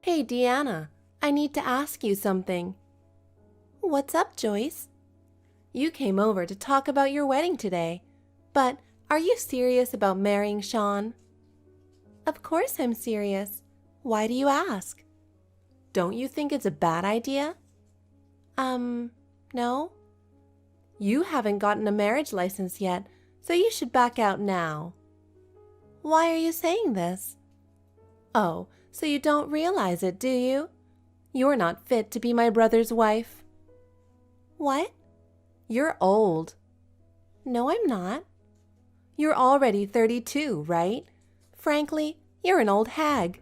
Hey, Deanna, I need to ask you something. What's up, Joyce? You came over to talk about your wedding today, but are you serious about marrying Sean? Of course I'm serious. Why do you ask? Don't you think it's a bad idea? No. You haven't gotten a marriage license yet, so you should back out now. Why are you saying this? Oh, so you don't realize it, do you? You're not fit to be my brother's wife. What? You're old. No, I'm not. You're already 32, right? Frankly, you're an old hag.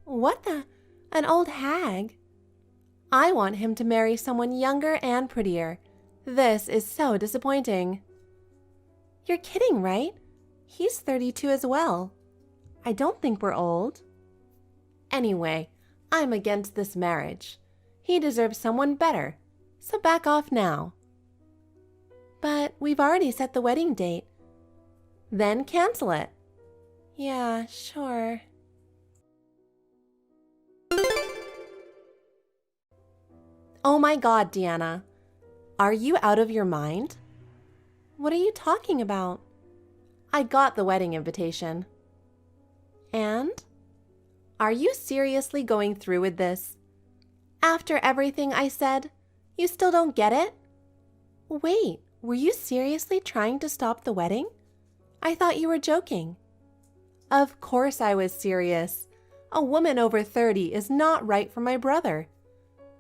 What the? An old hag? I want him to marry someone younger and prettier. This is so disappointing. You're kidding, right? He's 32 as well. I don't think we're old. Anyway, I'm against this marriage. He deserves someone better, so back off now. But we've already set the wedding date. Then cancel it. Yeah, sure. Oh my God, Deanna. Are you out of your mind? What are you talking about? I got the wedding invitation. And? Are you seriously going through with this? After everything I said, you still don't get it? Wait, were you seriously trying to stop the wedding? I thought you were joking. Of course I was serious. A woman over 30 is not right for my brother.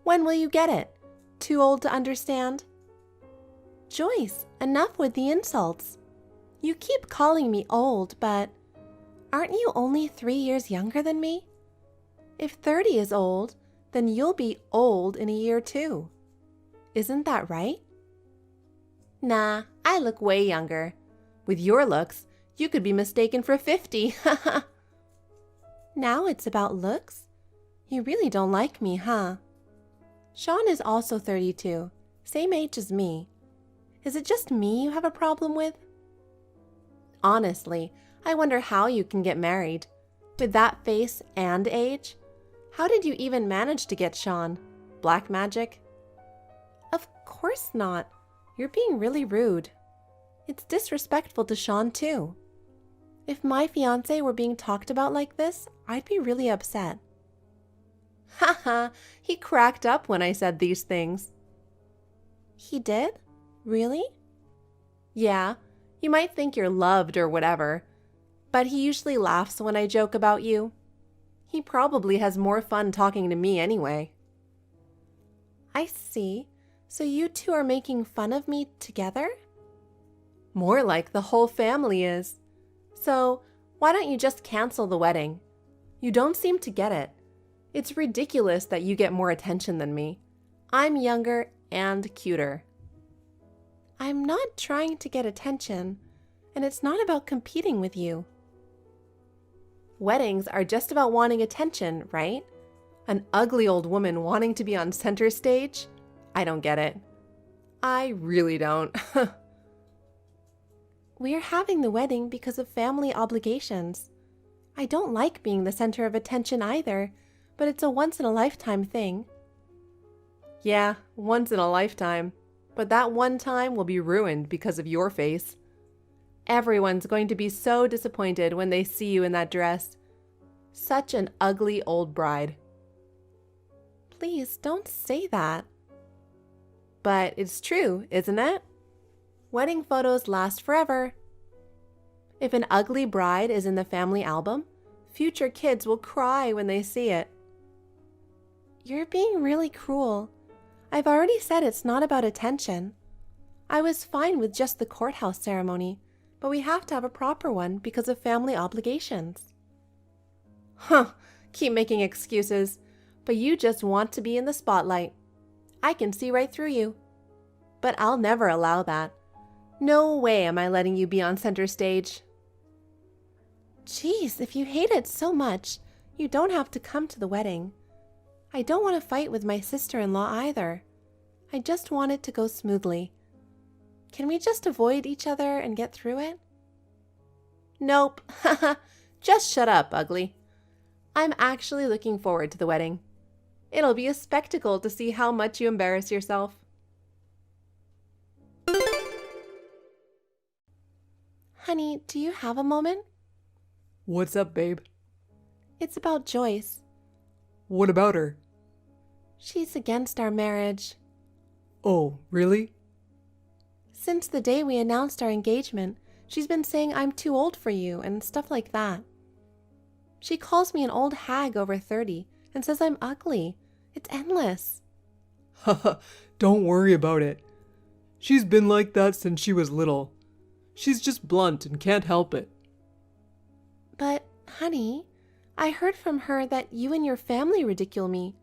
When will you get it? Too old to understand? Joyce, enough with the insults. You keep calling me old, but aren't you only 3 years younger than me? If 30 is old, then you'll be old in a year too. Isn't that right? Nah, I look way younger. With your looks, you could be mistaken for 50. Now it's about looks? You really don't like me, huh? Sean is also 32, same age as me. Is it just me you have a problem with? Honestly, I wonder how you can get married. With that face and age? How did you even manage to get Sean? Black magic? Of course not. You're being really rude. It's disrespectful to Sean too. If my fiancé were being talked about like this, I'd be really upset. Haha, he cracked up when I said these things. He did? Really? Yeah, you might think you're loved or whatever, but he usually laughs when I joke about you. He probably has more fun talking to me anyway. I see. So you two are making fun of me together? More like the whole family is. So why don't you just cancel the wedding? You don't seem to get it. It's ridiculous that you get more attention than me. I'm younger and cuter. I'm not trying to get attention, and it's not about competing with you. Weddings are just about wanting attention, right? An ugly old woman wanting to be on center stage? I don't get it. I really don't. We're having the wedding because of family obligations. I don't like being the center of attention either, but it's a once-in-a-lifetime thing. Yeah, once in a lifetime. But that one time will be ruined because of your face. Everyone's going to be so disappointed when they see you in that dress. Such an ugly old bride. Please don't say that. But it's true, isn't it? Wedding photos last forever. If an ugly bride is in the family album, future kids will cry when they see it. You're being really cruel. I've already said it's not about attention. I was fine with just the courthouse ceremony, but we have to have a proper one because of family obligations. Huh, keep making excuses, but you just want to be in the spotlight. I can see right through you. But I'll never allow that. No way am I letting you be on center stage. Geez, if you hate it so much, you don't have to come to the wedding. I don't want to fight with my sister-in-law either. I just want it to go smoothly. Can we just avoid each other and get through it? Nope. Just shut up, ugly. I'm actually looking forward to the wedding. It'll be a spectacle to see how much you embarrass yourself. Honey, do you have a moment? What's up, babe? It's about Joyce. What about her? She's against our marriage. Oh, really? Since the day we announced our engagement, she's been saying I'm too old for you and stuff like that. She calls me an old hag over 30 and says I'm ugly. It's endless. Haha, don't worry about it. She's been like that since she was little. She's just blunt and can't help it. But, honey, I heard from her that you and your family ridicule me.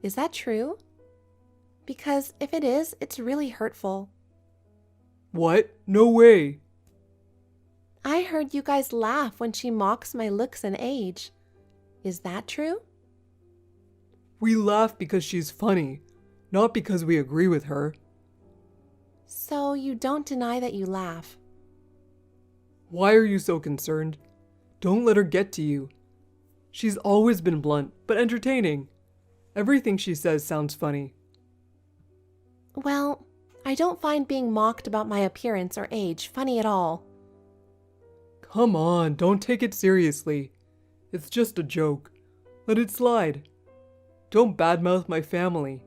Is that true? Because if it is, it's really hurtful. What? No way. I heard you guys laugh when she mocks my looks and age. Is that true? We laugh because she's funny, not because we agree with her. So you don't deny that you laugh. Why are you so concerned? Don't let her get to you. She's always been blunt, but entertaining. Everything she says sounds funny. Well, I don't find being mocked about my appearance or age funny at all. Come on, don't take it seriously. It's just a joke. Let it slide. Don't badmouth my family.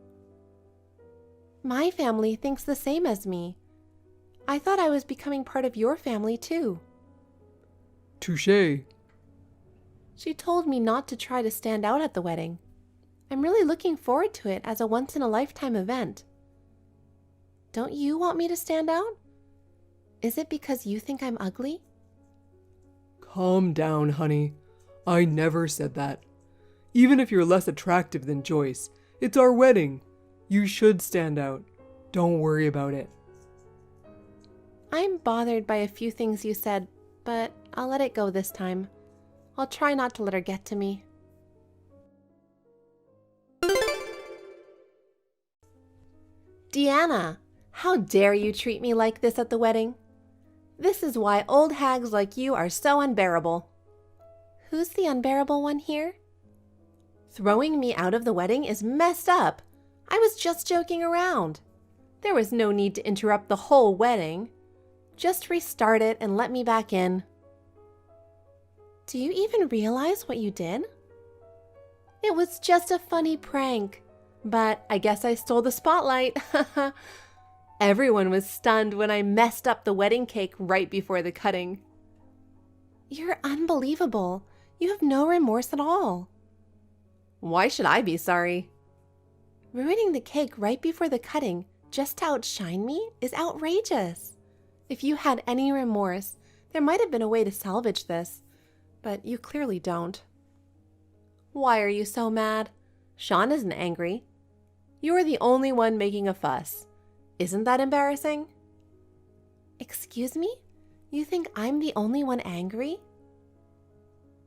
My family thinks the same as me. I thought I was becoming part of your family too. Touché. She told me not to try to stand out at the wedding. I'm really looking forward to it as a once-in-a-lifetime event. Don't you want me to stand out? Is it because you think I'm ugly? Calm down, honey. I never said that. Even if you're less attractive than Joyce, it's our wedding. You should stand out. Don't worry about it. I'm bothered by a few things you said, but I'll let it go this time. I'll try not to let her get to me. Deanna, how dare you treat me like this at the wedding? This is why old hags like you are so unbearable. Who's the unbearable one here? Throwing me out of the wedding is messed up. I was just joking around. There was no need to interrupt the whole wedding. Just restart it and let me back in. Do you even realize what you did? It was just a funny prank, but I guess I stole the spotlight. Everyone was stunned when I messed up the wedding cake right before the cutting. You're unbelievable. You have no remorse at all. Why should I be sorry? Ruining the cake right before the cutting just to outshine me is outrageous. If you had any remorse, there might have been a way to salvage this, but you clearly don't. Why are you so mad? Sean isn't angry. You're the only one making a fuss. Isn't that embarrassing? Excuse me? You think I'm the only one angry?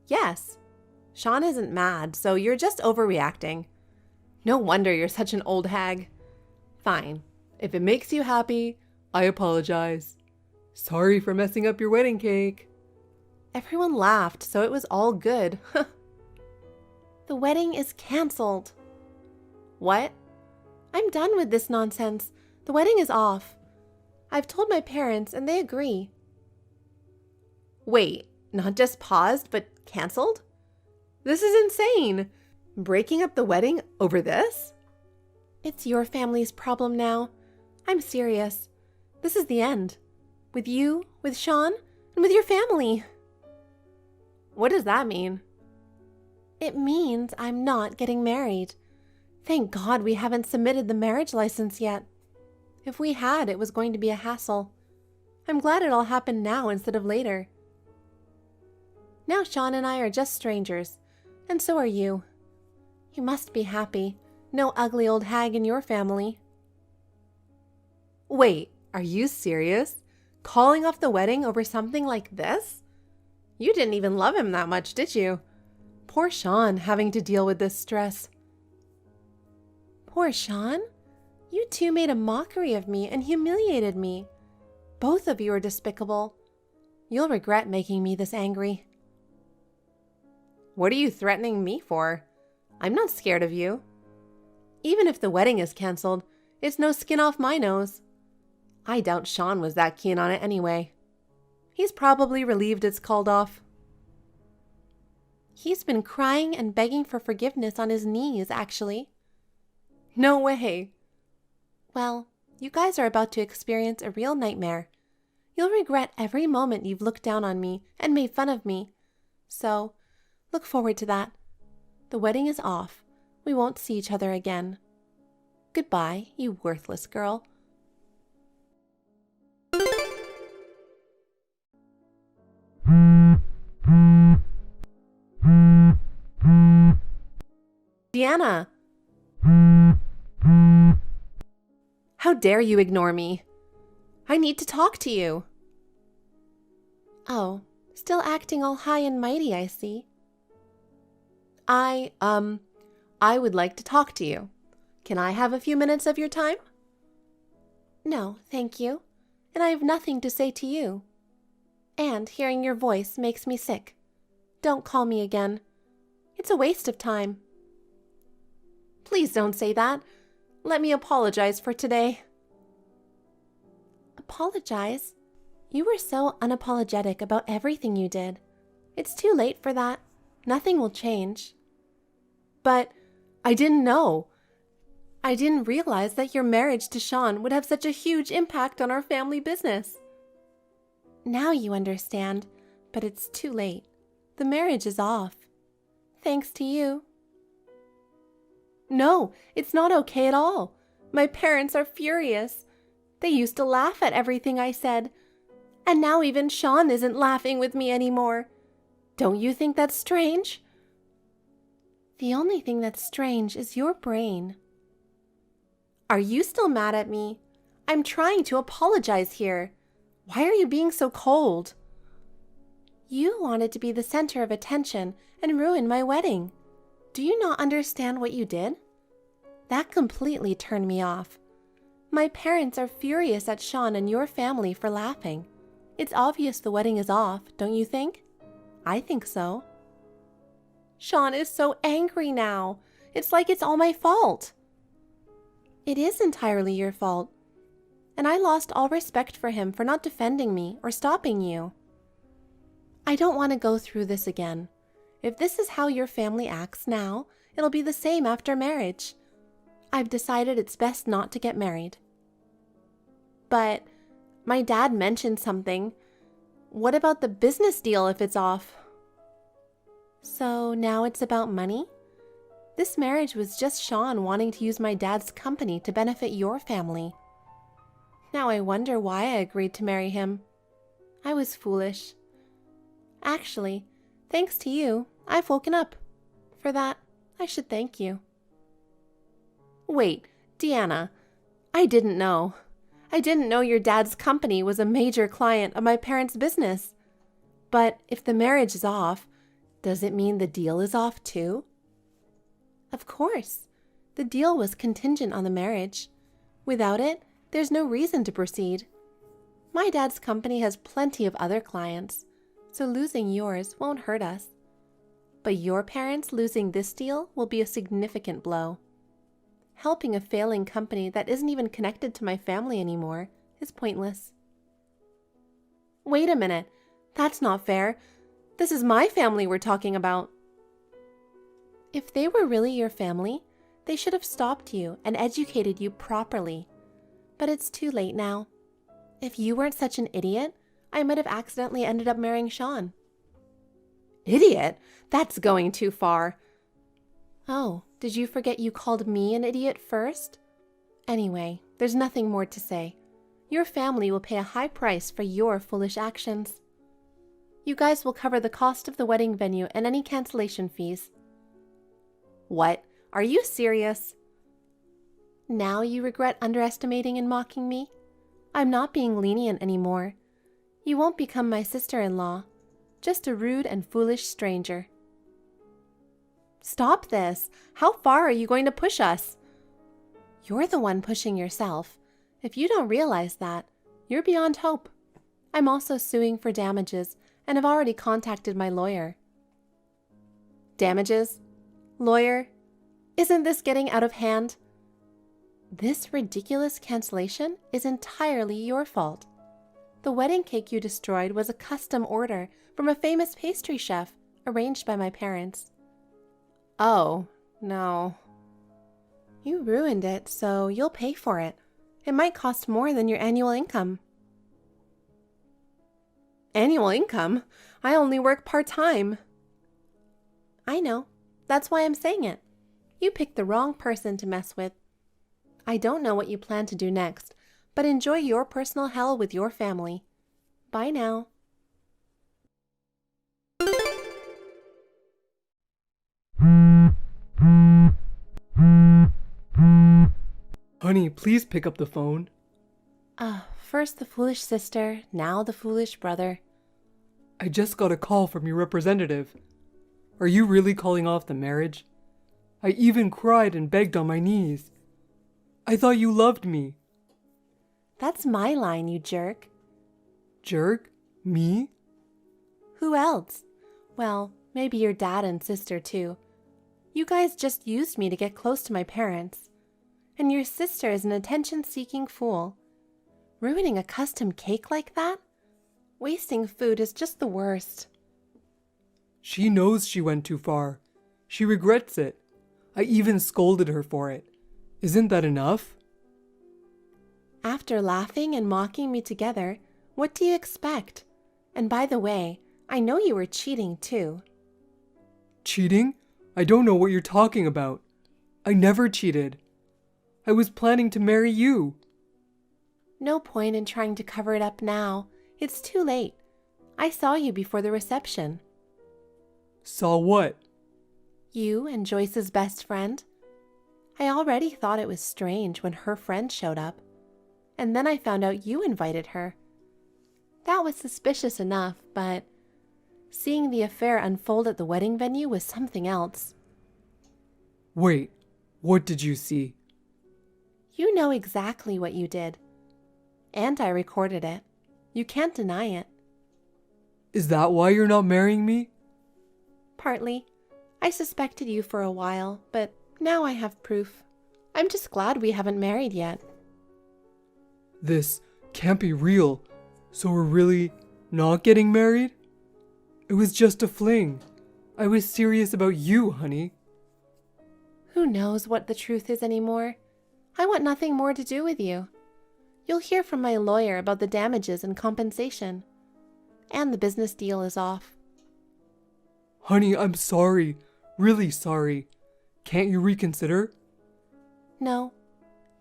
Yes. Sean isn't mad, so you're just overreacting. No wonder you're such an old hag. Fine. If it makes you happy, I apologize. Sorry for messing up your wedding cake. Everyone laughed, so it was all good. The wedding is canceled. What? I'm done with this nonsense. The wedding is off. I've told my parents and they agree. Wait, not just paused, but canceled? This is insane. Breaking up the wedding over this? It's your family's problem now. I'm serious. This is the end. With you, with Sean, and with your family. What does that mean? It means I'm not getting married. Thank God we haven't submitted the marriage license yet. If we had, it was going to be a hassle. I'm glad it all happened now instead of later. Now Sean and I are just strangers, and so are you. You must be happy. No ugly old hag in your family. Wait, are you serious? Calling off the wedding over something like this? You didn't even love him that much, did you? Poor Sean having to deal with this stress. Poor Sean? You two made a mockery of me and humiliated me. Both of you are despicable. You'll regret making me this angry. What are you threatening me for? I'm not scared of you. Even if the wedding is canceled, it's no skin off my nose. I doubt Sean was that keen on it anyway. He's probably relieved it's called off. He's been crying and begging for forgiveness on his knees, actually. No way. Well, you guys are about to experience a real nightmare. You'll regret every moment you've looked down on me and made fun of me. So, look forward to that. The wedding is off. We won't see each other again. Goodbye, you worthless girl. Deanna! How dare you ignore me? I need to talk to you. Oh, still acting all high and mighty, I see. I would like to talk to you. Can I have a few minutes of your time? No, thank you. And I have nothing to say to you. And hearing your voice makes me sick. Don't call me again. It's a waste of time. Please don't say that. Let me apologize for today. Apologize? You were so unapologetic about everything you did. It's too late for that. Nothing will change. But I didn't know. I didn't realize that your marriage to Sean would have such a huge impact on our family business. Now you understand, but it's too late. The marriage is off. Thanks to you. No, it's not okay at all. My parents are furious. They used to laugh at everything I said. And now even Sean isn't laughing with me anymore. Don't you think that's strange? The only thing that's strange is your brain. Are you still mad at me? I'm trying to apologize here. Why are you being so cold? You wanted to be the center of attention and ruin my wedding. Do you not understand what you did? That completely turned me off. My parents are furious at Sean and your family for laughing. It's obvious the wedding is off, don't you think? I think so. Sean is so angry now. It's like it's all my fault. It is entirely your fault. And I lost all respect for him for not defending me or stopping you. I don't want to go through this again. If this is how your family acts now, it'll be the same after marriage. I've decided it's best not to get married. But my dad mentioned something. What about the business deal if it's off? So now it's about money? This marriage was just Sean wanting to use my dad's company to benefit your family. Now I wonder why I agreed to marry him. I was foolish. Actually, thanks to you, I've woken up. For that, I should thank you. Wait, Deanna, I didn't know. I didn't know your dad's company was a major client of my parents' business. But if the marriage is off, does it mean the deal is off too? Of course. The deal was contingent on the marriage. Without it, there's no reason to proceed. My dad's company has plenty of other clients, so losing yours won't hurt us. But your parents losing this deal will be a significant blow. Helping a failing company that isn't even connected to my family anymore is pointless. Wait a minute. That's not fair. This is my family we're talking about. If they were really your family, they should have stopped you and educated you properly. But it's too late now. If you weren't such an idiot, I might have accidentally ended up marrying Sean. Idiot? That's going too far. Oh, did you forget you called me an idiot first? Anyway, there's nothing more to say. Your family will pay a high price for your foolish actions. You guys will cover the cost of the wedding venue and any cancellation fees. What? Are you serious? Now you regret underestimating and mocking me? I'm not being lenient anymore. You won't become my sister-in-law, just a rude and foolish stranger. Stop this! How far are you going to push us? You're the one pushing yourself. If you don't realize that, you're beyond hope. I'm also suing for damages and have already contacted my lawyer. Damages? Lawyer? Isn't this getting out of hand? This ridiculous cancellation is entirely your fault. The wedding cake you destroyed was a custom order from a famous pastry chef arranged by my parents. Oh, no. You ruined it, so you'll pay for it. It might cost more than your annual income. Annual income? I only work part-time. I know. That's why I'm saying it. You picked the wrong person to mess with. I don't know what you plan to do next, but enjoy your personal hell with your family. Bye now. Honey, please pick up the phone. First the foolish sister, now the foolish brother. I just got a call from your representative. Are you really calling off the marriage? I even cried and begged on my knees. I thought you loved me. That's my line, you jerk. Jerk? Me? Who else? Well, maybe your dad and sister too. You guys just used me to get close to my parents. And your sister is an attention-seeking fool. Ruining a custom cake like that? Wasting food is just the worst. She knows she went too far. She regrets it. I even scolded her for it. Isn't that enough? After laughing and mocking me together, what do you expect? And by the way, I know you were cheating too. Cheating? I don't know what you're talking about. I never cheated. I was planning to marry you. No point in trying to cover it up now. It's too late. I saw you before the reception. Saw what? You and Joyce's best friend. I already thought it was strange when her friend showed up. And then I found out you invited her. That was suspicious enough, but seeing the affair unfold at the wedding venue was something else. Wait, what did you see? You know exactly what you did. And I recorded it. You can't deny it. Is that why you're not marrying me? Partly. I suspected you for a while, but now I have proof. I'm just glad we haven't married yet. This can't be real. So we're really not getting married? It was just a fling. I was serious about you, honey. Who knows what the truth is anymore? I want nothing more to do with you. You'll hear from my lawyer about the damages and compensation. And the business deal is off. Honey, I'm sorry. Really sorry. Can't you reconsider? No.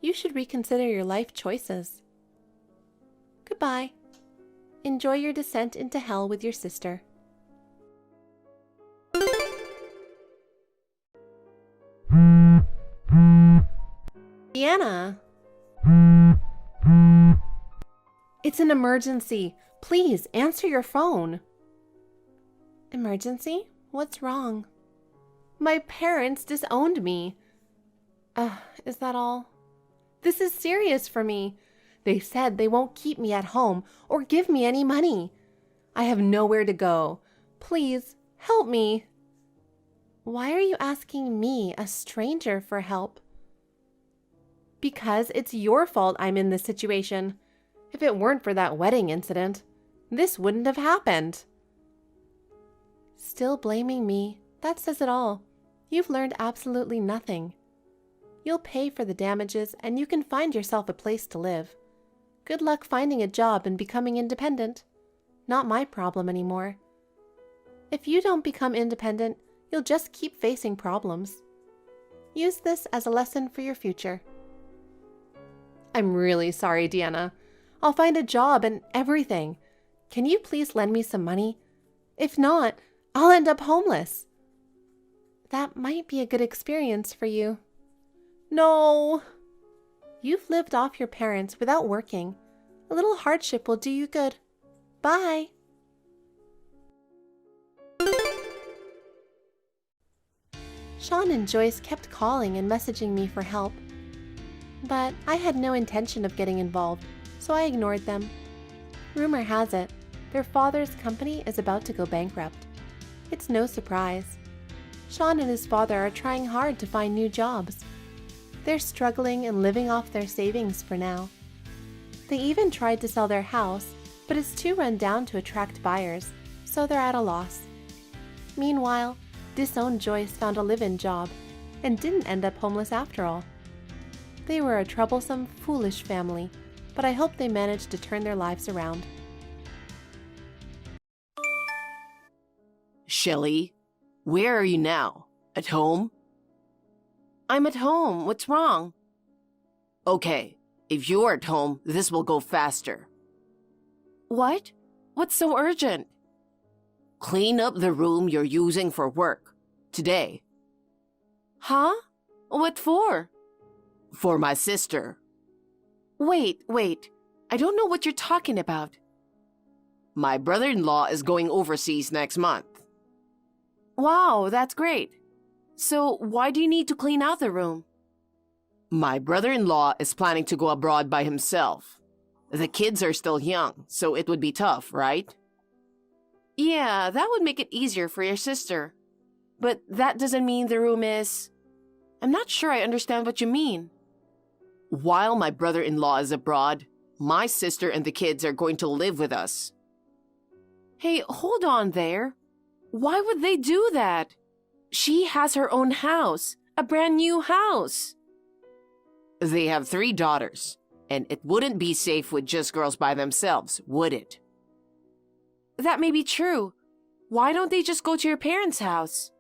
You should reconsider your life choices. Goodbye. Enjoy your descent into hell with your sister. Deanna! It's an emergency. Please answer your phone. Emergency? What's wrong? My parents disowned me. Is that all? This is serious for me. They said they won't keep me at home or give me any money. I have nowhere to go. Please, help me. Why are you asking me, a stranger, for help? Because it's your fault I'm in this situation. If it weren't for that wedding incident, this wouldn't have happened. Still blaming me, that says it all. You've learned absolutely nothing. You'll pay for the damages and you can find yourself a place to live. Good luck finding a job and becoming independent. Not my problem anymore. If you don't become independent, you'll just keep facing problems. Use this as a lesson for your future. I'm really sorry, Deanna. I'll find a job and everything. Can you please lend me some money? If not, I'll end up homeless. That might be a good experience for you. No! You've lived off your parents without working. A little hardship will do you good. Bye! Sean and Joyce kept calling and messaging me for help. But I had no intention of getting involved, so I ignored them. Rumor has it, their father's company is about to go bankrupt. It's no surprise. Sean and his father are trying hard to find new jobs. They're struggling and living off their savings for now. They even tried to sell their house, but it's too run down to attract buyers, so they're at a loss. Meanwhile, disowned Joyce found a live-in job and didn't end up homeless after all. They were a troublesome, foolish family, but I hope they managed to turn their lives around. Shelley, where are you now? At home? I'm at home. What's wrong? Okay, if you're at home, this will go faster. What? What's so urgent? Clean up the room you're using for work. Today. Huh? What for? For my sister. Wait. I don't know what you're talking about. My brother-in-law is going overseas next month. Wow, that's great. So why do you need to clean out the room? My brother-in-law is planning to go abroad by himself. The kids are still young, so it would be tough, right? Yeah, that would make it easier for your sister. But that doesn't mean the room is... I'm not sure I understand what you mean. While my brother-in-law is abroad, my sister and the kids are going to live with us. Hey, hold on there. Why would they do that? She has her own house, a brand new house. They have 3 daughters, and it wouldn't be safe with just girls by themselves, would it? That may be true. Why don't they just go to your parents' house?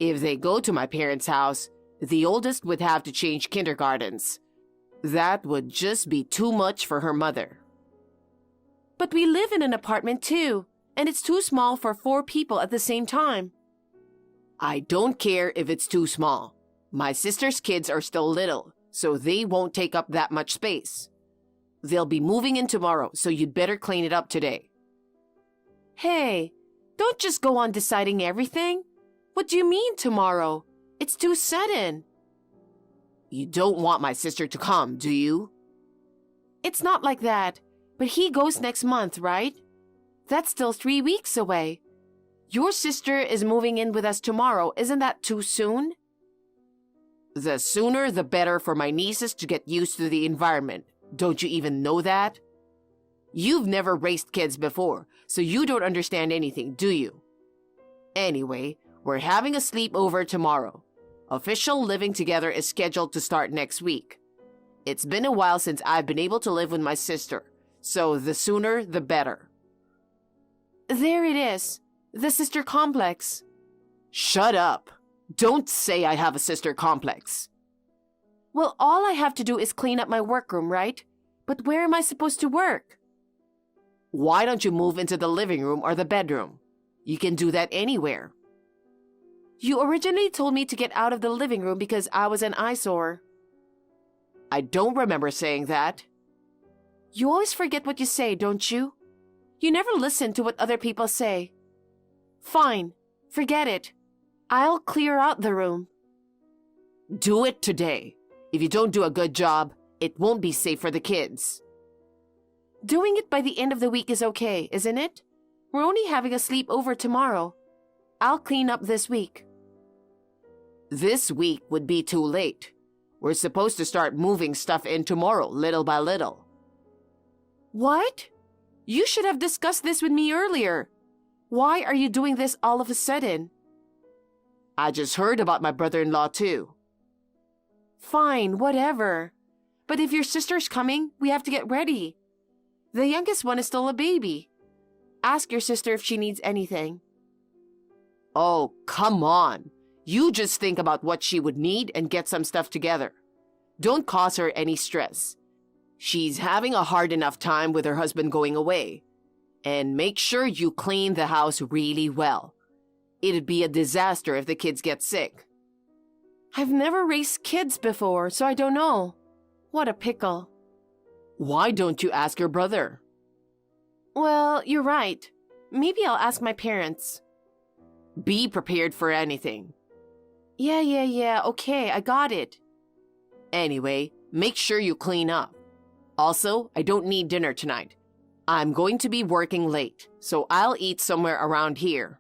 If they go to my parents' house, the oldest would have to change kindergartens. That would just be too much for her mother. But we live in an apartment too, and it's too small for 4 people at the same time. I don't care if it's too small. My sister's kids are still little, so they won't take up that much space. They'll be moving in tomorrow, so you'd better clean it up today. Hey, don't just go on deciding everything. What do you mean tomorrow? It's too sudden. You don't want my sister to come, do you? It's not like that, but he goes next month, right? That's still 3 weeks away. Your sister is moving in with us tomorrow. Isn't that too soon? The sooner the better for my nieces to get used to the environment. Don't you even know that? You've never raised kids before, so you don't understand anything, do you? Anyway, we're having a sleepover tomorrow. Official living together is scheduled to start next week. It's been a while since I've been able to live with my sister, so the sooner the better. There it is. The sister complex. Shut up. Don't say I have a sister complex. Well, all I have to do is clean up my workroom, right? But where am I supposed to work? Why don't you move into the living room or the bedroom? You can do that anywhere. You originally told me to get out of the living room because I was an eyesore. I don't remember saying that. You always forget what you say, don't you? You never listen to what other people say. Fine, forget it. I'll clear out the room. Do it today. If you don't do a good job, it won't be safe for the kids. Doing it by the end of the week is okay, isn't it? We're only having a sleepover tomorrow. I'll clean up this week. This week would be too late. We're supposed to start moving stuff in tomorrow, little by little. What? You should have discussed this with me earlier. Why are you doing this all of a sudden? I just heard about my brother-in-law too. Fine, whatever. But if your sister's coming, we have to get ready. The youngest one is still a baby. Ask your sister if she needs anything. Oh, come on. You just think about what she would need and get some stuff together. Don't cause her any stress. She's having a hard enough time with her husband going away. And make sure you clean the house really well. It'd be a disaster if the kids get sick. I've never raised kids before, so I don't know. What a pickle. Why don't you ask your brother? Well, you're right. Maybe I'll ask my parents. Be prepared for anything. Yeah, okay, I got it. Anyway, make sure you clean up. Also, I don't need dinner tonight. I'm going to be working late, so I'll eat somewhere around here.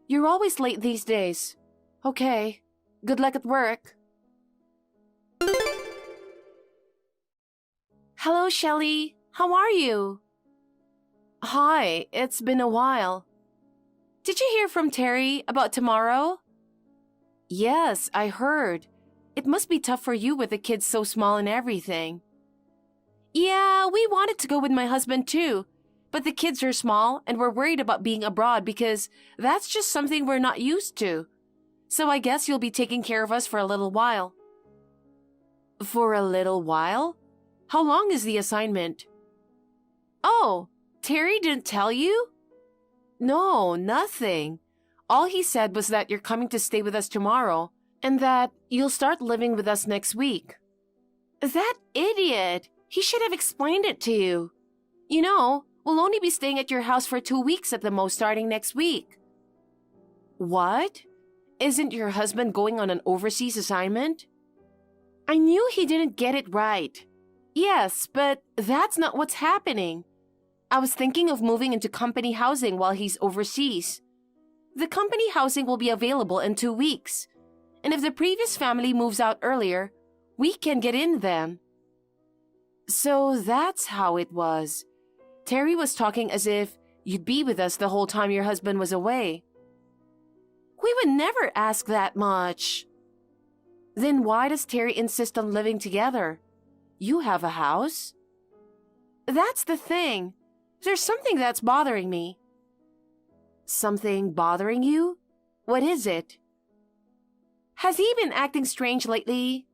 You're always late these days. Okay, good luck at work. Hello, Shelley. How are you? Hi, it's been a while. Did you hear from Terry about tomorrow? Yes, I heard. It must be tough for you with the kids so small and everything. Yeah, we wanted to go with my husband too, but the kids are small and we're worried about being abroad because that's just something we're not used to. So I guess you'll be taking care of us for a little while. For a little while? How long is the assignment? Oh, Terry didn't tell you? No, nothing. All he said was that you're coming to stay with us tomorrow and that you'll start living with us next week. That idiot! He should have explained it to you. You know, we'll only be staying at your house for 2 weeks at the most starting next week. What? Isn't your husband going on an overseas assignment? I knew he didn't get it right. Yes, but that's not what's happening. I was thinking of moving into company housing while he's overseas. The company housing will be available in 2 weeks. And if the previous family moves out earlier, we can get in then. So that's how it was. Terry was talking as if you'd be with us the whole time your husband was away. We would never ask that much. Then why does Terry insist on living together? You have a house? That's the thing. There's something that's bothering me. Something bothering you? What is it? Has he been acting strange lately?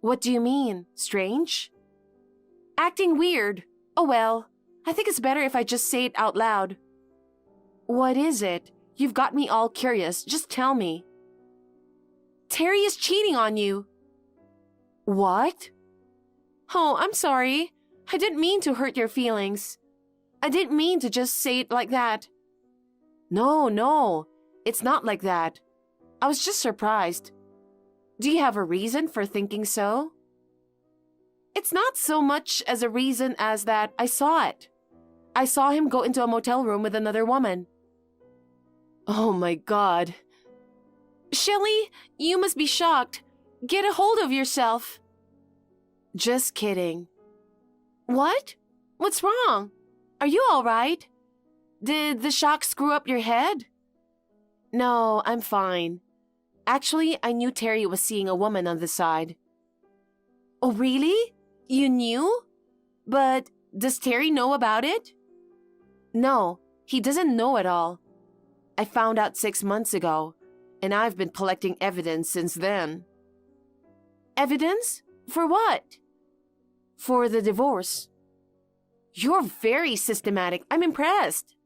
What do you mean, strange? Acting weird. Oh well, I think it's better if I just say it out loud. What is it? You've got me all curious. Just tell me. Terry is cheating on you. What? Oh, I'm sorry. I didn't mean to hurt your feelings. I didn't mean to just say it like that. No, it's not like that. I was just surprised. Do you have a reason for thinking so? It's not so much as a reason as that I saw it. I saw him go into a motel room with another woman. Oh my God. Shelley, you must be shocked. Get a hold of yourself. Just kidding. What? What's wrong? Are you all right? Did the shock screw up your head? No, I'm fine. Actually, I knew Terry was seeing a woman on the side. Oh, really? You knew? But does Terry know about it? No, he doesn't know at all. I found out 6 months ago, and I've been collecting evidence since then. Evidence? For what? For the divorce. You're very systematic. I'm impressed.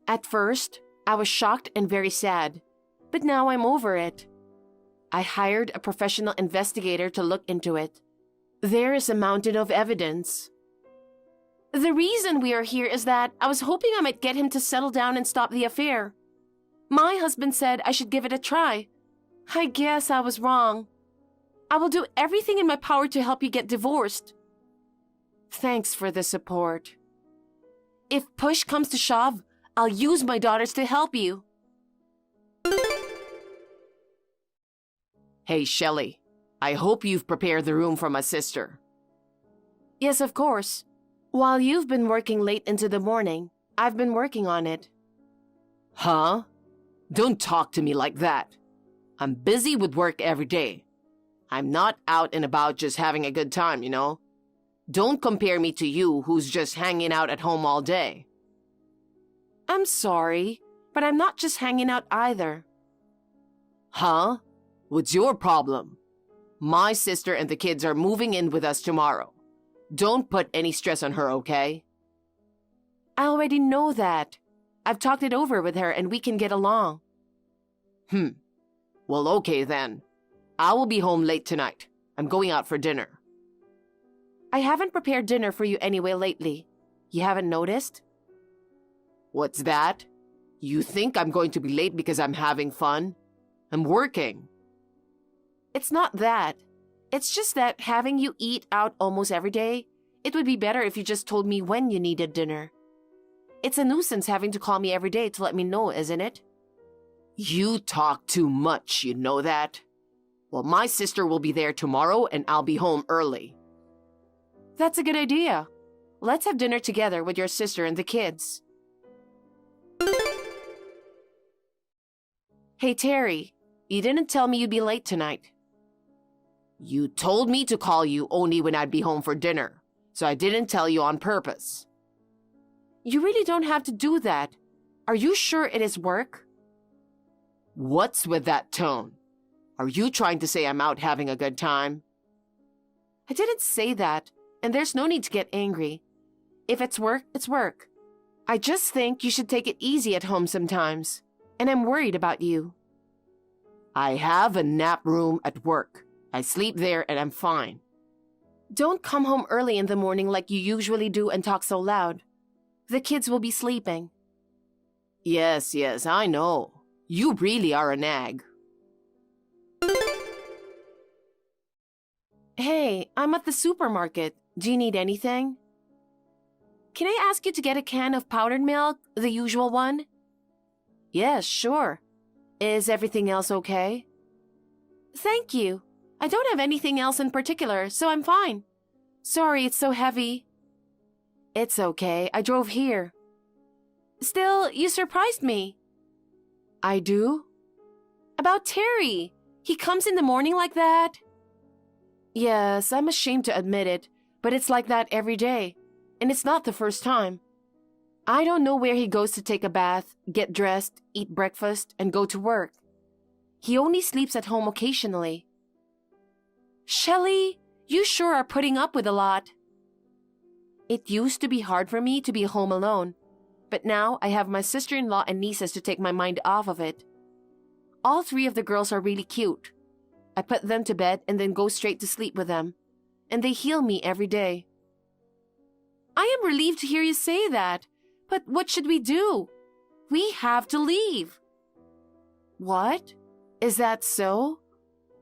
At first, I was shocked and very sad, but now I'm over it. I hired a professional investigator to look into it. There is a mountain of evidence. The reason we are here is that I was hoping I might get him to settle down and stop the affair. My husband said I should give it a try. I guess I was wrong. I will do everything in my power to help you get divorced. Thanks for the support. If push comes to shove, I'll use my daughters to help you. Hey, Shelley. I hope you've prepared the room for my sister. Yes, of course. While you've been working late into the morning, I've been working on it. Huh? Don't talk to me like that. I'm busy with work every day. I'm not out and about just having a good time, you know? Don't compare me to you who's just hanging out at home all day. I'm sorry, but I'm not just hanging out either. Huh? What's your problem? My sister and the kids are moving in with us tomorrow. Don't put any stress on her, okay? I already know that. I've talked it over with her and we can get along. Well, okay then. I will be home late tonight. I'm going out for dinner. I haven't prepared dinner for you anyway lately. You haven't noticed? What's that? You think I'm going to be late because I'm having fun? I'm working. It's not that. It's just that having you eat out almost every day, it would be better if you just told me when you needed dinner. It's a nuisance having to call me every day to let me know, isn't it? You talk too much, you know that? Well, my sister will be there tomorrow and I'll be home early. That's a good idea. Let's have dinner together with your sister and the kids. Hey, Terry, you didn't tell me you'd be late tonight. You told me to call you only when I'd be home for dinner, so I didn't tell you on purpose. You really don't have to do that. Are you sure it is work? What's with that tone? Are you trying to say I'm out having a good time? I didn't say that, and there's no need to get angry. If it's work, it's work. I just think you should take it easy at home sometimes, and I'm worried about you. I have a nap room at work. I sleep there and I'm fine. Don't come home early in the morning like you usually do and talk so loud. The kids will be sleeping. Yes, I know. You really are a nag. Hey, I'm at the supermarket. Do you need anything? Can I ask you to get a can of powdered milk, the usual one? Yes, sure. Is everything else okay? Thank you. I don't have anything else in particular, so I'm fine. Sorry, it's so heavy. It's okay. I drove here. Still, you surprised me. I do? About Terry. He comes in the morning like that? Yes, I'm ashamed to admit it, but it's like that every day. And it's not the first time. I don't know where he goes to take a bath, get dressed, eat breakfast, and go to work. He only sleeps at home occasionally. Shelley, you sure are putting up with a lot. It used to be hard for me to be home alone, but now I have my sister-in-law and nieces to take my mind off of it. All three of the girls are really cute. I put them to bed and then go straight to sleep with them, and they heal me every day. I am relieved to hear you say that, but what should we do? We have to leave. What? Is that so?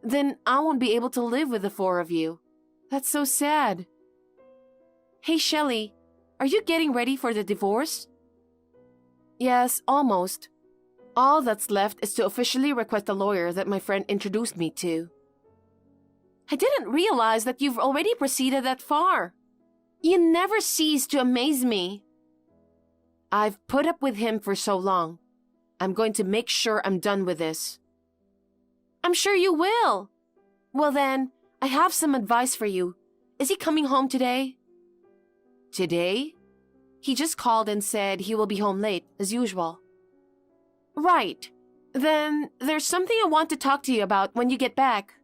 Then I won't be able to live with the four of you. That's so sad. Hey, Shelley, are you getting ready for the divorce? Yes, almost. All that's left is to officially request a lawyer that my friend introduced me to. I didn't realize that you've already proceeded that far. You never cease to amaze me. I've put up with him for so long. I'm going to make sure I'm done with this. I'm sure you will. Well then, I have some advice for you. Is he coming home today? Today? He just called and said he will be home late, as usual. Right. Then there's something I want to talk to you about when you get back.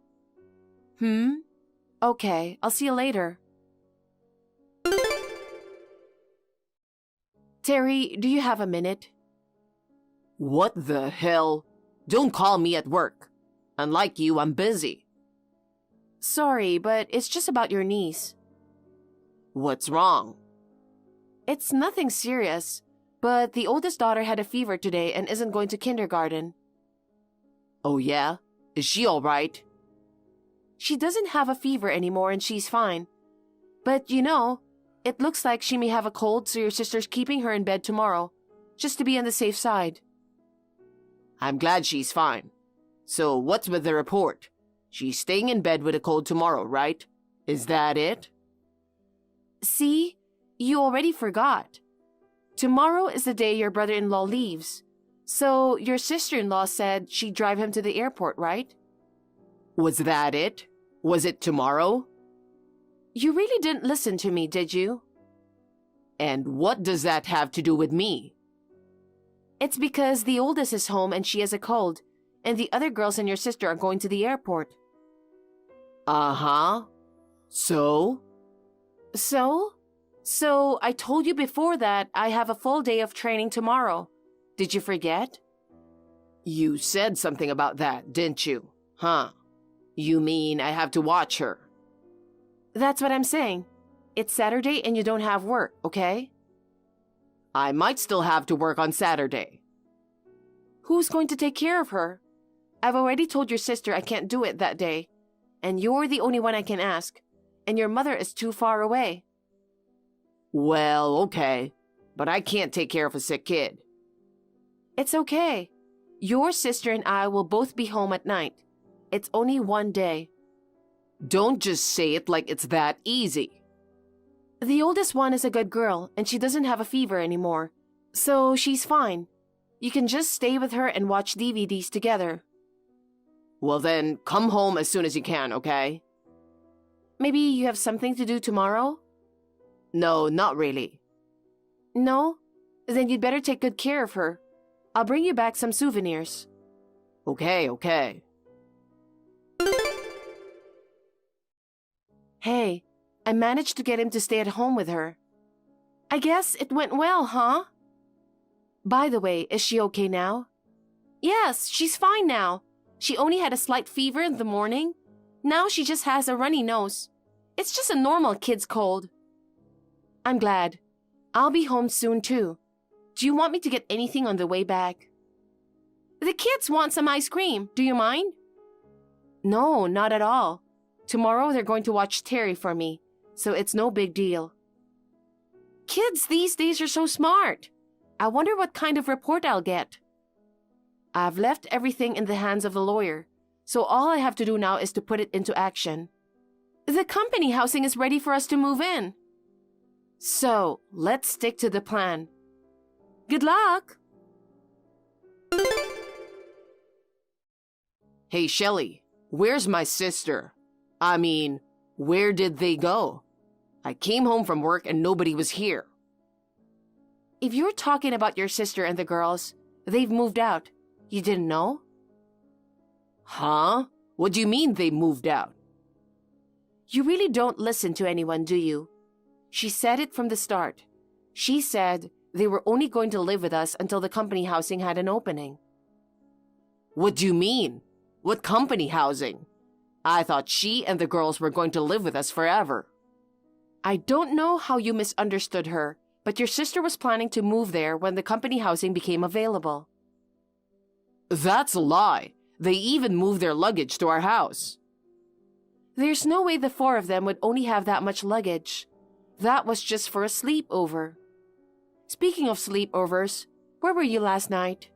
Okay, I'll see you later. Terry, do you have a minute? What the hell? Don't call me at work. Unlike you, I'm busy. Sorry, but it's just about your niece. What's wrong? It's nothing serious, but the oldest daughter had a fever today and isn't going to kindergarten. Oh yeah? Is she all right? She doesn't have a fever anymore and she's fine. But you know, it looks like she may have a cold, so your sister's keeping her in bed tomorrow, just to be on the safe side. I'm glad she's fine. So what's with the report? She's staying in bed with a cold tomorrow, right? Is that it? See? You already forgot. Tomorrow is the day your brother-in-law leaves. So your sister-in-law said she'd drive him to the airport, right? Was that it? Was it tomorrow? You really didn't listen to me, did you? And what does that have to do with me? It's because the oldest is home and she has a cold, and the other girls and your sister are going to the airport. Uh-huh. So? So I told you before that I have a full day of training tomorrow. Did you forget? You said something about that, didn't you? Huh? You mean I have to watch her? That's what I'm saying. It's Saturday and you don't have work, okay? I might still have to work on Saturday. Who's going to take care of her? I've already told your sister I can't do it that day. And you're the only one I can ask. And your mother is too far away. Well, okay. But I can't take care of a sick kid. It's okay. Your sister and I will both be home at night. It's only one day. Don't just say it like it's that easy. The oldest one is a good girl, and she doesn't have a fever anymore. So she's fine. You can just stay with her and watch DVDs together. Well then, come home as soon as you can, okay? Maybe you have something to do tomorrow? No, not really. No? Then you'd better take good care of her. I'll bring you back some souvenirs. Okay. Hey, I managed to get him to stay at home with her. I guess it went well, huh? By the way, is she okay now? Yes, she's fine now. She only had a slight fever in the morning. Now she just has a runny nose. It's just a normal kid's cold. I'm glad. I'll be home soon too. Do you want me to get anything on the way back? The kids want some ice cream. Do you mind? No, not at all. Tomorrow they're going to watch Terry for me, so it's no big deal. Kids these days are so smart. I wonder what kind of report I'll get. I've left everything in the hands of the lawyer, so all I have to do now is to put it into action. The company housing is ready for us to move in. So, let's stick to the plan. Good luck! Hey, Shelly, where's my sister? I mean, where did they go? I came home from work and nobody was here. If you're talking about your sister and the girls, they've moved out. You didn't know? Huh? What do you mean they moved out? You really don't listen to anyone, do you? She said it from the start. She said they were only going to live with us until the company housing had an opening. What do you mean? What company housing? I thought she and the girls were going to live with us forever. I don't know how you misunderstood her, but your sister was planning to move there when the company housing became available. That's a lie. They even moved their luggage to our house. There's no way the four of them would only have that much luggage. That was just for a sleepover. Speaking of sleepovers, where were you last night?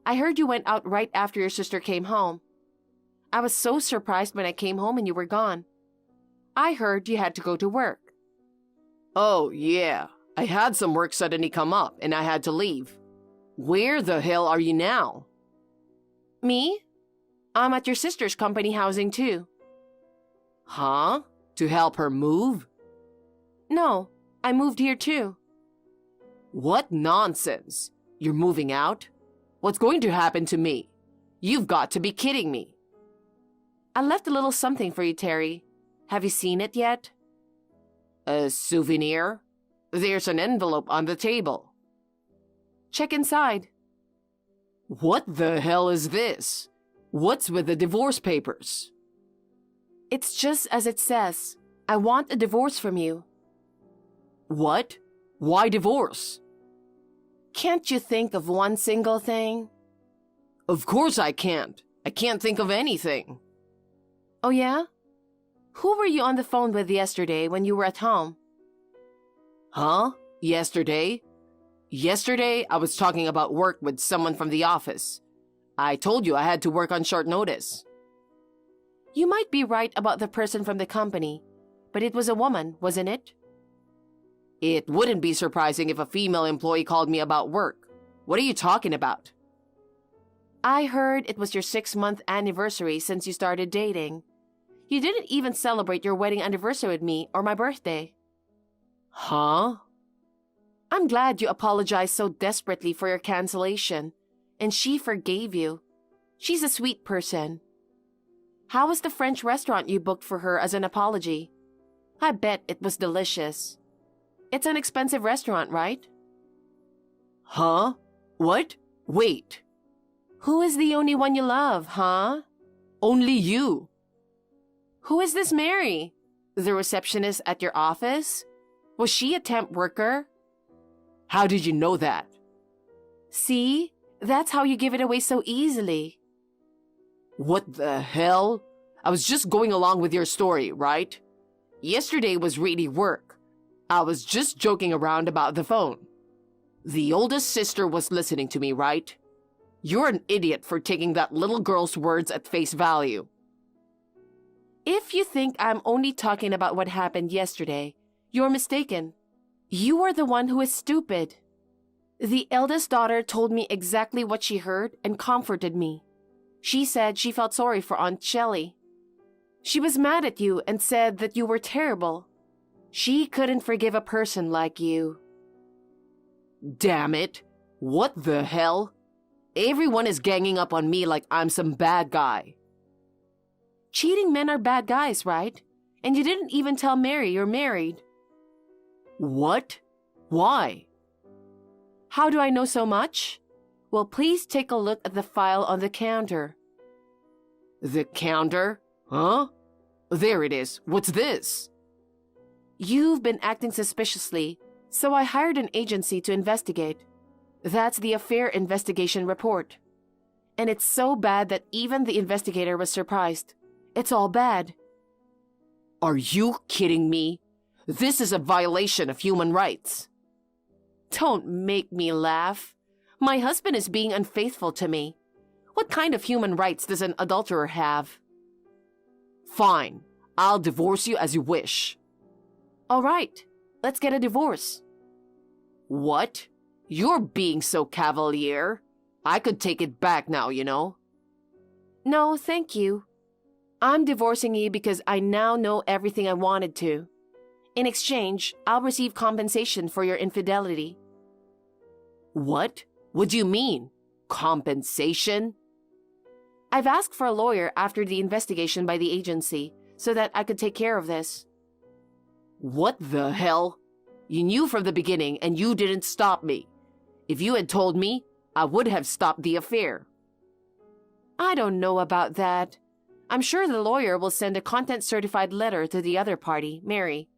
I heard you went out right after your sister came home. I was so surprised when I came home and you were gone. I heard you had to go to work. Oh, yeah. I had some work suddenly come up and I had to leave. Where the hell are you now? Me? I'm at your sister's company housing too. Huh? To help her move? No, I moved here too. What nonsense! You're moving out? What's going to happen to me? You've got to be kidding me. I left a little something for you, Terry. Have you seen it yet? A souvenir? There's an envelope on the table. Check inside. What the hell is this? What's with the divorce papers? It's just as it says. I want a divorce from you. What? Why divorce? Can't you think of one single thing? Of course I can't. I can't think of anything. Oh yeah? Who were you on the phone with yesterday when you were at home? Huh? Yesterday? Yesterday, I was talking about work with someone from the office. I told you I had to work on short notice. You might be right about the person from the company, but it was a woman, wasn't it? It wouldn't be surprising if a female employee called me about work. What are you talking about? I heard it was your 6-month anniversary since you started dating. You didn't even celebrate your wedding anniversary with me or my birthday. Huh? I'm glad you apologized so desperately for your cancellation, and she forgave you. She's a sweet person. How was the French restaurant you booked for her as an apology? I bet it was delicious. It's an expensive restaurant, right? Huh? What? Wait. Who is the only one you love, huh? Only you. Who is this Mary? The receptionist at your office? Was she a temp worker? How did you know that? See? That's how you give it away so easily. What the hell? I was just going along with your story, right? Yesterday was really work. I was just joking around about the phone. The oldest sister was listening to me, right? You're an idiot for taking that little girl's words at face value. If you think I'm only talking about what happened yesterday, you're mistaken. You are the one who is stupid. The eldest daughter told me exactly what she heard and comforted me. She said she felt sorry for Aunt Shelley. She was mad at you and said that you were terrible. She couldn't forgive a person like you. Damn it! What the hell? Everyone is ganging up on me like I'm some bad guy. Cheating men are bad guys, right? And you didn't even tell Mary you're married. What? Why? How do I know so much? Well, please take a look at the file on the counter. The counter? Huh? There it is. What's this? You've been acting suspiciously, so I hired an agency to investigate. That's the affair investigation report. And it's so bad that even the investigator was surprised. It's all bad. Are you kidding me? This is a violation of human rights. Don't make me laugh. My husband is being unfaithful to me. What kind of human rights does an adulterer have? Fine. I'll divorce you as you wish. All right. Let's get a divorce. What? You're being so cavalier. I could take it back now, you know. No, thank you. I'm divorcing you because I now know everything I wanted to. In exchange, I'll receive compensation for your infidelity. What? What do you mean? Compensation? I've asked for a lawyer after the investigation by the agency so that I could take care of this. What the hell? You knew from the beginning and you didn't stop me. If you had told me, I would have stopped the affair. I don't know about that. I'm sure the lawyer will send a content-certified letter to the other party, Mary.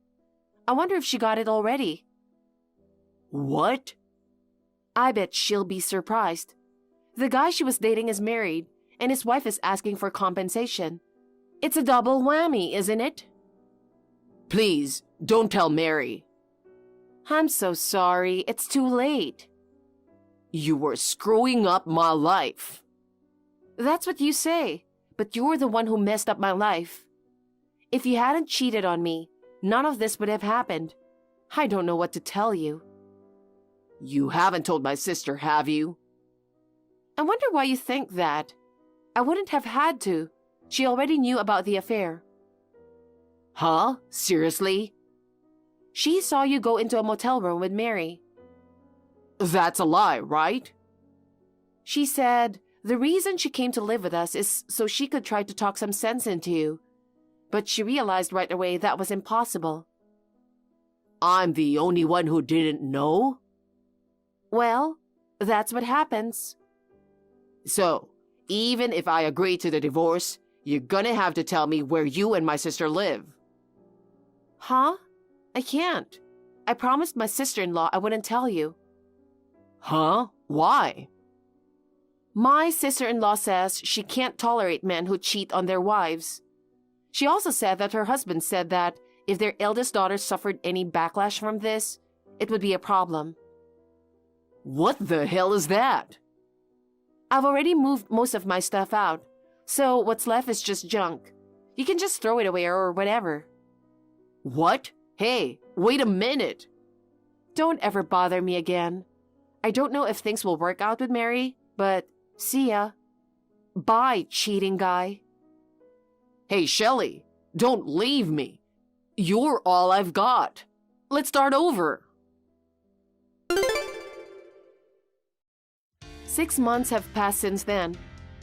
I wonder if she got it already. What? I bet she'll be surprised. The guy she was dating is married, and his wife is asking for compensation. It's a double whammy, isn't it? Please, don't tell Mary. I'm so sorry. It's too late. You were screwing up my life. That's what you say, but you're the one who messed up my life. If you hadn't cheated on me, none of this would have happened. I don't know what to tell you. You haven't told my sister, have you? I wonder why you think that. I wouldn't have had to. She already knew about the affair. Huh? Seriously? She saw you go into a motel room with Mary. That's a lie, right? She said the reason she came to live with us is so she could try to talk some sense into you. But she realized right away that was impossible. I'm the only one who didn't know? Well, that's what happens. So, even if I agree to the divorce, you're gonna have to tell me where you and my sister live. Huh? I can't. I promised my sister-in-law I wouldn't tell you. Huh? Why? My sister-in-law says she can't tolerate men who cheat on their wives. She also said that her husband said that if their eldest daughter suffered any backlash from this, it would be a problem. What the hell is that? I've already moved most of my stuff out, so what's left is just junk. You can just throw it away or whatever. What? Hey, wait a minute. Don't ever bother me again. I don't know if things will work out with Mary, but see ya. Bye, cheating guy. Hey, Shelley, don't leave me. You're all I've got. Let's start over. 6 months have passed since then,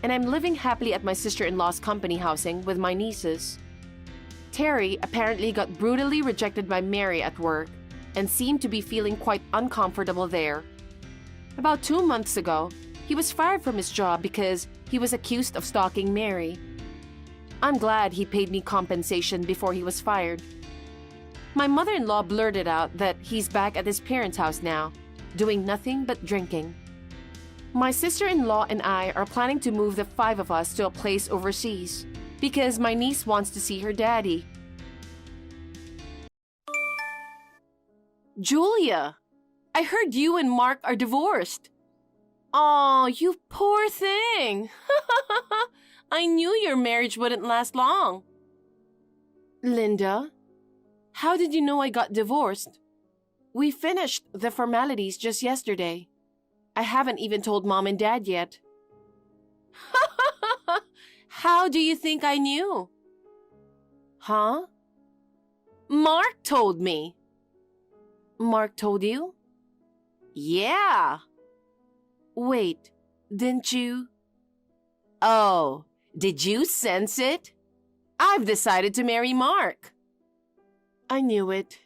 and I'm living happily at my sister-in-law's company housing with my nieces. Terry apparently got brutally rejected by Mary at work and seemed to be feeling quite uncomfortable there. About 2 months ago, he was fired from his job because he was accused of stalking Mary. I'm glad he paid me compensation before he was fired. My mother-in-law blurted out that he's back at his parents' house now, doing nothing but drinking. My sister-in-law and I are planning to move the 5 of us to a place overseas because my niece wants to see her daddy. Julia, I heard you and Mark are divorced. Oh, you poor thing. I knew your marriage wouldn't last long. Linda, how did you know I got divorced? We finished the formalities just yesterday. I haven't even told Mom and Dad yet. How do you think I knew? Huh? Mark told me. Mark told you? Yeah. Wait, didn't you? Oh, did you sense it? I've decided to marry Mark. I knew it.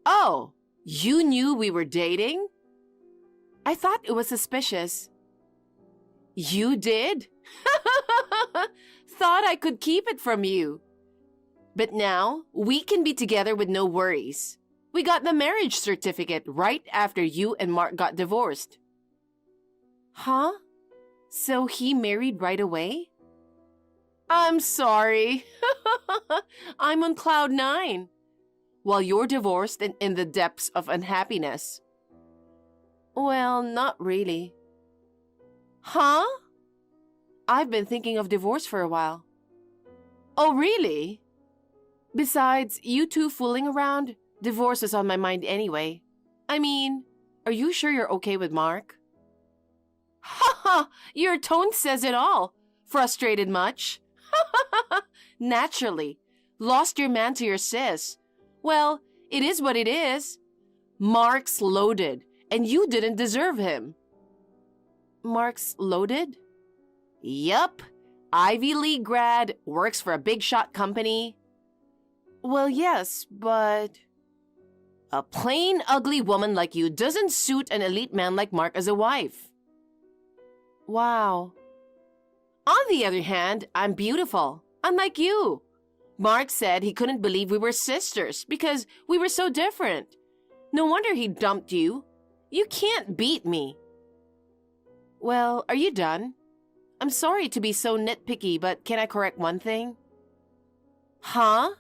Oh, you knew we were dating? I thought it was suspicious. You did? Thought I could keep it from you. But now, we can be together with no worries. We got the marriage certificate right after you and Mark got divorced. Huh? So he married right away? I'm sorry. I'm on cloud 9. While you're divorced and in the depths of unhappiness. Well, not really. Huh? I've been thinking of divorce for a while. Oh, really? Besides, you two fooling around, divorce is on my mind anyway. I mean, are you sure you're okay with Mark? Ha ha! Your tone says it all. Frustrated much? Naturally. Lost your man to your sis. Well, it is what it is. Mark's loaded, and you didn't deserve him. Mark's loaded? Yup. Ivy League grad, works for a big shot company. Well, yes, but... A plain, ugly woman like you doesn't suit an elite man like Mark as a wife. Wow. On the other hand, I'm beautiful, unlike you. Mark said he couldn't believe we were sisters because we were so different. No wonder he dumped you. You can't beat me. Well, are you done? I'm sorry to be so nitpicky, but can I correct one thing? Huh?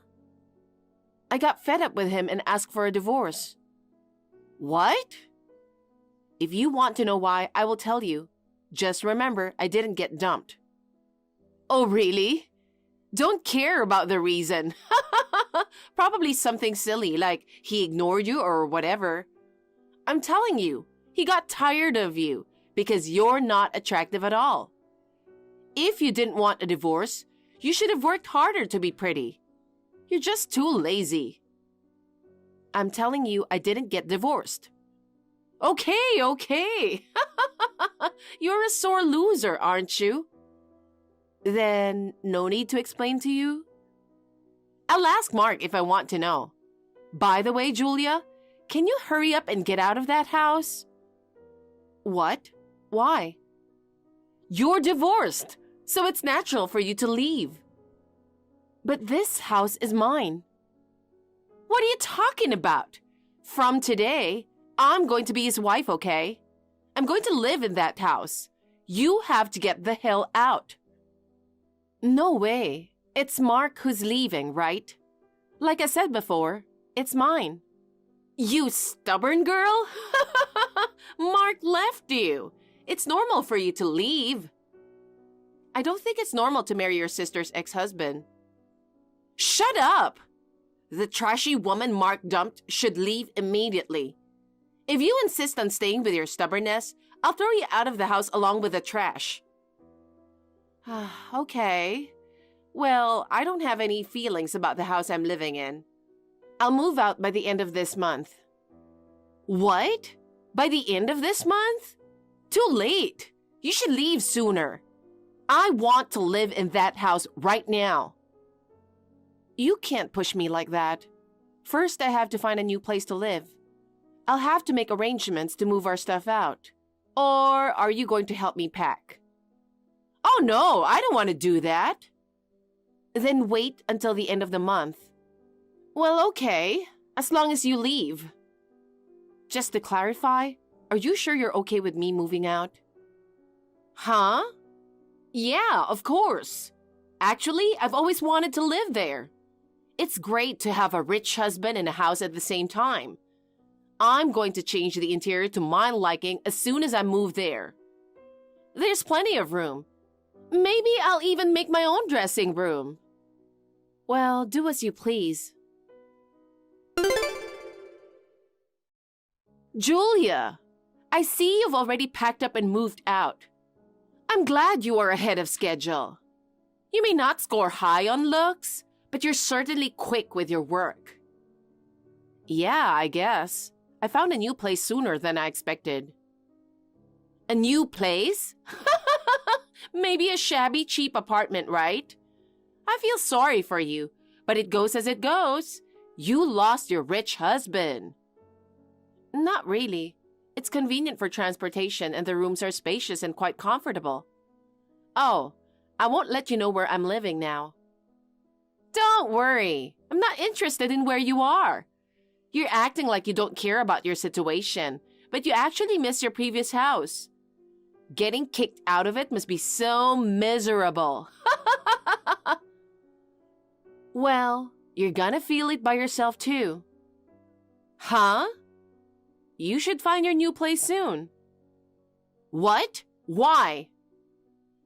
I got fed up with him and asked for a divorce. What? If you want to know why, I will tell you. Just remember, I didn't get dumped. Oh, really? Don't care about the reason. Probably something silly, like he ignored you or whatever. I'm telling you, he got tired of you because you're not attractive at all. If you didn't want a divorce, you should have worked harder to be pretty. You're just too lazy. I'm telling you, I didn't get divorced. Okay. You're a sore loser, aren't you? Then, no need to explain to you? I'll ask Mark if I want to know. By the way, Julia, can you hurry up and get out of that house? What? Why? You're divorced, so it's natural for you to leave. But this house is mine. What are you talking about? From today, I'm going to be his wife, okay? I'm going to live in that house. You have to get the hell out. No way. It's Mark who's leaving, right? Like I said before, it's mine. You stubborn girl? Mark left you. It's normal for you to leave. I don't think it's normal to marry your sister's ex-husband. Shut up! The trashy woman Mark dumped should leave immediately. If you insist on staying with your stubbornness, I'll throw you out of the house along with the trash. Okay. Well, I don't have any feelings about the house I'm living in. I'll move out by the end of this month. What? By the end of this month? Too late. You should leave sooner. I want to live in that house right now. You can't push me like that. First, I have to find a new place to live. I'll have to make arrangements to move our stuff out. Or are you going to help me pack? Oh no, I don't want to do that. Then wait until the end of the month. Well, okay, as long as you leave. Just to clarify, are you sure you're okay with me moving out? Huh? Yeah, of course. Actually, I've always wanted to live there. It's great to have a rich husband and a house at the same time. I'm going to change the interior to my liking as soon as I move there. There's plenty of room. Maybe I'll even make my own dressing room. Well, do as you please. Julia, I see you've already packed up and moved out. I'm glad you are ahead of schedule. You may not score high on looks, but you're certainly quick with your work. Yeah, I guess. I found a new place sooner than I expected. A new place? Maybe a shabby, cheap apartment, right? I feel sorry for you, but it goes as it goes. You lost your rich husband. Not really. It's convenient for transportation and the rooms are spacious and quite comfortable. Oh, I won't let you know where I'm living now. Don't worry. I'm not interested in where you are. You're acting like you don't care about your situation, but you actually miss your previous house. Getting kicked out of it must be so miserable. Well, you're gonna feel it by yourself too. Huh? You should find your new place soon. What? Why?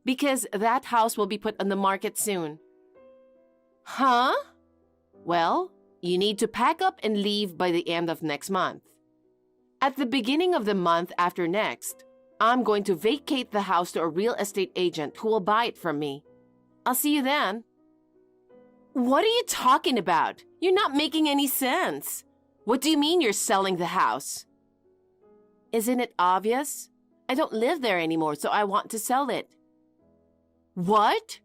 Because that house will be put on the market soon. Huh? Well, you need to pack up and leave by the end of next month. At the beginning of the month after next, I'm going to vacate the house to a real estate agent who will buy it from me. I'll see you then. What are you talking about? You're not making any sense. What do you mean you're selling the house? Isn't it obvious? I don't live there anymore, so I want to sell it. What?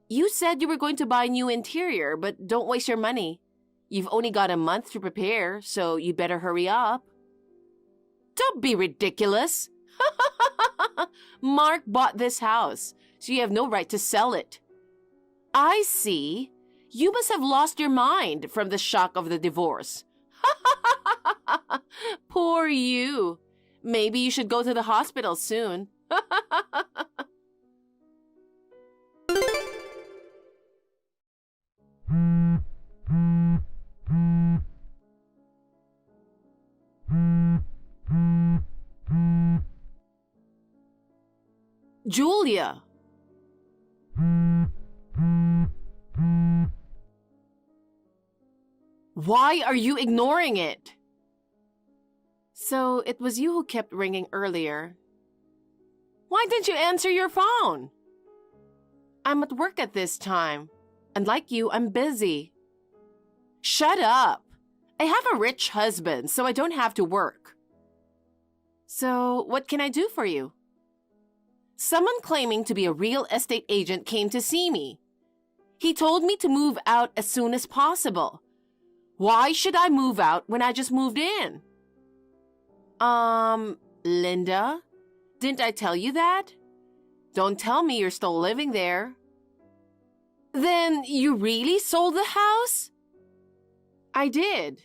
You said you were going to buy a new interior, but don't waste your money. You've only got a month to prepare, so you better hurry up. Don't be ridiculous. Mark bought this house, so you have no right to sell it. I see. You must have lost your mind from the shock of the divorce. Poor you. Maybe you should go to the hospital soon. Julia. Why are you ignoring it? So it was you who kept ringing earlier. Why didn't you answer your phone? I'm at work at this time, and like you, I'm busy. Shut up. I have a rich husband, so I don't have to work. So what can I do for you? Someone claiming to be a real estate agent came to see me. He told me to move out as soon as possible. Why should I move out when I just moved in? Linda, didn't I tell you that? Don't tell me you're still living there. Then you really sold the house? I did.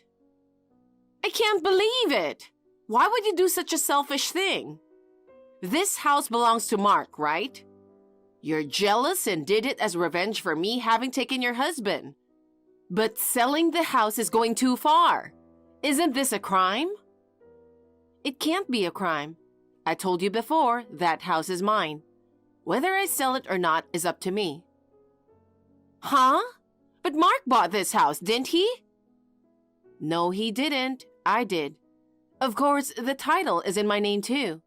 I can't believe it. Why would you do such a selfish thing? This house belongs to Mark, right? You're jealous and did it as revenge for me having taken your husband. But selling the house is going too far. Isn't this a crime? It can't be a crime. I told you before, that house is mine. Whether I sell it or not is up to me. Huh? But Mark bought this house, didn't he? No, he didn't. I did. Of course, the title is in my name too.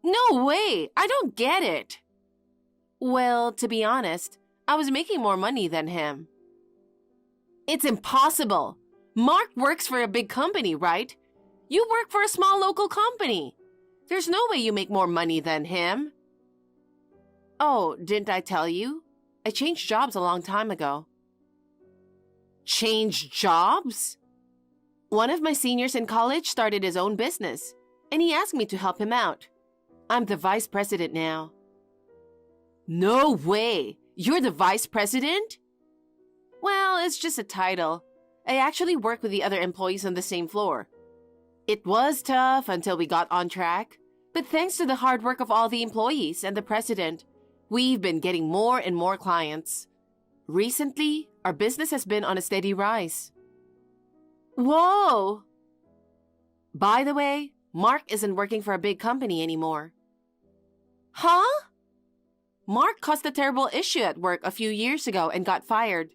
No way! I don't get it. Well, to be honest, I was making more money than him. It's impossible. Mark works for a big company, right? You work for a small local company. There's no way you make more money than him. Oh, didn't I tell you? I changed jobs a long time ago. Changed jobs? One of my seniors in college started his own business, and he asked me to help him out. I'm the vice president now. No way! You're the vice president? Well, it's just a title. I actually work with the other employees on the same floor. It was tough until we got on track, but thanks to the hard work of all the employees and the president, we've been getting more and more clients. Recently, our business has been on a steady rise. Whoa! By the way, Mark isn't working for a big company anymore. Huh? Mark caused a terrible issue at work a few years ago and got fired.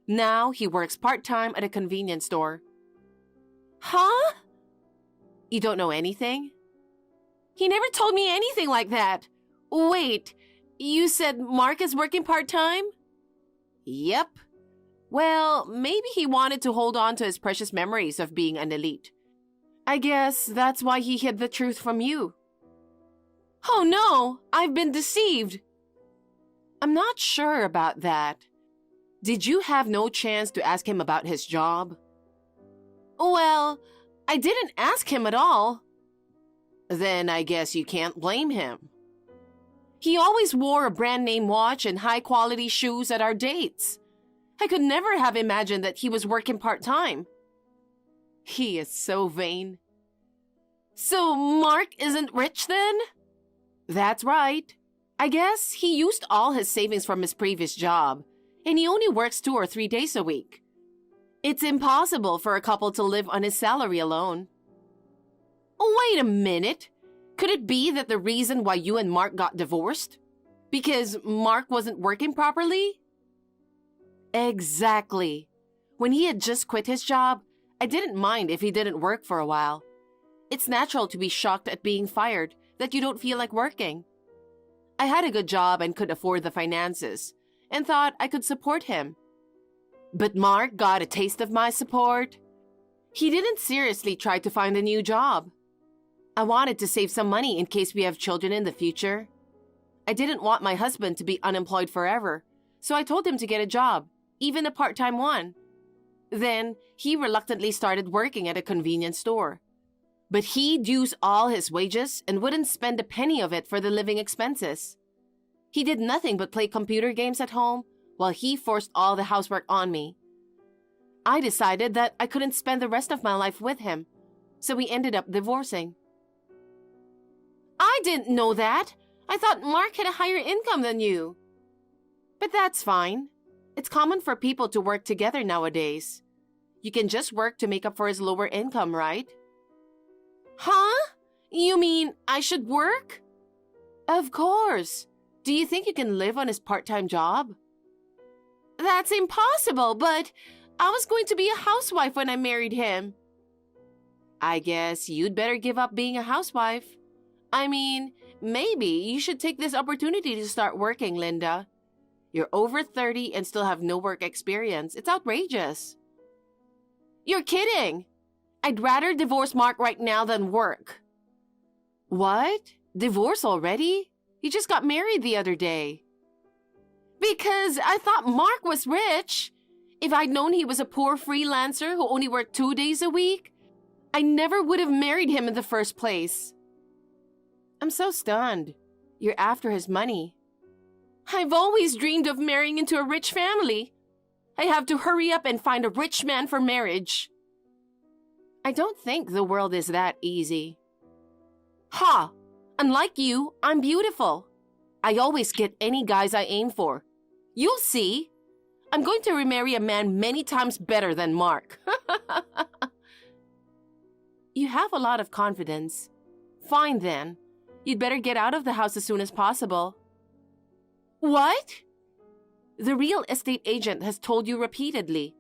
Now he works part-time at a convenience store. Huh? You don't know anything? He never told me anything like that. Wait, you said Mark is working part-time? Yep. Well, maybe he wanted to hold on to his precious memories of being an elite. I guess that's why he hid the truth from you. Oh no, I've been deceived. I'm not sure about that. Did you have no chance to ask him about his job? Well, I didn't ask him at all. Then I guess you can't blame him. He always wore a brand name watch and high-quality shoes at our dates. I could never have imagined that he was working part-time. He is so vain. So Mark isn't rich then? That's right. I guess he used all his savings from his previous job, and he only works 2 or 3 days a week. It's impossible for a couple to live on his salary alone. Wait a minute. Could it be that the reason why you and Mark got divorced? Because Mark wasn't working properly? Exactly. When he had just quit his job, I didn't mind if he didn't work for a while. It's natural to be shocked at being fired, that you don't feel like working. I had a good job and could afford the finances, and thought I could support him. But Mark got a taste of my support. He didn't seriously try to find a new job. I wanted to save some money in case we have children in the future. I didn't want my husband to be unemployed forever, so I told him to get a job, even a part-time one. Then he reluctantly started working at a convenience store. But he'd use all his wages and wouldn't spend a penny of it for the living expenses. He did nothing but play computer games at home while he forced all the housework on me. I decided that I couldn't spend the rest of my life with him, so we ended up divorcing. I didn't know that. I thought Mark had a higher income than you. But that's fine. It's common for people to work together nowadays. You can just work to make up for his lower income, right? Huh? You mean I should work? Of course. Do you think you can live on his part-time job? That's impossible, but I was going to be a housewife when I married him. I guess you'd better give up being a housewife. I mean, maybe you should take this opportunity to start working, Linda. You're over 30 and still have no work experience. It's outrageous. You're kidding. I'd rather divorce Mark right now than work. What? Divorce already? You just got married the other day. Because I thought Mark was rich. If I'd known he was a poor freelancer who only worked 2 days a week, I never would have married him in the first place. I'm so stunned. You're after his money. I've always dreamed of marrying into a rich family. I have to hurry up and find a rich man for marriage. I don't think the world is that easy. Ha! Unlike you, I'm beautiful. I always get any guys I aim for. You'll see. I'm going to remarry a man many times better than Mark. You have a lot of confidence. Fine then. You'd better get out of the house as soon as possible. What? The real estate agent has told you repeatedly,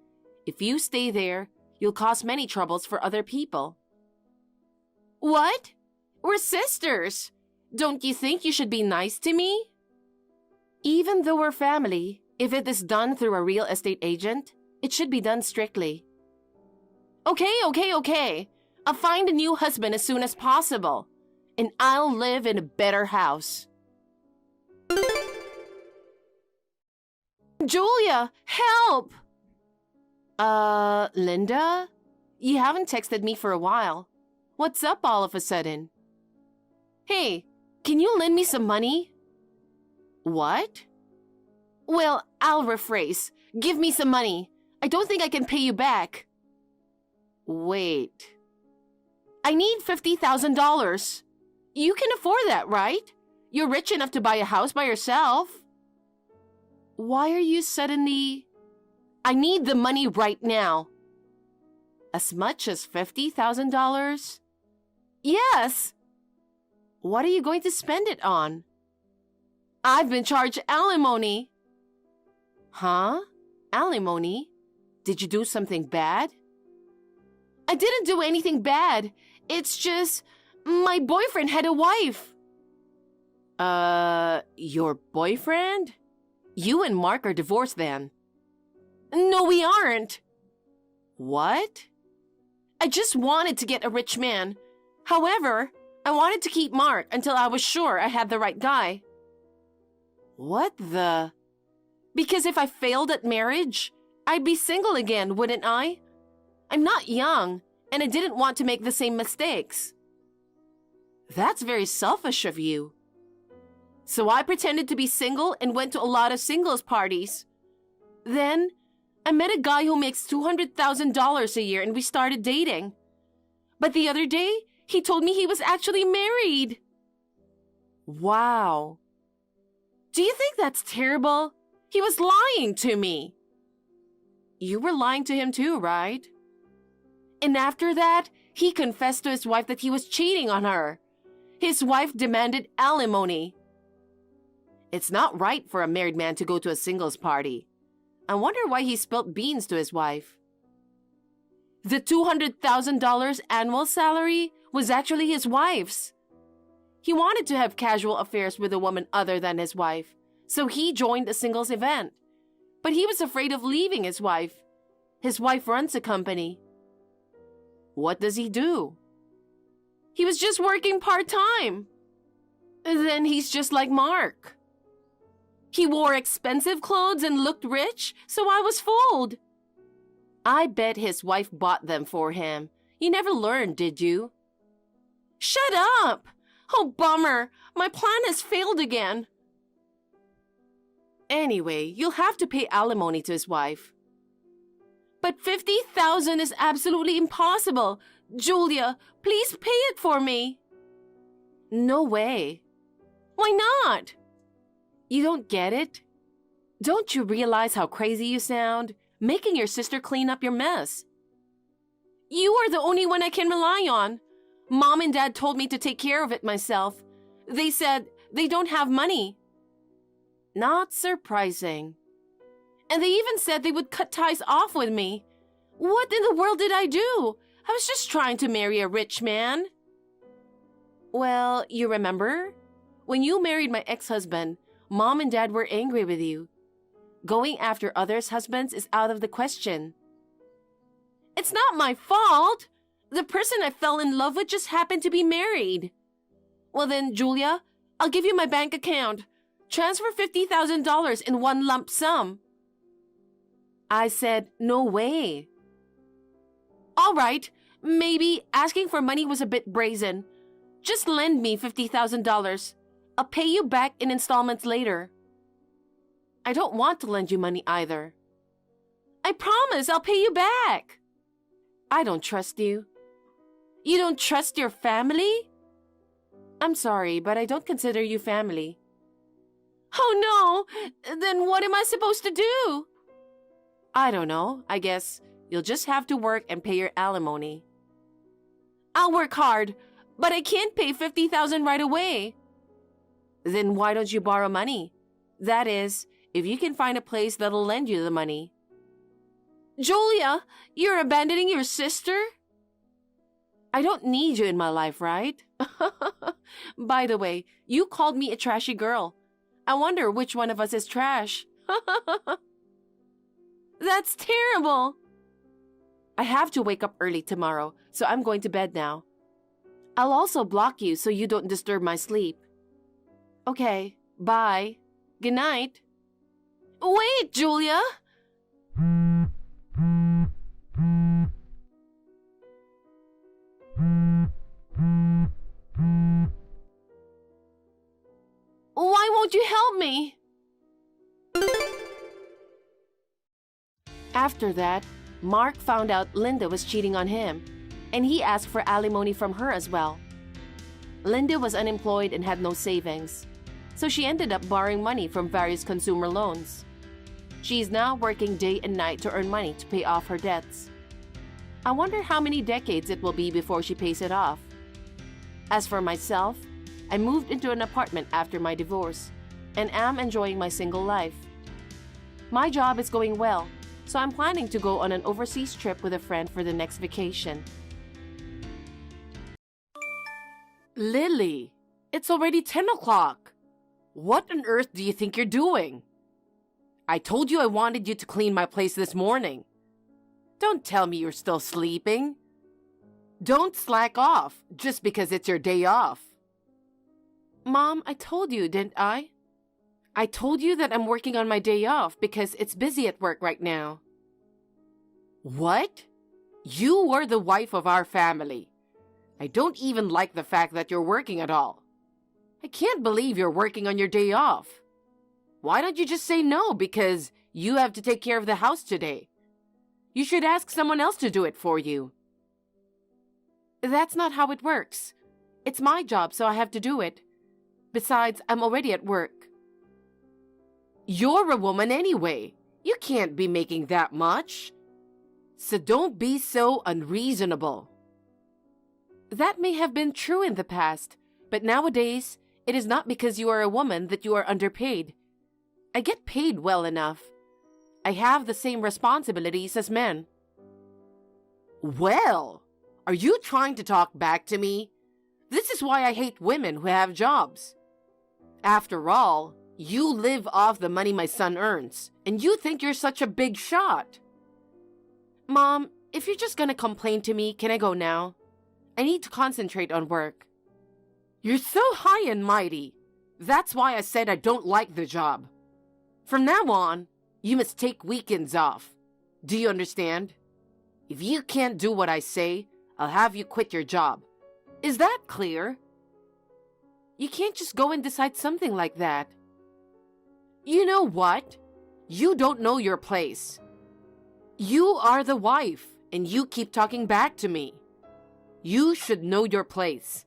if you stay there, you'll cause many troubles for other people. What? We're sisters. Don't you think you should be nice to me? Even though we're family, if it is done through a real estate agent, it should be done strictly. Okay. I'll find a new husband as soon as possible, and I'll live in a better house. Julia, help! Linda? You haven't texted me for a while. What's up all of a sudden? Hey, can you lend me some money? What? Well, I'll rephrase. Give me some money. I don't think I can pay you back. Wait. I need $50,000. You can afford that, right? You're rich enough to buy a house by yourself. Why are you suddenly... I need the money right now. As much as $50,000? Yes. What are you going to spend it on? I've been charged alimony. Huh? Alimony? Did you do something bad? I didn't do anything bad. It's just my boyfriend had a wife. Your boyfriend? You and Mark are divorced then. No, we aren't. What? I just wanted to get a rich man. However, I wanted to keep Mark until I was sure I had the right guy. What the? Because if I failed at marriage, I'd be single again, wouldn't I? I'm not young, and I didn't want to make the same mistakes. That's very selfish of you. So I pretended to be single and went to a lot of singles parties. Then, I met a guy who makes $200,000 a year and we started dating. But the other day, he told me he was actually married. Wow. Do you think that's terrible? He was lying to me. You were lying to him too, right? And after that, he confessed to his wife that he was cheating on her. His wife demanded alimony. It's not right for a married man to go to a singles party. I wonder why he spilt beans to his wife. The $200,000 annual salary was actually his wife's. He wanted to have casual affairs with a woman other than his wife, so he joined a singles event. But he was afraid of leaving his wife. His wife runs a company. What does he do? He was just working part-time. Then he's just like Mark. He wore expensive clothes and looked rich, so I was fooled. I bet his wife bought them for him. You never learned, did you? Shut up! Oh, bummer. My plan has failed again. Anyway, you'll have to pay alimony to his wife. But $50,000 is absolutely impossible. Julia, please pay it for me. No way. Why not? You don't get it? Don't you realize how crazy you sound? Making your sister clean up your mess. You are the only one I can rely on. Mom and Dad told me to take care of it myself. They said they don't have money. Not surprising. And they even said they would cut ties off with me. What in the world did I do? I was just trying to marry a rich man. Well, you remember? When you married my ex-husband, Mom and Dad were angry with you. Going after others' husbands is out of the question. It's not my fault. The person I fell in love with just happened to be married. Well then, Julia, I'll give you my bank account. Transfer $50,000 in one lump sum. I said, no way. All right, maybe asking for money was a bit brazen. Just lend me $50,000. I'll pay you back in installments later. I don't want to lend you money either. I promise I'll pay you back. I don't trust you. You don't trust your family? I'm sorry, but I don't consider you family. Oh no! Then what am I supposed to do? I don't know. I guess you'll just have to work and pay your alimony. I'll work hard, but I can't pay $50,000 right away. Then why don't you borrow money? That is, if you can find a place that'll lend you the money. Julia, you're abandoning your sister? I don't need you in my life, right? By the way, you called me a trashy girl. I wonder which one of us is trash. That's terrible. I have to wake up early tomorrow, so I'm going to bed now. I'll also block you so you don't disturb my sleep. Okay, bye. Good night. Wait, Julia! Why won't you help me? After that, Mark found out Linda was cheating on him, and he asked for alimony from her as well. Linda was unemployed and had no savings, so she ended up borrowing money from various consumer loans. She is now working day and night to earn money to pay off her debts. I wonder how many decades it will be before she pays it off. As for myself, I moved into an apartment after my divorce and am enjoying my single life. My job is going well, so I'm planning to go on an overseas trip with a friend for the next vacation. Lily, it's already 10 o'clock. What on earth do you think you're doing? I told you I wanted you to clean my place this morning. Don't tell me you're still sleeping. Don't slack off just because it's your day off. Mom, I told you, didn't I? I told you that I'm working on my day off because it's busy at work right now. What? You were the wife of our family. I don't even like the fact that you're working at all. I can't believe you're working on your day off. Why don't you just say no because you have to take care of the house today? You should ask someone else to do it for you. That's not how it works. It's my job, so I have to do it. Besides, I'm already at work. You're a woman anyway. You can't be making that much. So don't be so unreasonable. That may have been true in the past, but nowadays, it is not because you are a woman that you are underpaid. I get paid well enough. I have the same responsibilities as men. Well, are you trying to talk back to me? This is why I hate women who have jobs. After all, you live off the money my son earns, and you think you're such a big shot. Mom, if you're just gonna complain to me, can I go now? I need to concentrate on work. You're so high and mighty. That's why I said I don't like the job. From now on, you must take weekends off. Do you understand? If you can't do what I say, I'll have you quit your job. Is that clear? You can't just go and decide something like that. You know what? You don't know your place. You are the wife, and you keep talking back to me. You should know your place.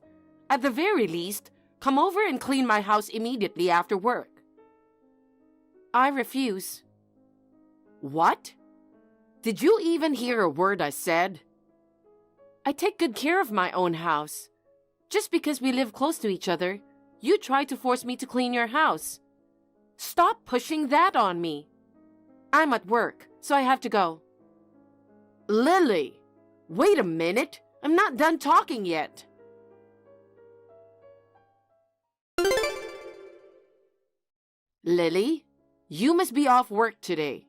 At the very least, come over and clean my house immediately after work. I refuse. What? Did you even hear a word I said? I take good care of my own house. Just because we live close to each other, you try to force me to clean your house. Stop pushing that on me. I'm at work, so I have to go. Lily, wait a minute. I'm not done talking yet. Lily, you must be off work today.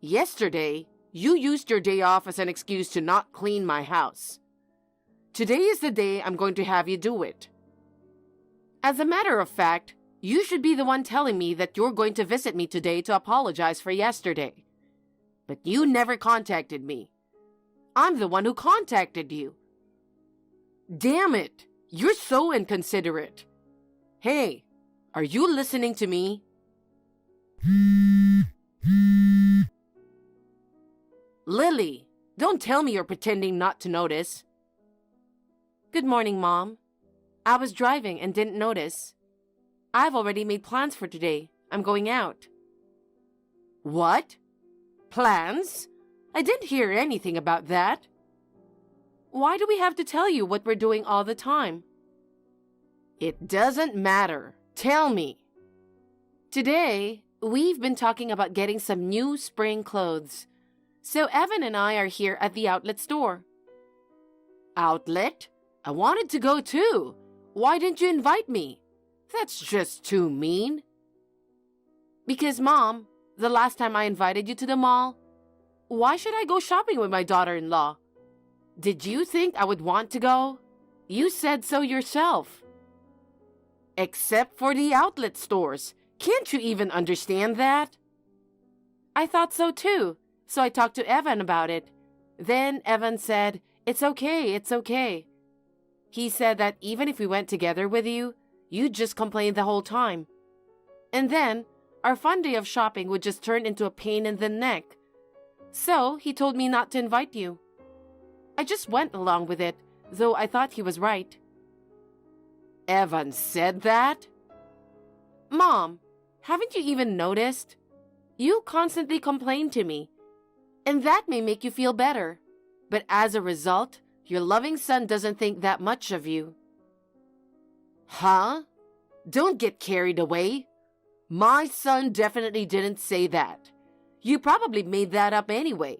Yesterday, you used your day off as an excuse to not clean my house. Today is the day I'm going to have you do it. As a matter of fact, you should be the one telling me that you're going to visit me today to apologize for yesterday. But you never contacted me. I'm the one who contacted you. Damn it! You're so inconsiderate. Hey, are you listening to me? Lily, don't tell me you're pretending not to notice. Good morning, Mom. I was driving and didn't notice. I've already made plans for today. I'm going out. What? Plans? I didn't hear anything about that. Why do we have to tell you what we're doing all the time? It doesn't matter. Tell me. Today, we've been talking about getting some new spring clothes. So Evan and I are here at the outlet store. Outlet? I wanted to go too. Why didn't you invite me? That's just too mean. Because, Mom, the last time I invited you to the mall, why should I go shopping with my daughter-in-law? Did you think I would want to go? You said so yourself. Except for the outlet stores. Can't you even understand that? I thought so too, so I talked to Evan about it. Then Evan said, it's okay. He said that even if we went together with you, you'd just complain the whole time. And then, our fun day of shopping would just turn into a pain in the neck. So, he told me not to invite you. I just went along with it, though I thought he was right. Evan said that? Mom, haven't you even noticed? You constantly complain to me, and that may make you feel better. But as a result, your loving son doesn't think that much of you. Huh? Don't get carried away. My son definitely didn't say that. You probably made that up anyway.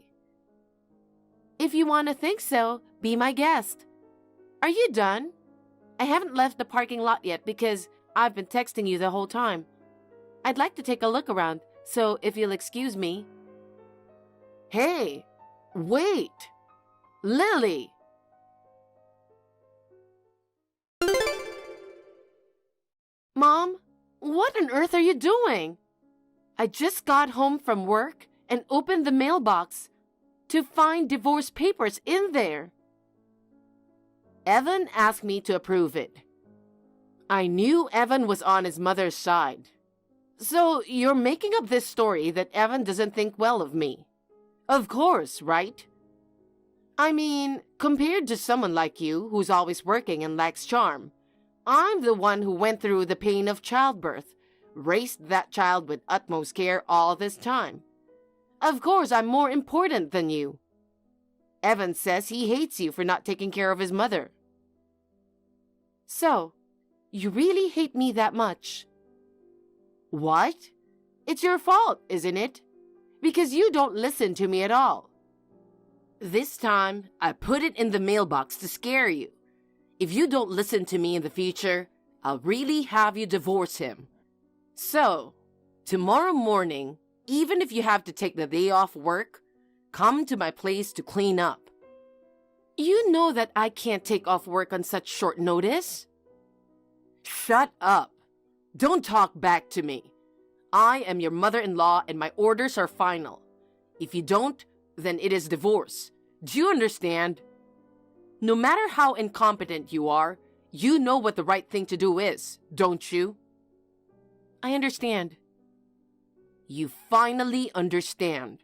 If you want to think so, be my guest. Are you done? I haven't left the parking lot yet because I've been texting you the whole time. I'd like to take a look around, so if you'll excuse me. Hey, wait! Lily! Mom, what on earth are you doing? I just got home from work and opened the mailbox to find divorce papers in there. Evan asked me to approve it. I knew Evan was on his mother's side. So you're making up this story that Evan doesn't think well of me. Of course, right? I mean, compared to someone like you who's always working and lacks charm, I'm the one who went through the pain of childbirth, raised that child with utmost care all this time. Of course, I'm more important than you. Evan says he hates you for not taking care of his mother. So, you really hate me that much? What? It's your fault, isn't it? Because you don't listen to me at all. This time, I put it in the mailbox to scare you. If you don't listen to me in the future, I'll really have you divorce him. So, tomorrow morning, even if you have to take the day off work, come to my place to clean up. You know that I can't take off work on such short notice. Shut up. Don't talk back to me. I am your mother-in-law and my orders are final. If you don't, then it is divorce. Do you understand? No matter how incompetent you are, you know what the right thing to do is, don't you? I understand. You finally understand.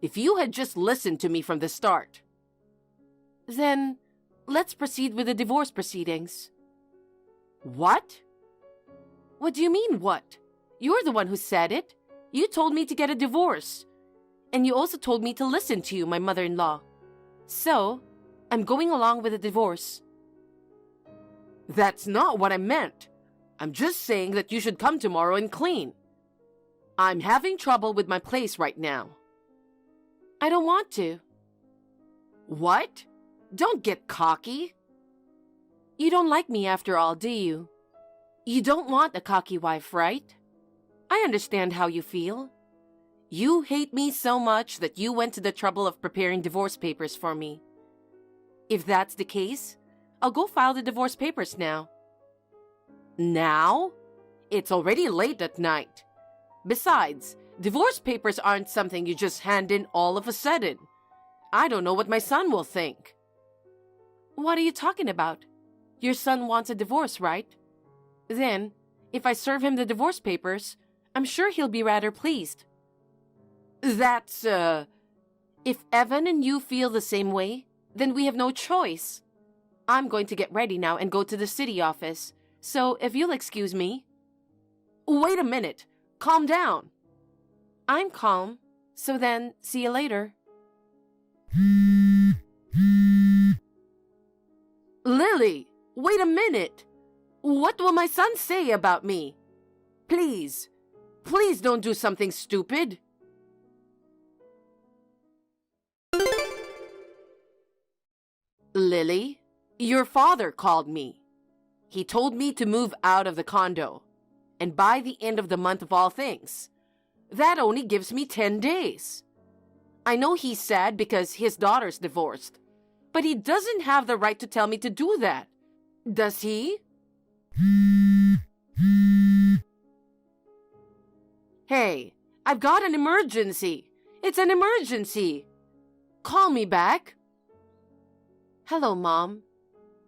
If you had just listened to me from the start. Then, let's proceed with the divorce proceedings. What? What do you mean, what? You're the one who said it. You told me to get a divorce. And you also told me to listen to you, my mother-in-law. So, I'm going along with the divorce. That's not what I meant. I'm just saying that you should come tomorrow and clean. I'm having trouble with my place right now. I don't want to. What? Don't get cocky. You don't like me after all, do you? You don't want a cocky wife, right? I understand how you feel. You hate me so much that you went to the trouble of preparing divorce papers for me. If that's the case, I'll go file the divorce papers now. Now? It's already late at night. Besides, divorce papers aren't something you just hand in all of a sudden. I don't know what my son will think. What are you talking about? Your son wants a divorce, right? Then, if I serve him the divorce papers, I'm sure he'll be rather pleased. That's, If Evan and you feel the same way, then we have no choice. I'm going to get ready now and go to the city office, so if you'll excuse me. Wait a minute. Calm down. I'm calm, so then see you later. Lily, wait a minute. What will my son say about me? Please, please don't do something stupid. Lily, your father called me. He told me to move out of the condo, and by the end of the month of all things. That only gives me 10 days. I know he's sad because his daughter's divorced, but he doesn't have the right to tell me to do that. Does he? Hey, I've got an emergency. It's an emergency. Call me back. Hello, Mom.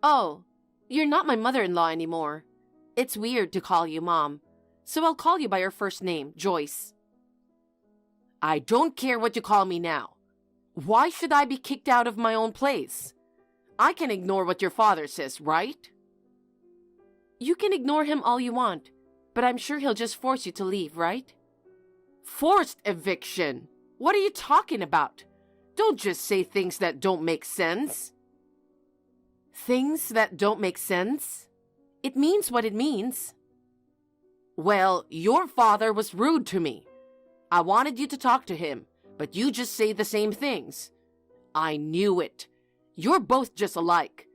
Oh, you're not my mother-in-law anymore. It's weird to call you Mom, so I'll call you by your first name, Joyce. I don't care what you call me now. Why should I be kicked out of my own place? I can ignore what your father says, right? You can ignore him all you want, but I'm sure he'll just force you to leave, right? Forced eviction? What are you talking about? Don't just say things that don't make sense. Things that don't make sense? It means what it means. Well, your father was rude to me. I wanted you to talk to him, but you just say the same things. I knew it. You're both just alike.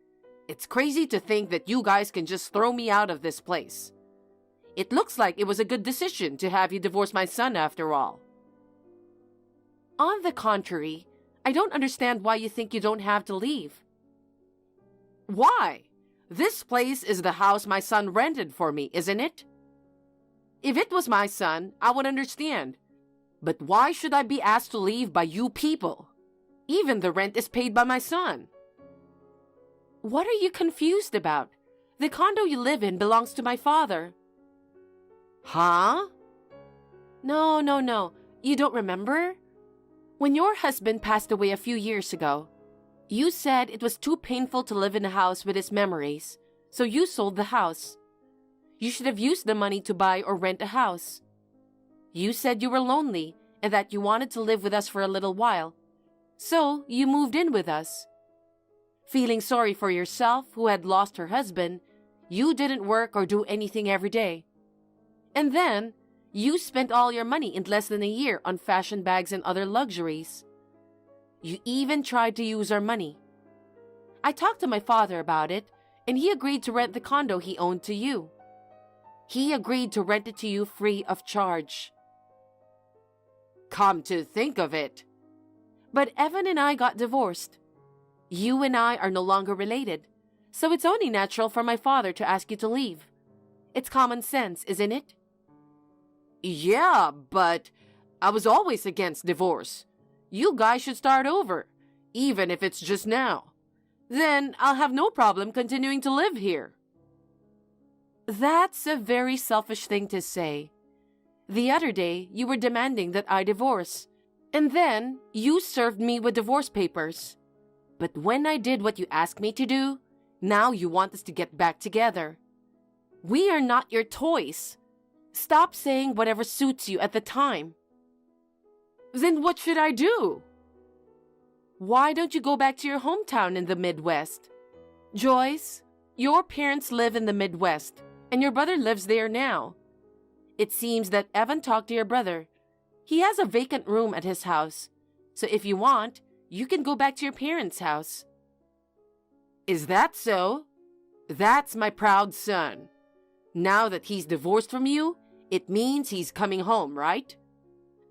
It's crazy to think that you guys can just throw me out of this place. It looks like it was a good decision to have you divorce my son after all. On the contrary, I don't understand why you think you don't have to leave. Why? This place is the house my son rented for me, isn't it? If it was my son, I would understand. But why should I be asked to leave by you people? Even the rent is paid by my son. What are you confused about? The condo you live in belongs to my father. Huh? No. You don't remember? When your husband passed away a few years ago, you said it was too painful to live in a house with his memories, so you sold the house. You should have used the money to buy or rent a house. You said you were lonely and that you wanted to live with us for a little while, so you moved in with us. Feeling sorry for yourself, who had lost her husband, you didn't work or do anything every day. And then, you spent all your money in less than a year on fashion bags and other luxuries. You even tried to use our money. I talked to my father about it, and he agreed to rent the condo he owned to you. He agreed to rent it to you free of charge. Come to think of it. But Evan and I got divorced. You and I are no longer related, so it's only natural for my father to ask you to leave. It's common sense, isn't it? Yeah, but I was always against divorce. You guys should start over, even if it's just now. Then I'll have no problem continuing to live here. That's a very selfish thing to say. The other day, you were demanding that I divorce, and then you served me with divorce papers. But when I did what you asked me to do, now you want us to get back together. We are not your toys. Stop saying whatever suits you at the time. Then what should I do? Why don't you go back to your hometown in the Midwest? Joyce, your parents live in the Midwest, and your brother lives there now. It seems that Evan talked to your brother. He has a vacant room at his house, so if you want, you can go back to your parents' house. Is that so? That's my proud son. Now that he's divorced from you, it means he's coming home, right?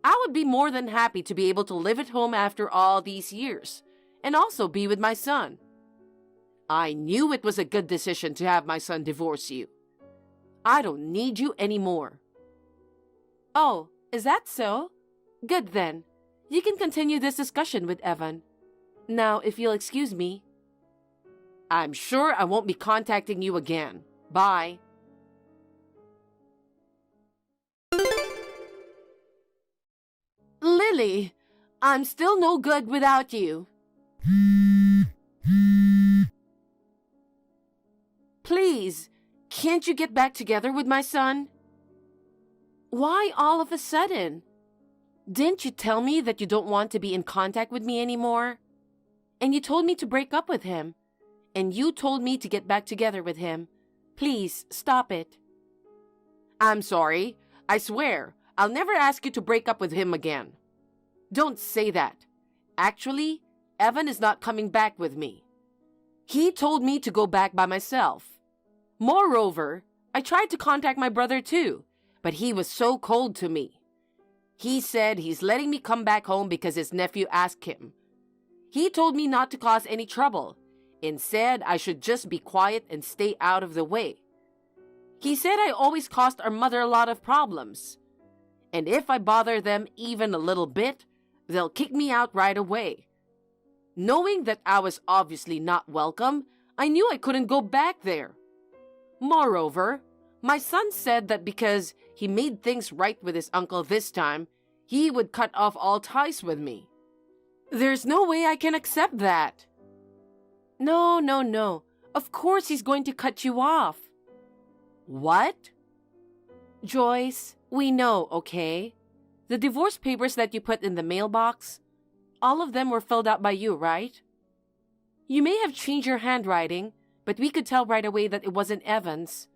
I would be more than happy to be able to live at home after all these years, and also be with my son. I knew it was a good decision to have my son divorce you. I don't need you anymore. Oh, is that so? Good then. You can continue this discussion with Evan. Now, if you'll excuse me. I'm sure I won't be contacting you again. Bye. Lily, I'm still no good without you. Please, can't you get back together with my son? Why all of a sudden? Didn't you tell me that you don't want to be in contact with me anymore? And you told me to break up with him. And you told me to get back together with him. Please, stop it. I'm sorry. I swear, I'll never ask you to break up with him again. Don't say that. Actually, Evan is not coming back with me. He told me to go back by myself. Moreover, I tried to contact my brother too, but he was so cold to me. He said he's letting me come back home because his nephew asked him. He told me not to cause any trouble and said I should just be quiet and stay out of the way. He said I always caused our mother a lot of problems. And if I bother them even a little bit, they'll kick me out right away. Knowing that I was obviously not welcome, I knew I couldn't go back there. Moreover, my son said that because he made things right with his uncle this time, he would cut off all ties with me. There's no way I can accept that. No. Of course he's going to cut you off. What? Joyce, we know, okay? The divorce papers that you put in the mailbox, all of them were filled out by you, right? You may have changed your handwriting, but we could tell right away that it wasn't Evan's.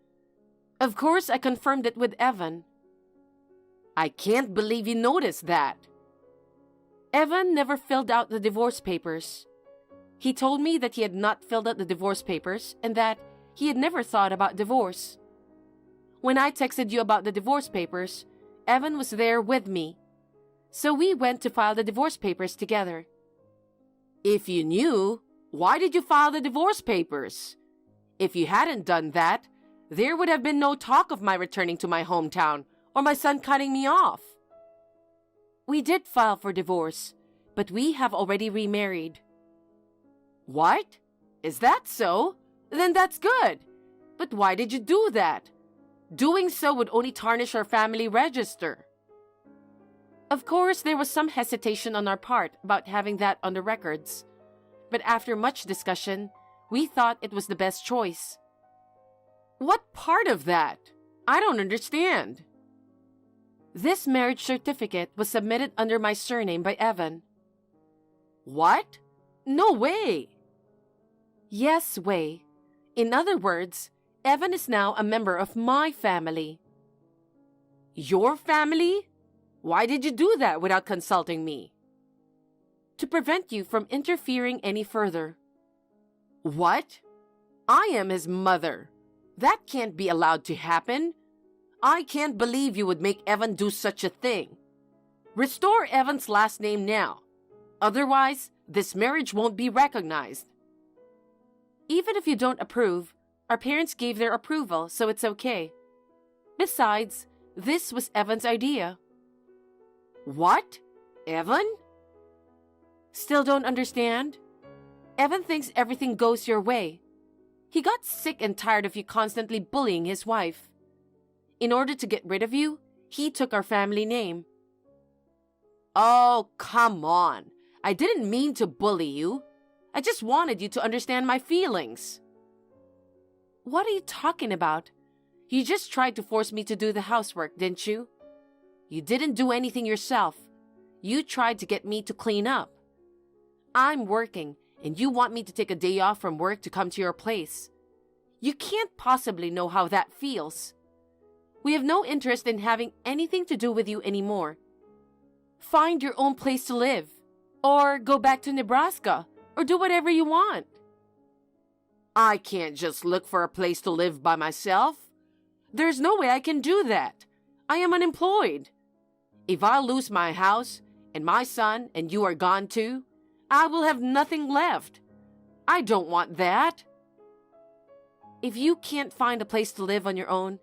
Of course, I confirmed it with Evan. I can't believe you noticed that. Evan never filled out the divorce papers. He told me that he had not filled out the divorce papers and that he had never thought about divorce. When I texted you about the divorce papers, Evan was there with me. So we went to file the divorce papers together. If you knew, why did you file the divorce papers? If you hadn't done that, there would have been no talk of my returning to my hometown or my son cutting me off. We did file for divorce, but we have already remarried. What? Is that so? Then that's good. But why did you do that? Doing so would only tarnish our family register. Of course, there was some hesitation on our part about having that on the records. But after much discussion, we thought it was the best choice. What part of that? I don't understand. This marriage certificate was submitted under my surname by Evan. What? No way! Yes, way. In other words, Evan is now a member of my family. Your family? Why did you do that without consulting me? To prevent you from interfering any further. What? I am his mother. That can't be allowed to happen. I can't believe you would make Evan do such a thing. Restore Evan's last name now. Otherwise, this marriage won't be recognized. Even if you don't approve, our parents gave their approval, so it's okay. Besides, this was Evan's idea. What? Evan? Still don't understand? Evan thinks everything goes your way. He got sick and tired of you constantly bullying his wife. In order to get rid of you, he took our family name. Oh, come on. I didn't mean to bully you. I just wanted you to understand my feelings. What are you talking about? You just tried to force me to do the housework, didn't you? You didn't do anything yourself. You tried to get me to clean up. I'm working, and you want me to take a day off from work to come to your place. You can't possibly know how that feels. We have no interest in having anything to do with you anymore. Find your own place to live, or go back to Nebraska, or do whatever you want. I can't just look for a place to live by myself. There's no way I can do that. I am unemployed. If I lose my house, and my son, and you are gone too, I will have nothing left. I don't want that. If you can't find a place to live on your own,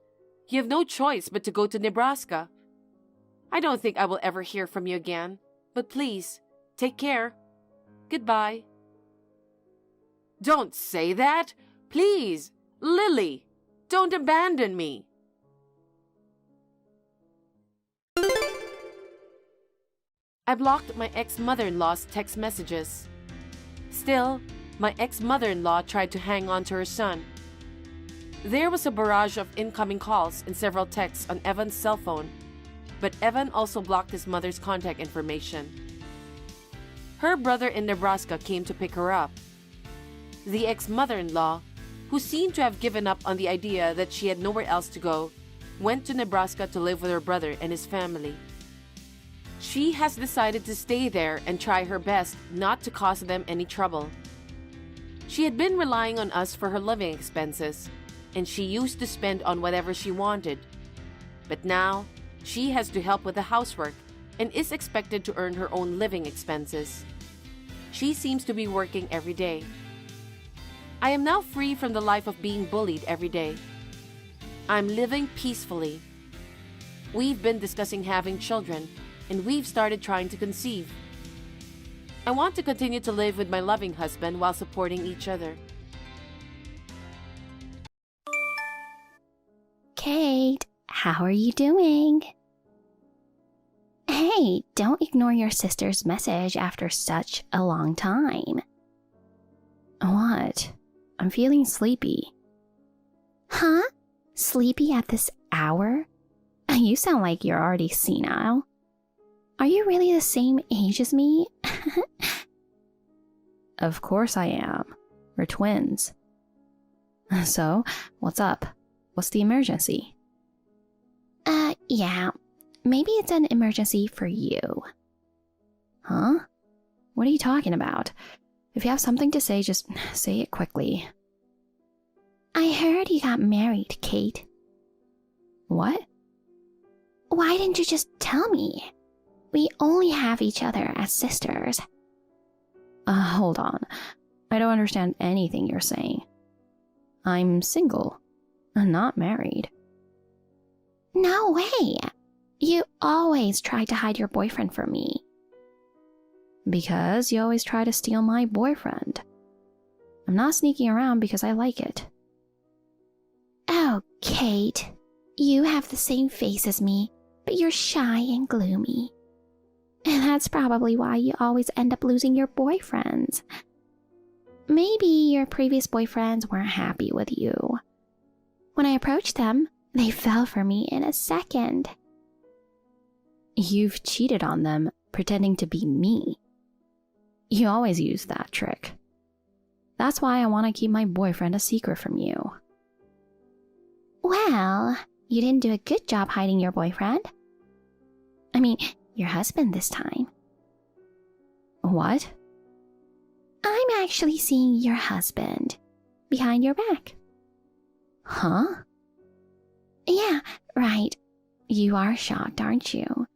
you have no choice but to go to Nebraska. I don't think I will ever hear from you again, but please, take care. Goodbye. Don't say that. Please, Lily, don't abandon me. I blocked my ex-mother-in-law's text messages. Still, my ex-mother-in-law tried to hang on to her son. There was a barrage of incoming calls and several texts on Evan's cell phone, but Evan also blocked his mother's contact information. Her brother in Nebraska came to pick her up. The ex-mother-in-law, who seemed to have given up on the idea that she had nowhere else to go, went to Nebraska to live with her brother and his family. She has decided to stay there and try her best not to cause them any trouble. She had been relying on us for her living expenses, and she used to spend on whatever she wanted. But now, she has to help with the housework and is expected to earn her own living expenses. She seems to be working every day. I am now free from the life of being bullied every day. I'm living peacefully. We've been discussing having children, and we've started trying to conceive. I want to continue to live with my loving husband while supporting each other. Kate, how are you doing? Hey, don't ignore your sister's message after such a long time. What? I'm feeling sleepy. Huh? Sleepy at this hour? You sound like you're already senile. Are you really the same age as me? Of course I am. We're twins. So, what's up? What's the emergency? Yeah. Maybe it's an emergency for you. Huh? What are you talking about? If you have something to say, just say it quickly. I heard you got married, Kate. What? Why didn't you just tell me? We only have each other as sisters. Hold on. I don't understand anything you're saying. I'm single, not married. No way! You always try to hide your boyfriend from me. Because you always try to steal my boyfriend. I'm not sneaking around because I like it. Oh, Kate. You have the same face as me, but you're shy and gloomy. And that's probably why you always end up losing your boyfriends. Maybe your previous boyfriends weren't happy with you. When I approached them, they fell for me in a second. You've cheated on them, pretending to be me. You always use that trick. That's why I want to keep my boyfriend a secret from you. Well, you didn't do a good job hiding your boyfriend. I mean, your husband this time. What? I'm actually seeing your husband behind your back. Huh? Yeah, right. You are shocked, aren't you?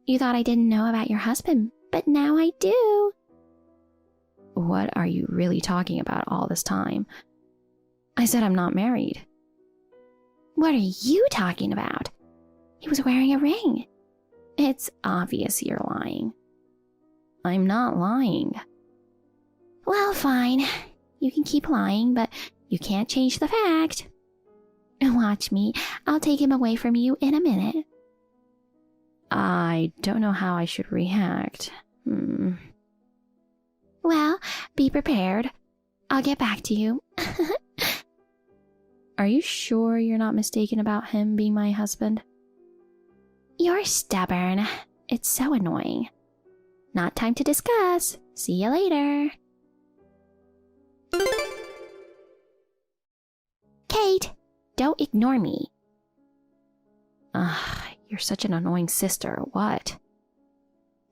You thought I didn't know about your husband, but now I do. What are you really talking about all this time? I said I'm not married. What are you talking about? He was wearing a ring. It's obvious you're lying. I'm not lying. Well, fine. You can keep lying, but you can't change the fact. Watch me. I'll take him away from you in a minute. I don't know how I should react. Well, be prepared. I'll get back to you. Are you sure you're not mistaken about him being my husband? You're stubborn. It's so annoying. Not time to discuss. See you later. Kate, don't ignore me. You're such an annoying sister. What?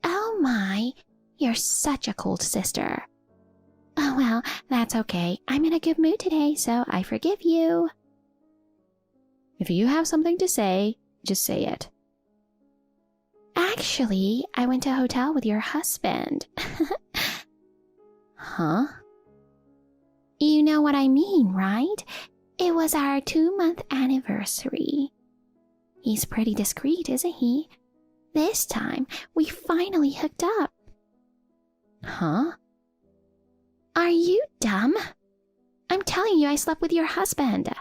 Oh my, you're such a cold sister. Oh well, that's okay. I'm in a good mood today, so I forgive you. If you have something to say, just say it. Actually, I went to a hotel with your husband. Huh? You know what I mean, right? It was our 2-month anniversary. He's pretty discreet, isn't he? This time, we finally hooked up. Huh? Are you dumb? I'm telling you I slept with your husband.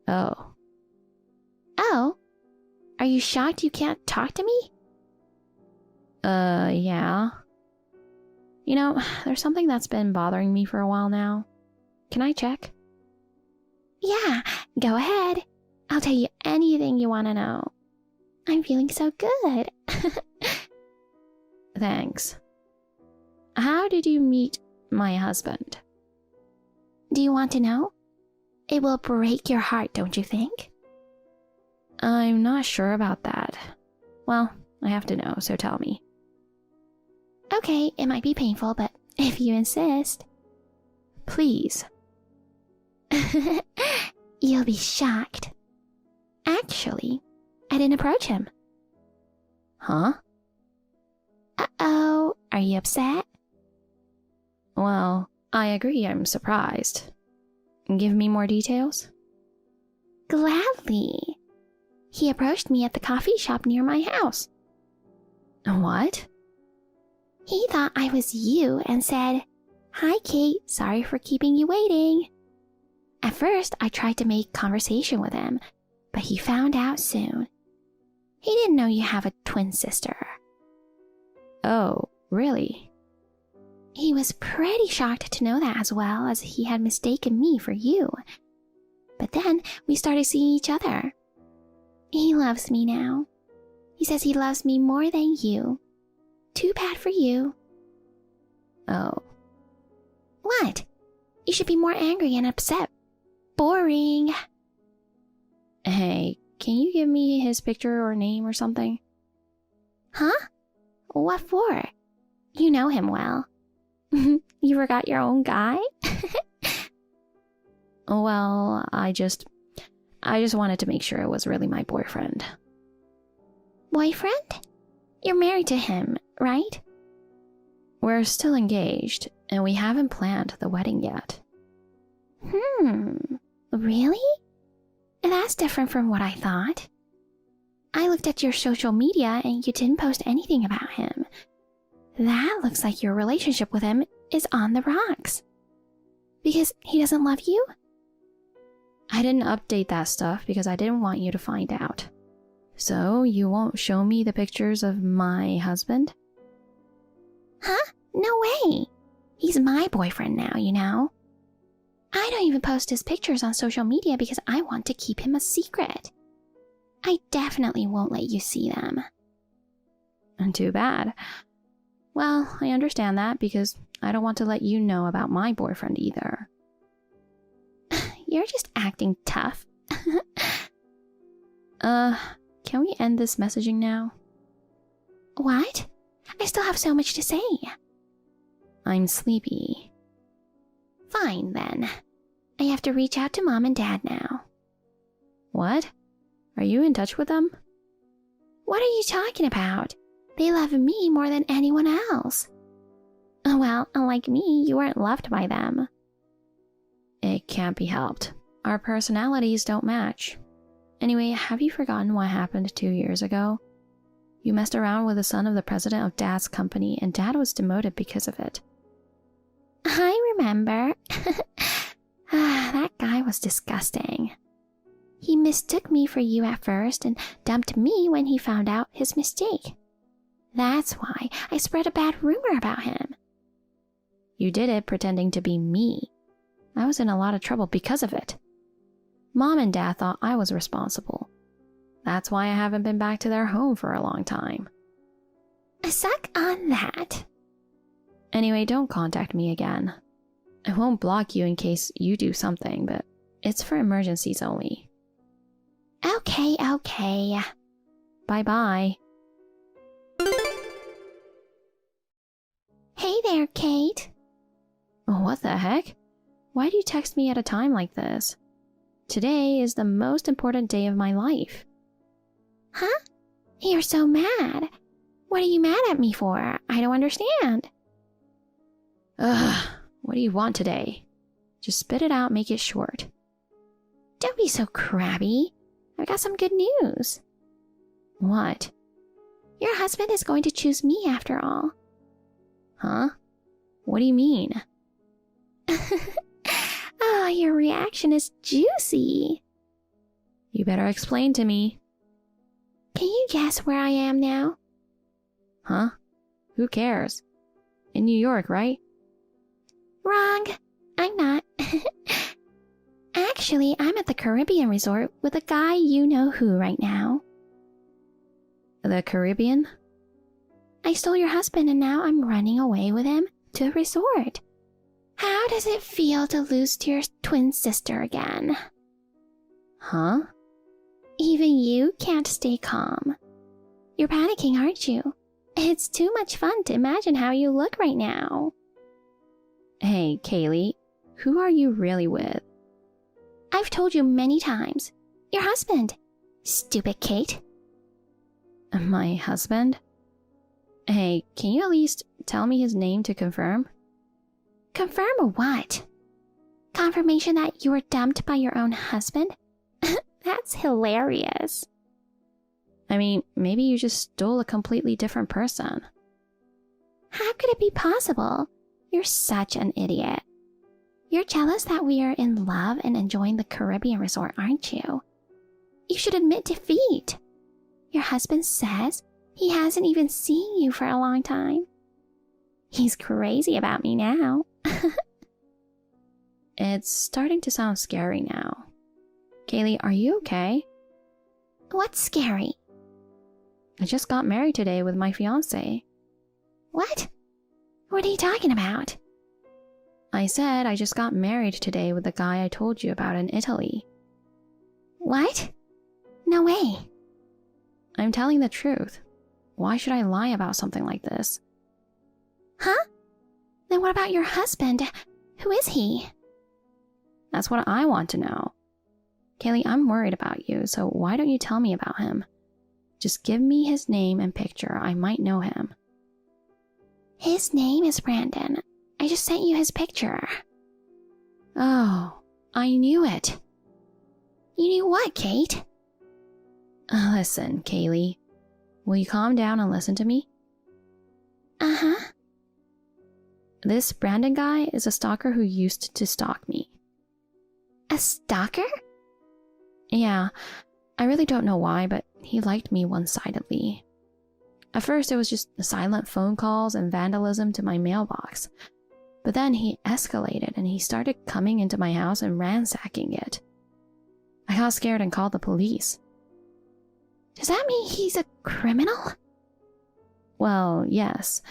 Oh. Oh? Are you shocked you can't talk to me? Yeah. You know, there's something that's been bothering me for a while now. Can I check? Yeah, go ahead. I'll tell you anything you want to know. I'm feeling so good. Thanks. How did you meet my husband? Do you want to know? It will break your heart, don't you think? I'm not sure about that. Well, I have to know, so tell me. Okay, it might be painful, but if you insist. Please. You'll be shocked. Actually, I didn't approach him. Huh? Uh-oh, are you upset? Well, I agree I'm surprised. Give me more details? Gladly. He approached me at the coffee shop near my house. What? He thought I was you and said, "Hi, Kate, sorry for keeping you waiting." At first, I tried to make conversation with him, but he found out soon. He didn't know you have a twin sister. Oh, really? He was pretty shocked to know that, as well, as he had mistaken me for you. But then we started seeing each other. He loves me now. He says he loves me more than you. Too bad for you. Oh. What? You should be more angry and upset. Boring. Hey, can you give me his picture or name or something? Huh? What for? You know him well. You forgot your own guy? Well, I just wanted to make sure it was really my boyfriend. Boyfriend? You're married to him, right? We're still engaged, and we haven't planned the wedding yet. Really? That's different from what I thought. I looked at your social media and you didn't post anything about him. That looks like your relationship with him is on the rocks. Because he doesn't love you? I didn't update that stuff because I didn't want you to find out. So you won't show me the pictures of my husband? Huh? No way. He's my boyfriend now, you know. I don't even post his pictures on social media because I want to keep him a secret. I definitely won't let you see them. And too bad. Well, I understand that because I don't want to let you know about my boyfriend either. You're just acting tough. Can we end this messaging now? What? I still have so much to say. I'm sleepy. Fine, then. I have to reach out to Mom and Dad now. What? Are you in touch with them? What are you talking about? They love me more than anyone else. Well, unlike me, you weren't loved by them. It can't be helped. Our personalities don't match. Anyway, have you forgotten what happened 2 years ago? You messed around with the son of the president of Dad's company, and Dad was demoted because of it. I remember. That guy was disgusting. He mistook me for you at first and dumped me when he found out his mistake. That's why I spread a bad rumor about him. You did it pretending to be me. I was in a lot of trouble because of it. Mom and Dad thought I was responsible. That's why I haven't been back to their home for a long time. Suck on that. Anyway, don't contact me again. I won't block you in case you do something, but it's for emergencies only. Okay. Bye-bye. Hey there, Kate. What the heck? Why do you text me at a time like this? Today is the most important day of my life. Huh? You're so mad. What are you mad at me for? I don't understand. Ugh, what do you want today? Just spit it out, make it short. Don't be so crabby. I've got some good news. What? Your husband is going to choose me after all. Huh? What do you mean? Oh, your reaction is juicy. You better explain to me. Can you guess where I am now? Huh? Who cares? In New York, right? Wrong. I'm not. Actually, I'm at the Caribbean resort with a guy you know who right now. The Caribbean? I stole your husband and now I'm running away with him to a resort. How does it feel to lose to your twin sister again? Huh? Even you can't stay calm. You're panicking, aren't you? It's too much fun to imagine how you look right now. Hey, Kaylee, who are you really with? I've told you many times. Your husband. Stupid Kate. My husband? Hey, can you at least tell me his name to confirm? Confirm what? Confirmation that you were dumped by your own husband? That's hilarious. I mean, maybe you just stole a completely different person. How could it be possible? You're such an idiot. You're jealous that we are in love and enjoying the Caribbean resort, aren't you? You should admit defeat. Your husband says he hasn't even seen you for a long time. He's crazy about me now. It's starting to sound scary now. Kaylee, are you okay? What's scary? I just got married today with my fiancé. What? What are you talking about? I said I just got married today with the guy I told you about in Italy. What? No way. I'm telling the truth. Why should I lie about something like this? Huh? Then what about your husband? Who is he? That's what I want to know. Kaylee, I'm worried about you, so why don't you tell me about him? Just give me his name and picture. I might know him. His name is Brandon. I just sent you his picture. Oh, I knew it. You knew what, Kate? Listen, Kaylee. Will you calm down and listen to me? Uh-huh. This Brandon guy is a stalker who used to stalk me. A stalker? Yeah, I really don't know why, but he liked me one-sidedly. At first, it was just silent phone calls and vandalism to my mailbox. But then he escalated and he started coming into my house and ransacking it. I got scared and called the police. Does that mean he's a criminal? Well, yes.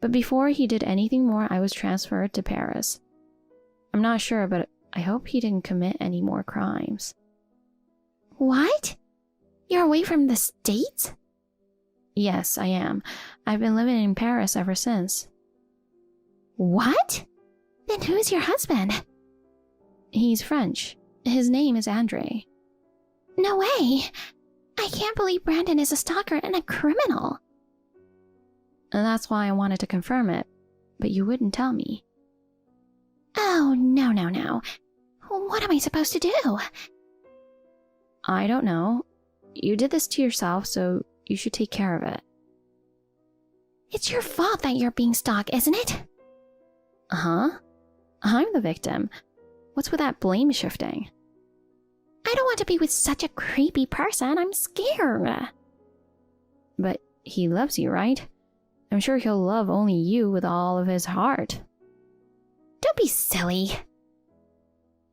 But before he did anything more, I was transferred to Paris. I'm not sure, but I hope he didn't commit any more crimes. What? You're away from the States? Yes, I am. I've been living in Paris ever since. What? Then who's your husband? He's French. His name is Andre. No way! I can't believe Brandon is a stalker and a criminal. And that's why I wanted to confirm it, but you wouldn't tell me. Oh, no. What am I supposed to do? I don't know. You did this to yourself, so you should take care of it. It's your fault that you're being stalked, isn't it? Huh? I'm the victim. What's with that blame shifting? I don't want to be with such a creepy person. I'm scared. But he loves you, right? I'm sure he'll love only you with all of his heart. Don't be silly.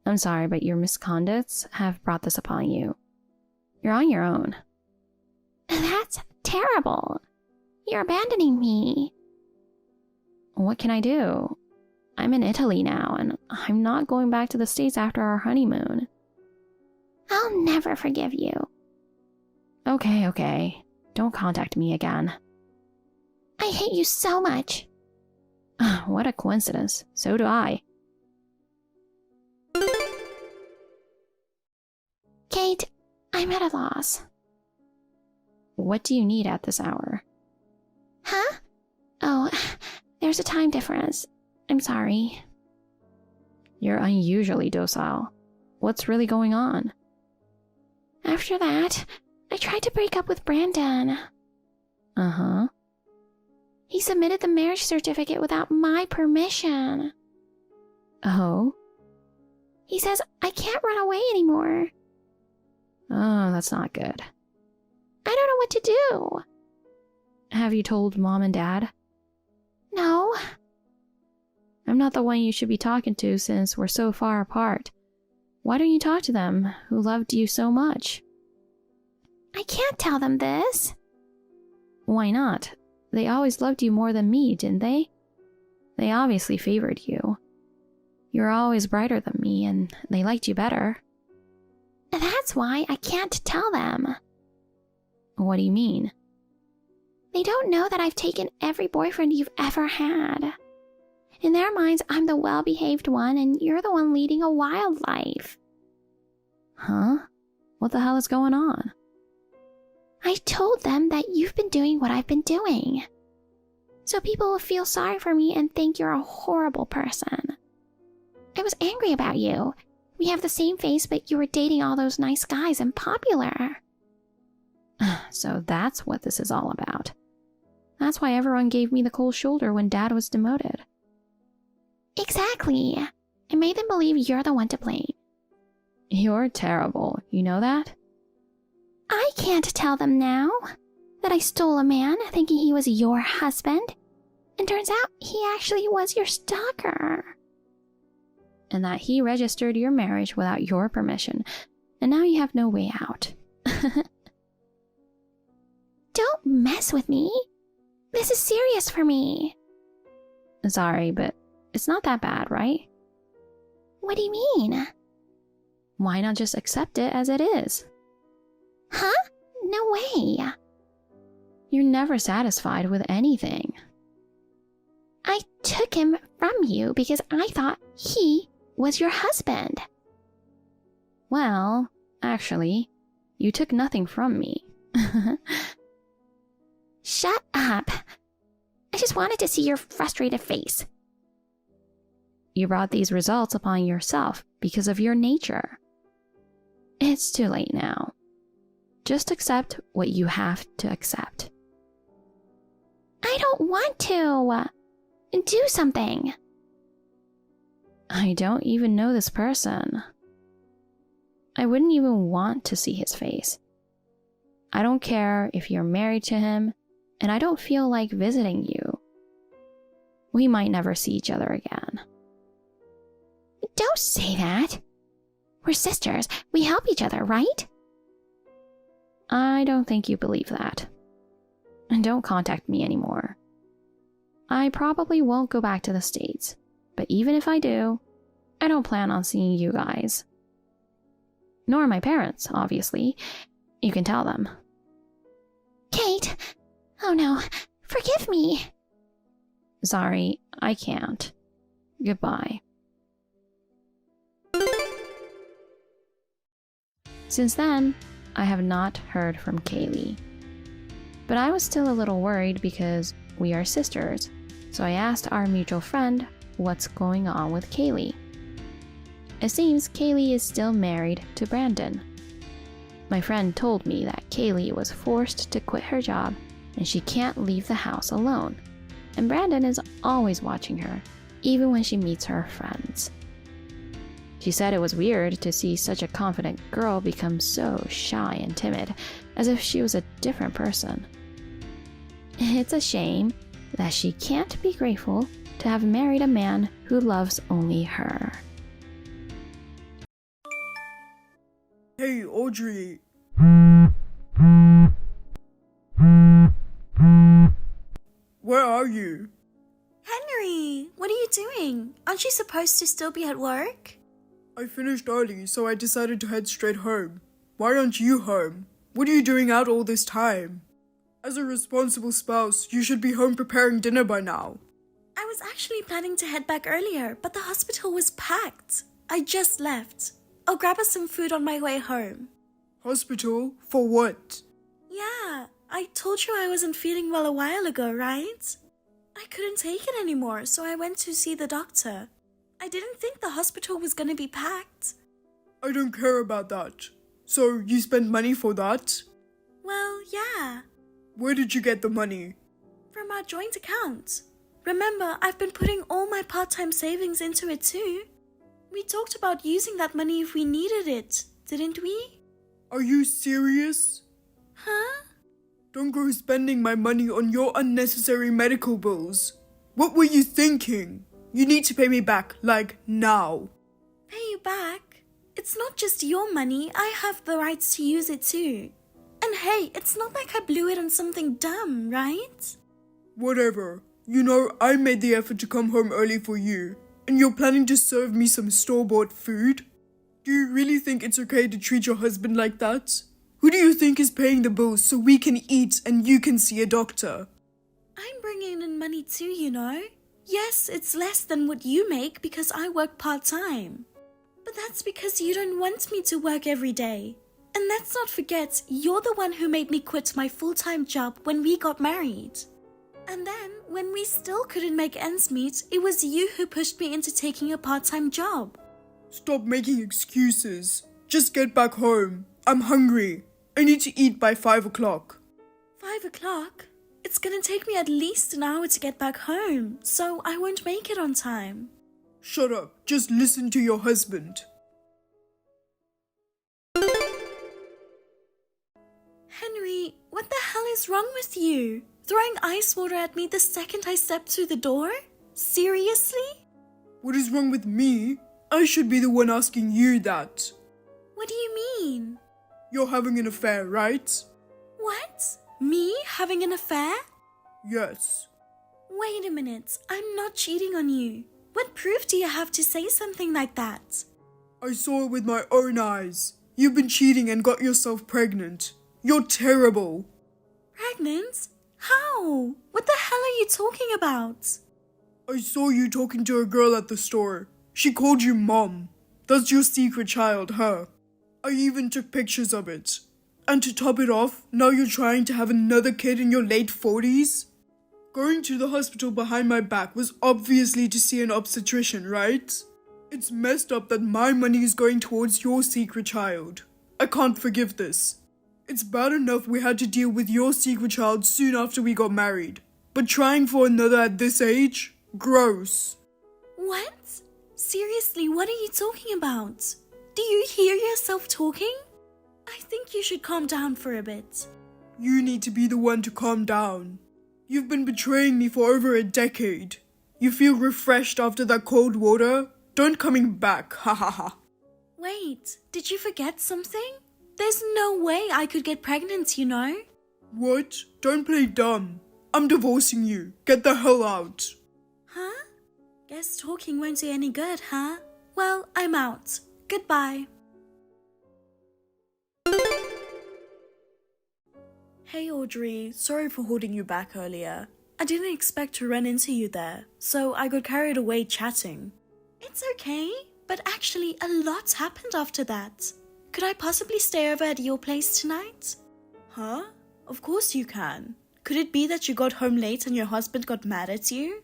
I'm sorry, but your misconducts have brought this upon you. You're on your own. That's terrible. You're abandoning me. What can I do? I'm in Italy now, and I'm not going back to the States after our honeymoon. I'll never forgive you. Okay. Don't contact me again. I hate you so much. What a coincidence. So do I. Kate, I'm at a loss. What do you need at this hour? Huh? Oh, there's a time difference. I'm sorry. You're unusually docile. What's really going on? After that, I tried to break up with Brandon. Uh-huh. He submitted the marriage certificate without my permission. Oh? He says I can't run away anymore. Oh, that's not good. I don't know what to do. Have you told Mom and Dad? No. I'm not the one you should be talking to since we're so far apart. Why don't you talk to them, who loved you so much? I can't tell them this. Why not? They always loved you more than me, didn't they? They obviously favored you. You're always brighter than me, and they liked you better. That's why I can't tell them. What do you mean? They don't know that I've taken every boyfriend you've ever had. In their minds, I'm the well-behaved one, and you're the one leading a wild life. Huh? What the hell is going on? I told them that you've been doing what I've been doing. So people will feel sorry for me and think you're a horrible person. I was angry about you. We have the same face, but you were dating all those nice guys and popular. So that's what this is all about. That's why everyone gave me the cold shoulder when Dad was demoted. Exactly. I made them believe you're the one to blame. You're terrible, you know that? I can't tell them now that I stole a man thinking he was your husband, and turns out he actually was your stalker. And that he registered your marriage without your permission, and now you have no way out. Don't mess with me. This is serious for me. Sorry, but it's not that bad, right? What do you mean? Why not just accept it as it is? Huh? No way. You're never satisfied with anything. I took him from you because I thought he was your husband. Well, actually, you took nothing from me. Shut up. I just wanted to see your frustrated face. You brought these results upon yourself because of your nature. It's too late now. Just accept what you have to accept. I don't want to. Do something. I don't even know this person. I wouldn't even want to see his face. I don't care if you're married to him, and I don't feel like visiting you. We might never see each other again. Don't say that. We're sisters. We help each other, right? I don't think you believe that. And don't contact me anymore. I probably won't go back to the States, but even if I do, I don't plan on seeing you guys. Nor my parents, obviously. You can tell them. Kate! Oh no, forgive me. Sorry, I can't. Goodbye. Since then, I have not heard from Kaylee. But I was still a little worried because we are sisters, so I asked our mutual friend what's going on with Kaylee. It seems Kaylee is still married to Brandon. My friend told me that Kaylee was forced to quit her job and she can't leave the house alone, and Brandon is always watching her, even when she meets her friends. She said it was weird to see such a confident girl become so shy and timid, as if she was a different person. It's a shame that she can't be grateful to have married a man who loves only her. Hey, Audrey. Where are you? Henry, what are you doing? Aren't you supposed to still be at work? I finished early, so I decided to head straight home. Why aren't you home? What are you doing out all this time? As a responsible spouse, you should be home preparing dinner by now. I was actually planning to head back earlier, but the hospital was packed. I just left. I'll grab us some food on my way home. Hospital? For what? Yeah, I told you I wasn't feeling well a while ago, right? I couldn't take it anymore, so I went to see the doctor. I didn't think the hospital was gonna be packed. I don't care about that. So, you spent money for that? Well, yeah, Where did you get the money? from our joint account. Remember, I've been putting all my part-time savings into it too. We talked about using that money if we needed it, didn't we? Are you serious? Huh? Don't go spending my money on your unnecessary medical bills. What were you thinking? You need to pay me back, like, now. Pay you back? It's not just your money, I have the rights to use it too. And hey, it's not like I blew it on something dumb, right? Whatever. You know, I made the effort to come home early for you, and you're planning to serve me some store-bought food? Do you really think it's okay to treat your husband like that? Who do you think is paying the bills so we can eat and you can see a doctor? I'm bringing in money too, you know. Yes, it's less than what you make because I work part-time. But that's because you don't want me to work every day. And let's not forget, you're the one who made me quit my full-time job when we got married. And then, when we still couldn't make ends meet, it was you who pushed me into taking a part-time job. Stop making excuses. Just get back home. I'm hungry. I need to eat by 5 o'clock. 5 o'clock? It's gonna take me at least an hour to get back home, so I won't make it on time. Shut up. Just listen to your husband. Henry, what the hell is wrong with you? Throwing ice water at me the second I stepped through the door? Seriously? What is wrong with me? I should be the one asking you that. What do you mean? You're having an affair, right? What? Me having an affair? Yes. Wait a minute, I'm not cheating on you. What proof do you have to say something like that? I saw it with my own eyes. You've been cheating and got yourself pregnant. You're terrible. Pregnant? How? What the hell are you talking about? I saw you talking to a girl at the store. She called you Mom. That's your secret child, huh? I even took pictures of it. And to top it off, now you're trying to have another kid in your late 40s? Going to the hospital behind my back was obviously to see an obstetrician, right? It's messed up that my money is going towards your secret child. I can't forgive this. It's bad enough we had to deal with your secret child soon after we got married. But trying for another at this age? Gross. What? Seriously, what are you talking about? Do you hear yourself talking? I think you should calm down for a bit. You need to be the one to calm down. You've been betraying me for over a decade. You feel refreshed after that cold water? Don't coming back, ha ha ha. Wait, did you forget something? There's no way I could get pregnant, you know? What? Don't play dumb. I'm divorcing you. Get the hell out. Huh? Guess talking won't do any good, huh? Well, I'm out. Goodbye. Hey Audrey, sorry for holding you back earlier. I didn't expect to run into you there, so I got carried away chatting. It's okay, but actually a lot happened after that. Could I possibly stay over at your place tonight? Huh? Of course you can. Could it be that you got home late and your husband got mad at you?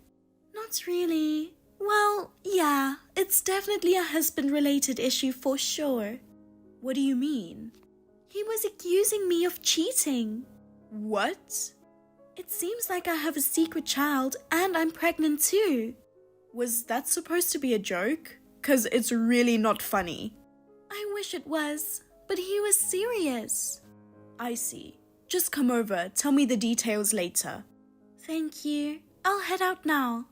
Not really. Well, yeah, it's definitely a husband-related issue for sure. What do you mean? He was accusing me of cheating. What? It seems like I have a secret child and I'm pregnant too. Was that supposed to be a joke? 'Cause it's really not funny. I wish it was, but he was serious. I see. Just come over, tell me the details later. Thank you. I'll head out now.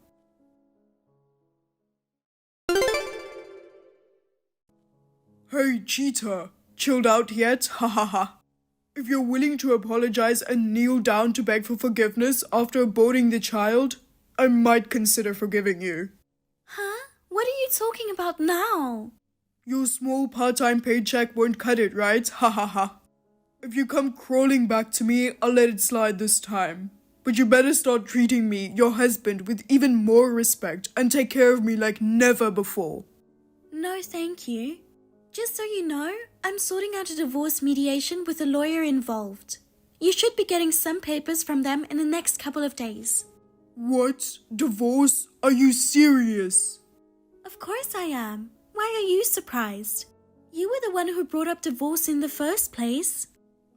Hey, cheater. Chilled out yet? Ha ha ha. If you're willing to apologize and kneel down to beg for forgiveness after aborting the child, I might consider forgiving you. Huh? What are you talking about now? Your small part-time paycheck won't cut it, right? Ha ha ha. If you come crawling back to me, I'll let it slide this time. But you better start treating me, your husband, with even more respect and take care of me like never before. No, thank you. Just so you know, I'm sorting out a divorce mediation with a lawyer involved. You should be getting some papers from them in the next couple of days. What? Divorce? Are you serious? Of course I am. Why are you surprised? You were the one who brought up divorce in the first place.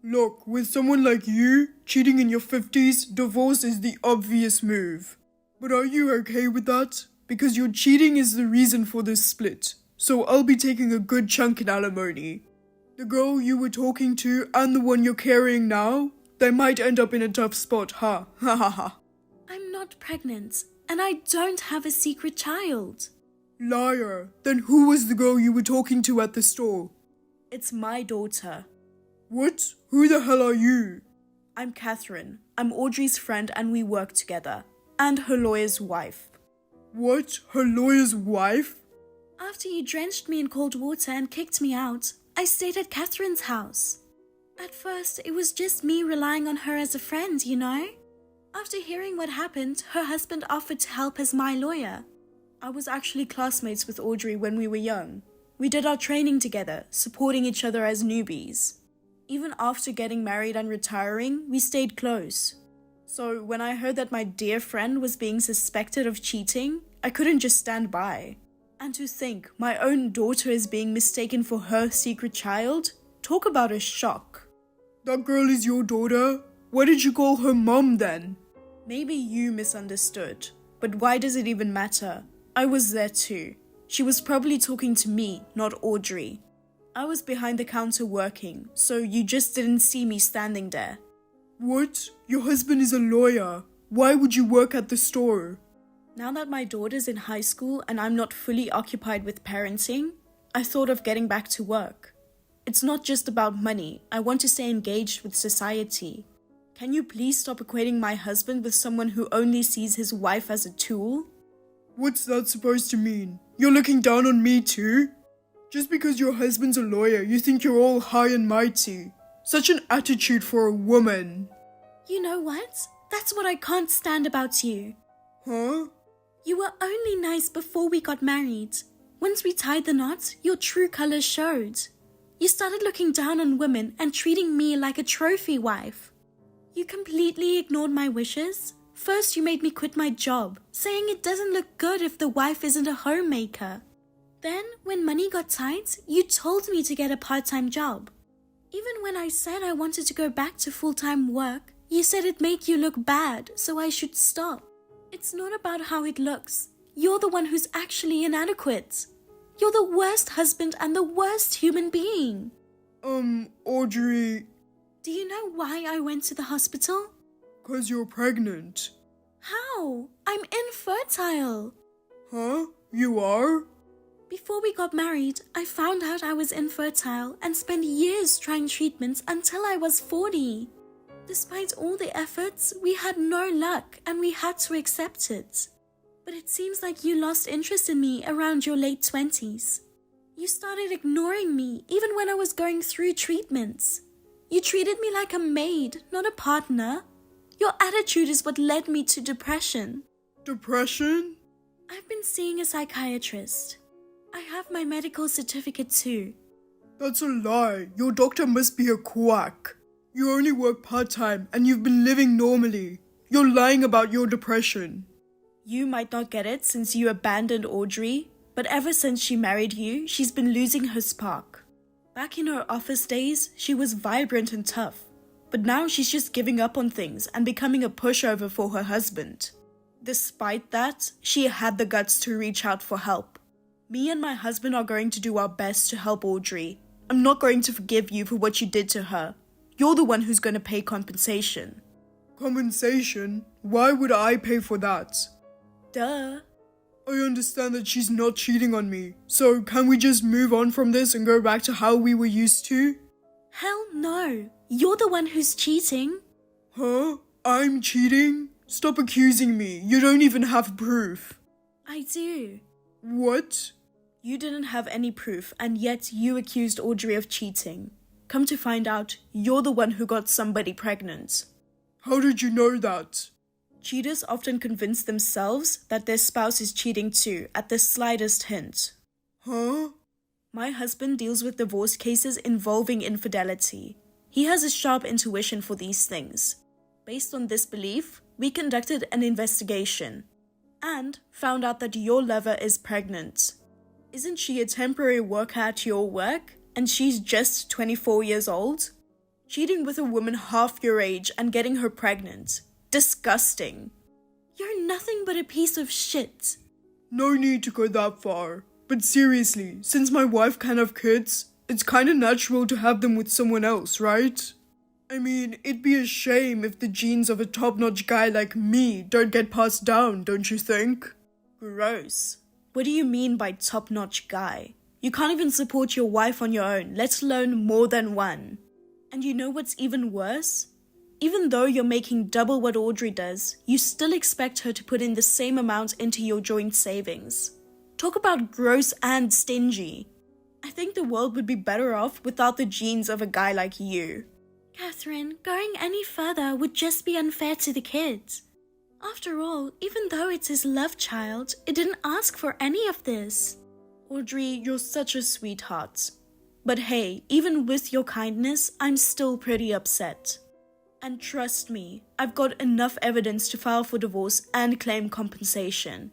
Look, with someone like you, cheating in your 50s, divorce is the obvious move. But are you okay with that? Because your cheating is the reason for this split. So I'll be taking a good chunk in alimony. The girl you were talking to and the one you're carrying now, they might end up in a tough spot, huh? Ha ha ha. I'm not pregnant, and I don't have a secret child. Liar. Then who was the girl you were talking to at the store? It's my daughter. What? Who the hell are you? I'm Catherine. I'm Audrey's friend and we work together. And her lawyer's wife. What? Her lawyer's wife? After you drenched me in cold water and kicked me out, I stayed at Catherine's house. At first, it was just me relying on her as a friend, you know? After hearing what happened, her husband offered to help as my lawyer. I was actually classmates with Audrey when we were young. We did our training together, supporting each other as newbies. Even after getting married and retiring, we stayed close. So when I heard that my dear friend was being suspected of cheating, I couldn't just stand by. And to think my own daughter is being mistaken for her secret child? Talk about a shock. That girl is your daughter? What did you call her mom then? Maybe you misunderstood, but why does it even matter? I was there too. She was probably talking to me, not Audrey. I was behind the counter working, so you just didn't see me standing there. What? Your husband is a lawyer. Why would you work at the store? Now that my daughter's in high school and I'm not fully occupied with parenting, I thought of getting back to work. It's not just about money. I want to stay engaged with society. Can you please stop equating my husband with someone who only sees his wife as a tool? What's that supposed to mean? You're looking down on me too? Just because your husband's a lawyer, you think you're all high and mighty. Such an attitude for a woman. You know what? That's what I can't stand about you. Huh? You were only nice before we got married. Once we tied the knot, your true colors showed. You started looking down on women and treating me like a trophy wife. You completely ignored my wishes. First, you made me quit my job, saying it doesn't look good if the wife isn't a homemaker. Then, when money got tight, you told me to get a part-time job. Even when I said I wanted to go back to full-time work, you said it'd make you look bad, so I should stop. It's not about how it looks. You're the one who's actually inadequate. You're the worst husband and the worst human being. Audrey, Do you know why I went to the hospital? 'cause you're pregnant. How? I'm infertile. Huh? You are? Before we got married, I found out I was infertile and spent years trying treatments until I was 40. Despite all the efforts, we had no luck and we had to accept it. But it seems like you lost interest in me around your late 20s. You started ignoring me even when I was going through treatments. You treated me like a maid, not a partner. Your attitude is what led me to depression. Depression? I've been seeing a psychiatrist. I have my medical certificate too. That's a lie. Your doctor must be a quack. You only work part-time and you've been living normally. You're lying about your depression. You might not get it since you abandoned Audrey, but ever since she married you, she's been losing her spark. Back in her office days, she was vibrant and tough, but now she's just giving up on things and becoming a pushover for her husband. Despite that, she had the guts to reach out for help. Me and my husband are going to do our best to help Audrey. I'm not going to forgive you for what you did to her. You're the one who's going to pay compensation. Compensation? Why would I pay for that? Duh. I understand that she's not cheating on me, so can we just move on from this and go back to how we were used to? Hell no. You're the one who's cheating. Huh? I'm cheating? Stop accusing me. You don't even have proof. I do. What? You didn't have any proof, and yet you accused Audrey of cheating. Come to find out, you're the one who got somebody pregnant. How did you know that? Cheaters often convince themselves that their spouse is cheating too at the slightest hint. Huh? My husband deals with divorce cases involving infidelity. He has a sharp intuition for these things. Based on this belief, we conducted an investigation and found out that your lover is pregnant. Isn't she a temporary worker at your work and she's just 24 years old? Cheating with a woman half your age and getting her pregnant. Disgusting. You're nothing but a piece of shit. No need to go that far. But seriously, since my wife can't have kids, it's kinda natural to have them with someone else, right? I mean, it'd be a shame if the genes of a top-notch guy like me don't get passed down, don't you think? Gross. What do you mean by top-notch guy? You can't even support your wife on your own, let alone more than one. And you know what's even worse? Even though you're making double what Audrey does, you still expect her to put in the same amount into your joint savings. Talk about gross and stingy. I think the world would be better off without the genes of a guy like you. Catherine, going any further would just be unfair to the kids. After all, even though it's his love child, it didn't ask for any of this. Audrey, you're such a sweetheart. But hey, even with your kindness, I'm still pretty upset. And trust me, I've got enough evidence to file for divorce and claim compensation.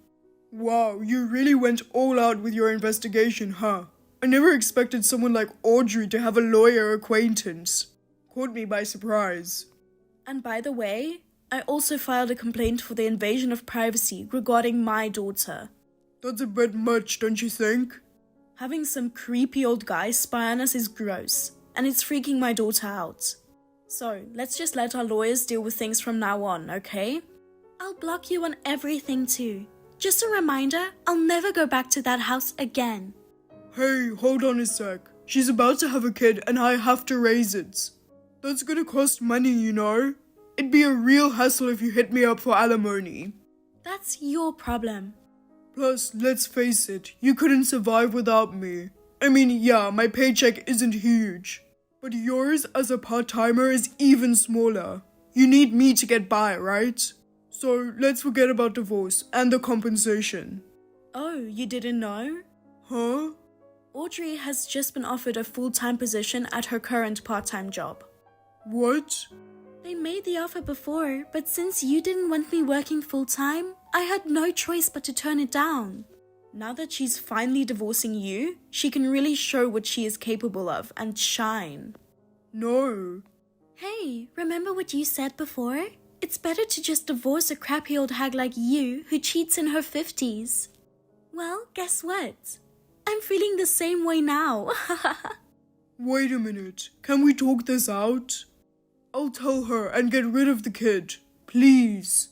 Wow, you really went all out with your investigation, huh? I never expected someone like Audrey to have a lawyer acquaintance. Caught me by surprise. And by the way, I also filed a complaint for the invasion of privacy regarding my daughter. That's a bit much, don't you think? Having some creepy old guy spy on us is gross, and it's freaking my daughter out. So, let's just let our lawyers deal with things from now on, okay? I'll block you on everything too. Just a reminder, I'll never go back to that house again. Hey, hold on a sec. She's about to have a kid and I have to raise it. That's gonna cost money, you know? It'd be a real hassle if you hit me up for alimony. That's your problem. Plus, let's face it, you couldn't survive without me. I mean, yeah, my paycheck isn't huge. But yours as a part-timer is even smaller. You need me to get by, right? So let's forget about divorce and the compensation. Oh, you didn't know? Huh? Audrey has just been offered a full-time position at her current part-time job. What? They made the offer before, but since you didn't want me working full-time, I had no choice but to turn it down. Now that she's finally divorcing you, she can really show what she is capable of and shine. No. Hey, remember what you said before? It's better to just divorce a crappy old hag like you who cheats in her 50s. Well, guess what? I'm feeling the same way now. Wait a minute. Can we talk this out? I'll tell her and get rid of the kid. Please.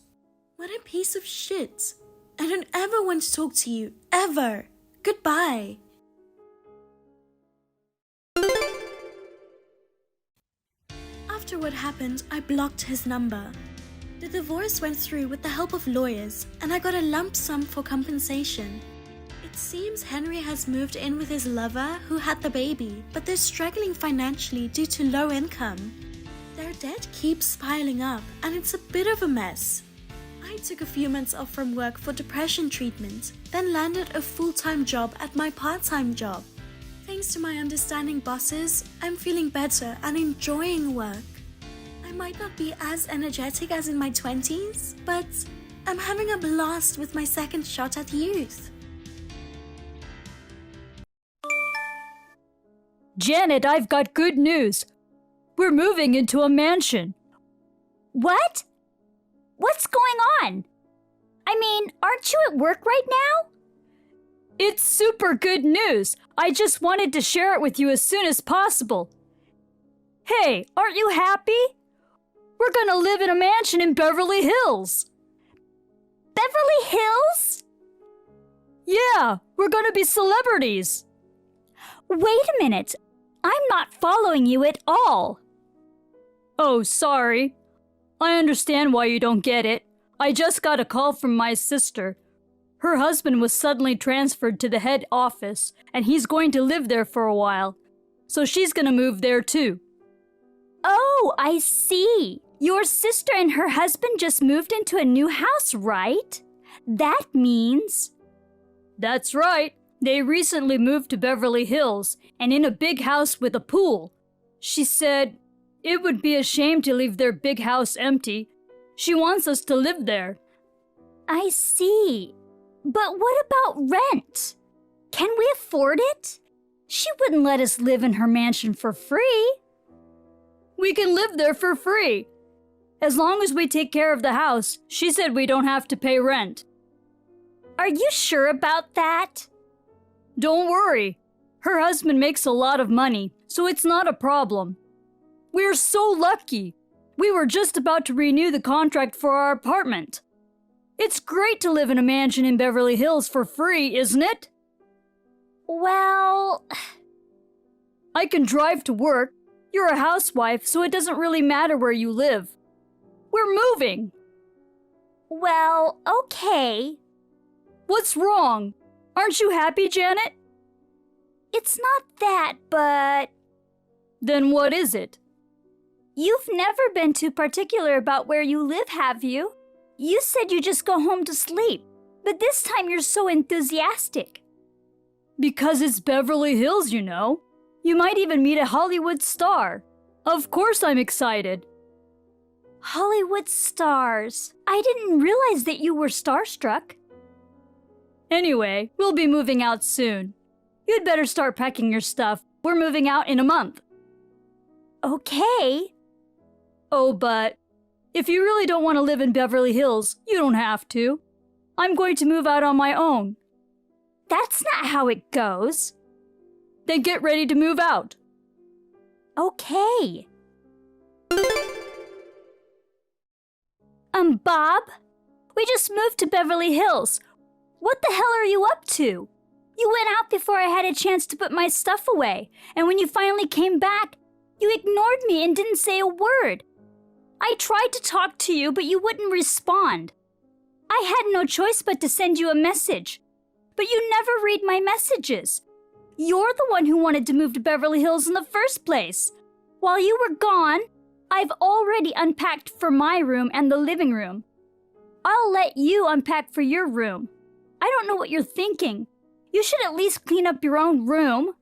What a piece of shit. I don't ever want to talk to you, ever. Goodbye. After what happened, I blocked his number. The divorce went through with the help of lawyers, and I got a lump sum for compensation. It seems Henry has moved in with his lover who had the baby, but they're struggling financially due to low income. Their debt keeps piling up, and it's a bit of a mess. I took a few months off from work for depression treatment, then landed a full-time job at my part-time job. Thanks to my understanding bosses, I'm feeling better and enjoying work. I might not be as energetic as in my 20s, but I'm having a blast with my second shot at youth. Janet, I've got good news. We're moving into a mansion. What? What's going on? I mean, aren't you at work right now? It's super good news. I just wanted to share it with you as soon as possible. Hey, aren't you happy? We're gonna live in a mansion in Beverly Hills. Beverly Hills? Yeah, we're gonna be celebrities. Wait a minute. I'm not following you at all. Oh, sorry. I understand why you don't get it. I just got a call from my sister. Her husband was suddenly transferred to the head office, and he's going to live there for a while. So she's gonna move there too. Oh, I see. Your sister and her husband just moved into a new house, right? That means... That's right. They recently moved to Beverly Hills, and in a big house with a pool. She said it would be a shame to leave their big house empty. She wants us to live there. I see. But what about rent? Can we afford it? She wouldn't let us live in her mansion for free. We can live there for free. As long as we take care of the house, she said we don't have to pay rent. Are you sure about that? Don't worry. Her husband makes a lot of money, so it's not a problem. We're so lucky. We were just about to renew the contract for our apartment. It's great to live in a mansion in Beverly Hills for free, isn't it? Well... I can drive to work. You're a housewife, so it doesn't really matter where you live. We're moving. Well, okay. What's wrong? Aren't you happy, Janet? It's not that, but... Then what is it? You've never been too particular about where you live, have you? You said you just go home to sleep, but this time you're so enthusiastic. Because it's Beverly Hills, you know. You might even meet a Hollywood star. Of course I'm excited. Hollywood stars. I didn't realize that you were starstruck. Anyway, we'll be moving out soon. You'd better start packing your stuff. We're moving out in a month. Okay. Oh, but if you really don't want to live in Beverly Hills, you don't have to. I'm going to move out on my own. That's not how it goes. Then get ready to move out. Okay. Bob? We just moved to Beverly Hills. What the hell are you up to? You went out before I had a chance to put my stuff away, and when you finally came back, you ignored me and didn't say a word. I tried to talk to you, but you wouldn't respond. I had no choice but to send you a message. But you never read my messages. You're the one who wanted to move to Beverly Hills in the first place. While you were gone, I've already unpacked for my room and the living room. I'll let you unpack for your room. I don't know what you're thinking. You should at least clean up your own room.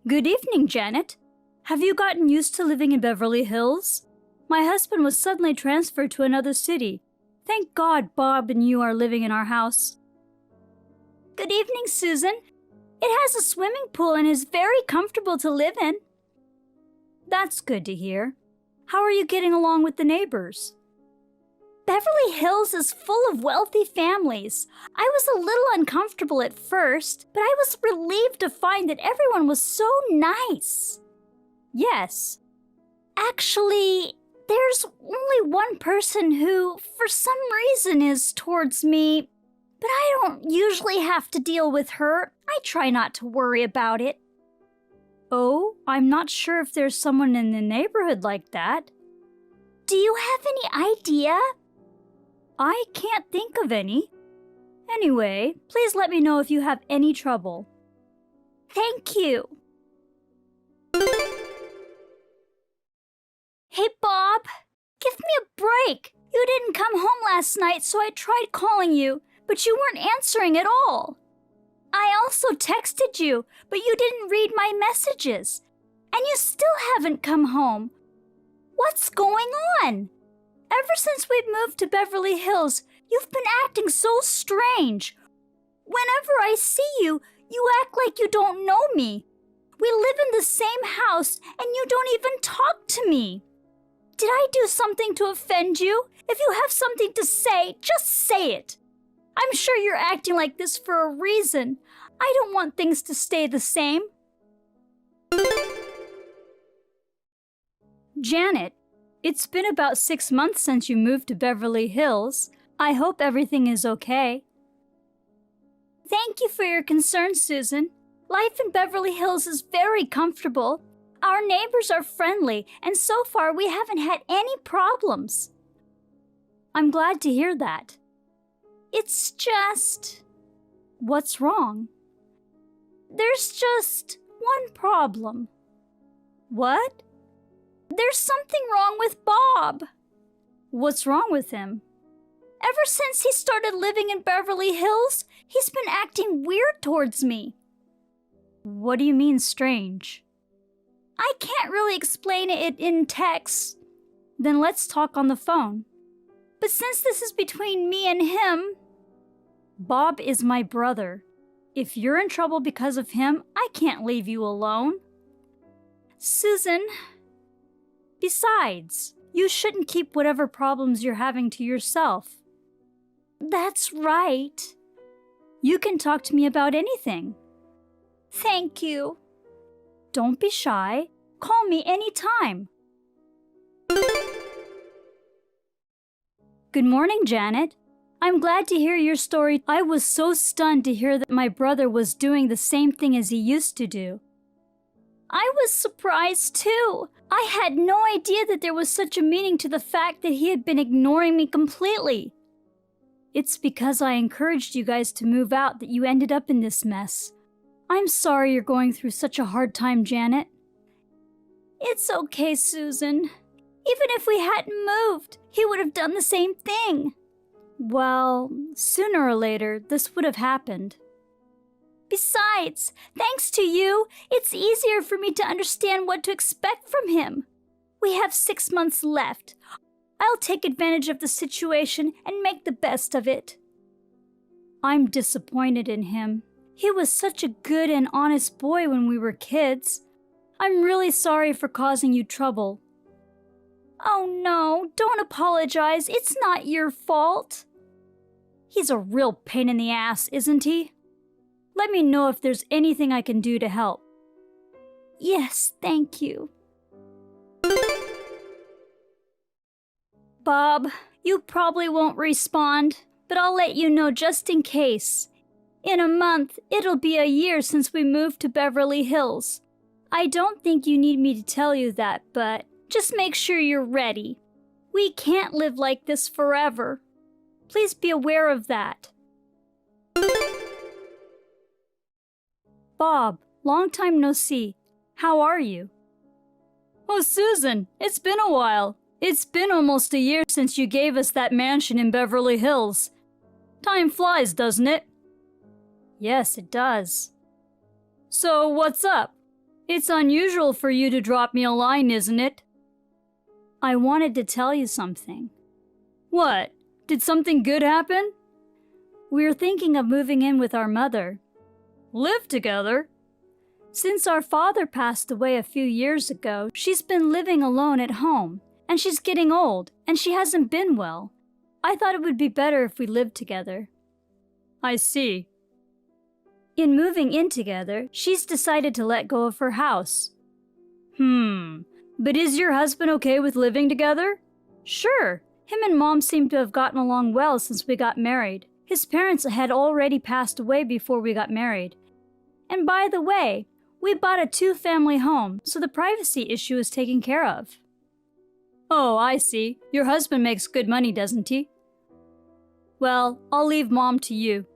Good evening, Janet. Have you gotten used to living in Beverly Hills? My husband was suddenly transferred to another city. Thank God Bob and you are living in our house. Good evening, Susan. It has a swimming pool and is very comfortable to live in. That's good to hear. How are you getting along with the neighbors? Beverly Hills is full of wealthy families. I was a little uncomfortable at first, but I was relieved to find that everyone was so nice. Yes. Actually, there's only one person who, for some reason, is towards me, but I don't usually have to deal with her. I try not to worry about it. Oh, I'm not sure if there's someone in the neighborhood like that. Do you have any idea? I can't think of any. Anyway, please let me know if you have any trouble. Thank you. Hey, Bob, give me a break. You didn't come home last night, so I tried calling you, but you weren't answering at all. I also texted you, but you didn't read my messages. And you still haven't come home. What's going on? Ever since we've moved to Beverly Hills, you've been acting so strange. Whenever I see you, you act like you don't know me. We live in the same house, and you don't even talk to me. Did I do something to offend you? If you have something to say, just say it. I'm sure you're acting like this for a reason. I don't want things to stay the same. Janet, it's been about 6 months since you moved to Beverly Hills. I hope everything is okay. Thank you for your concern, Susan. Life in Beverly Hills is very comfortable. Our neighbors are friendly, and so far we haven't had any problems. I'm glad to hear that. It's just... What's wrong? There's just one problem. What? There's something wrong with Bob. What's wrong with him? Ever since he started living in Beverly Hills, he's been acting weird towards me. What do you mean strange? I can't really explain it in text. Then let's talk on the phone. But since this is between me and him... Bob is my brother. If you're in trouble because of him, I can't leave you alone. Susan... Besides, you shouldn't keep whatever problems you're having to yourself. That's right. You can talk to me about anything. Thank you. Don't be shy. Call me anytime. Good morning, Janet. I'm glad to hear your story. I was so stunned to hear that my brother was doing the same thing as he used to do. I was surprised too. I had no idea that there was such a meaning to the fact that he had been ignoring me completely. It's because I encouraged you guys to move out that you ended up in this mess. I'm sorry you're going through such a hard time, Janet. It's okay, Susan. Even if we hadn't moved, he would have done the same thing. Well, sooner or later, this would have happened. Besides, thanks to you, it's easier for me to understand what to expect from him. We have 6 months left. I'll take advantage of the situation and make the best of it. I'm disappointed in him. He was such a good and honest boy when we were kids. I'm really sorry for causing you trouble. Oh no, don't apologize. It's not your fault. He's a real pain in the ass, isn't he? Let me know if there's anything I can do to help. Yes, thank you. Bob, you probably won't respond, but I'll let you know just in case. In a month, it'll be a year since we moved to Beverly Hills. I don't think you need me to tell you that, but just make sure you're ready. We can't live like this forever. Please be aware of that. Bob, Long time no see. How are you? Oh, Susan, it's been a while. It's been almost a year since you gave us that mansion in Beverly Hills. Time flies, doesn't it? Yes, it does. So, what's up? It's unusual for you to drop me a line, isn't it? I wanted to tell you something. What? Did something good happen? We're thinking of moving in with our mother. Live together? Since our father passed away a few years ago, she's been living alone at home, and she's getting old, and she hasn't been well. I thought it would be better if we lived together. I see. In moving in together, she's decided to let go of her house. But is your husband okay with living together? Sure. Him and Mom seem to have gotten along well since we got married. His parents had already passed away before we got married. And by the way, we bought a 2-family home, so the privacy issue is taken care of. Oh, I see. Your husband makes good money, doesn't he? Well, I'll leave Mom to you.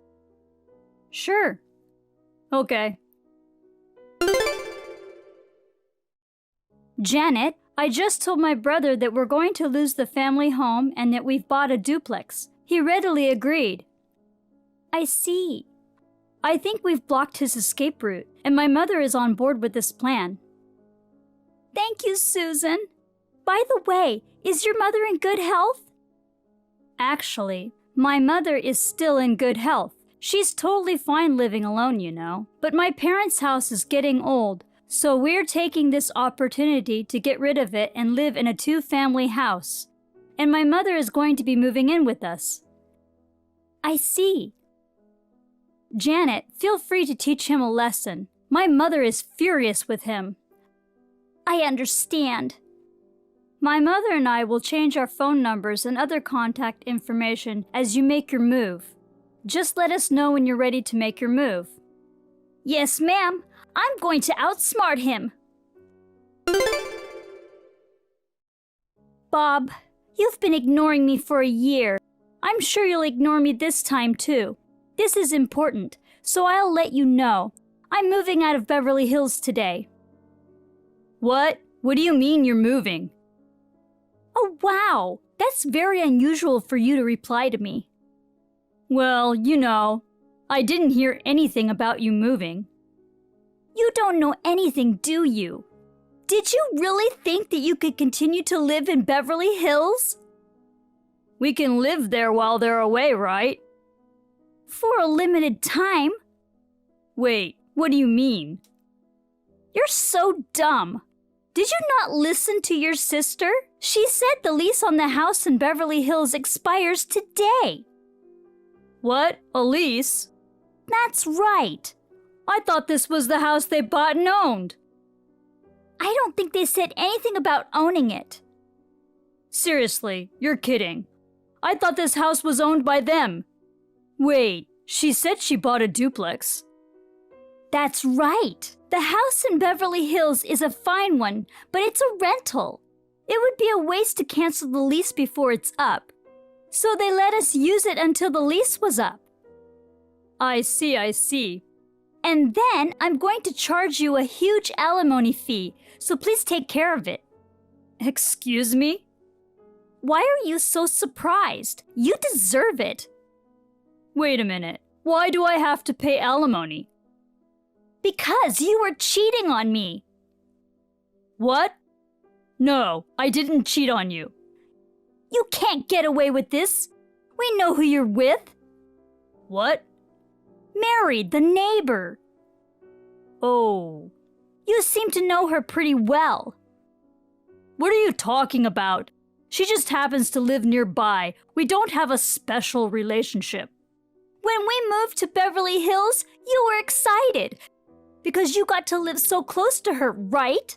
Sure. Okay. Janet, I just told my brother that we're going to lose the family home and that we've bought a duplex. He readily agreed. I see. I think we've blocked his escape route, and my mother is on board with this plan. Thank you, Susan. By the way, is your mother in good health? Actually, my mother is still in good health. She's totally fine living alone, you know. But my parents' house is getting old, so we're taking this opportunity to get rid of it and live in a 2-family house. And my mother is going to be moving in with us. I see. Janet, feel free to teach him a lesson. My mother is furious with him. I understand. My mother and I will change our phone numbers and other contact information as you make your move. Just let us know when you're ready to make your move. Yes, ma'am. I'm going to outsmart him. Bob, you've been ignoring me for a year. I'm sure you'll ignore me this time, too. This is important, so I'll let you know. I'm moving out of Beverly Hills today. What? What do you mean you're moving? Oh, wow. That's very unusual for you to reply to me. Well, you know, I didn't hear anything about you moving. You don't know anything, do you? Did you really think that you could continue to live in Beverly Hills? We can live there while they're away, right? For a limited time. Wait, what do you mean? You're so dumb. Did you not listen to your sister? She said the lease on the house in Beverly Hills expires today. What? A lease? That's right. I thought this was the house they bought and owned. I don't think they said anything about owning it. Seriously, you're kidding. I thought this house was owned by them. Wait, she said she bought a duplex. That's right. The house in Beverly Hills is a fine one, but it's a rental. It would be a waste to cancel the lease before it's up. So they let us use it until the lease was up. I see. And then I'm going to charge you a huge alimony fee, so please take care of it. Excuse me? Why are you so surprised? You deserve it. Wait a minute. Why do I have to pay alimony? Because you were cheating on me. What? No, I didn't cheat on you. You can't get away with this. We know who you're with. What? Mary, the neighbor. Oh. You seem to know her pretty well. What are you talking about? She just happens to live nearby. We don't have a special relationship. When we moved to Beverly Hills, you were excited. Because you got to live so close to her, right?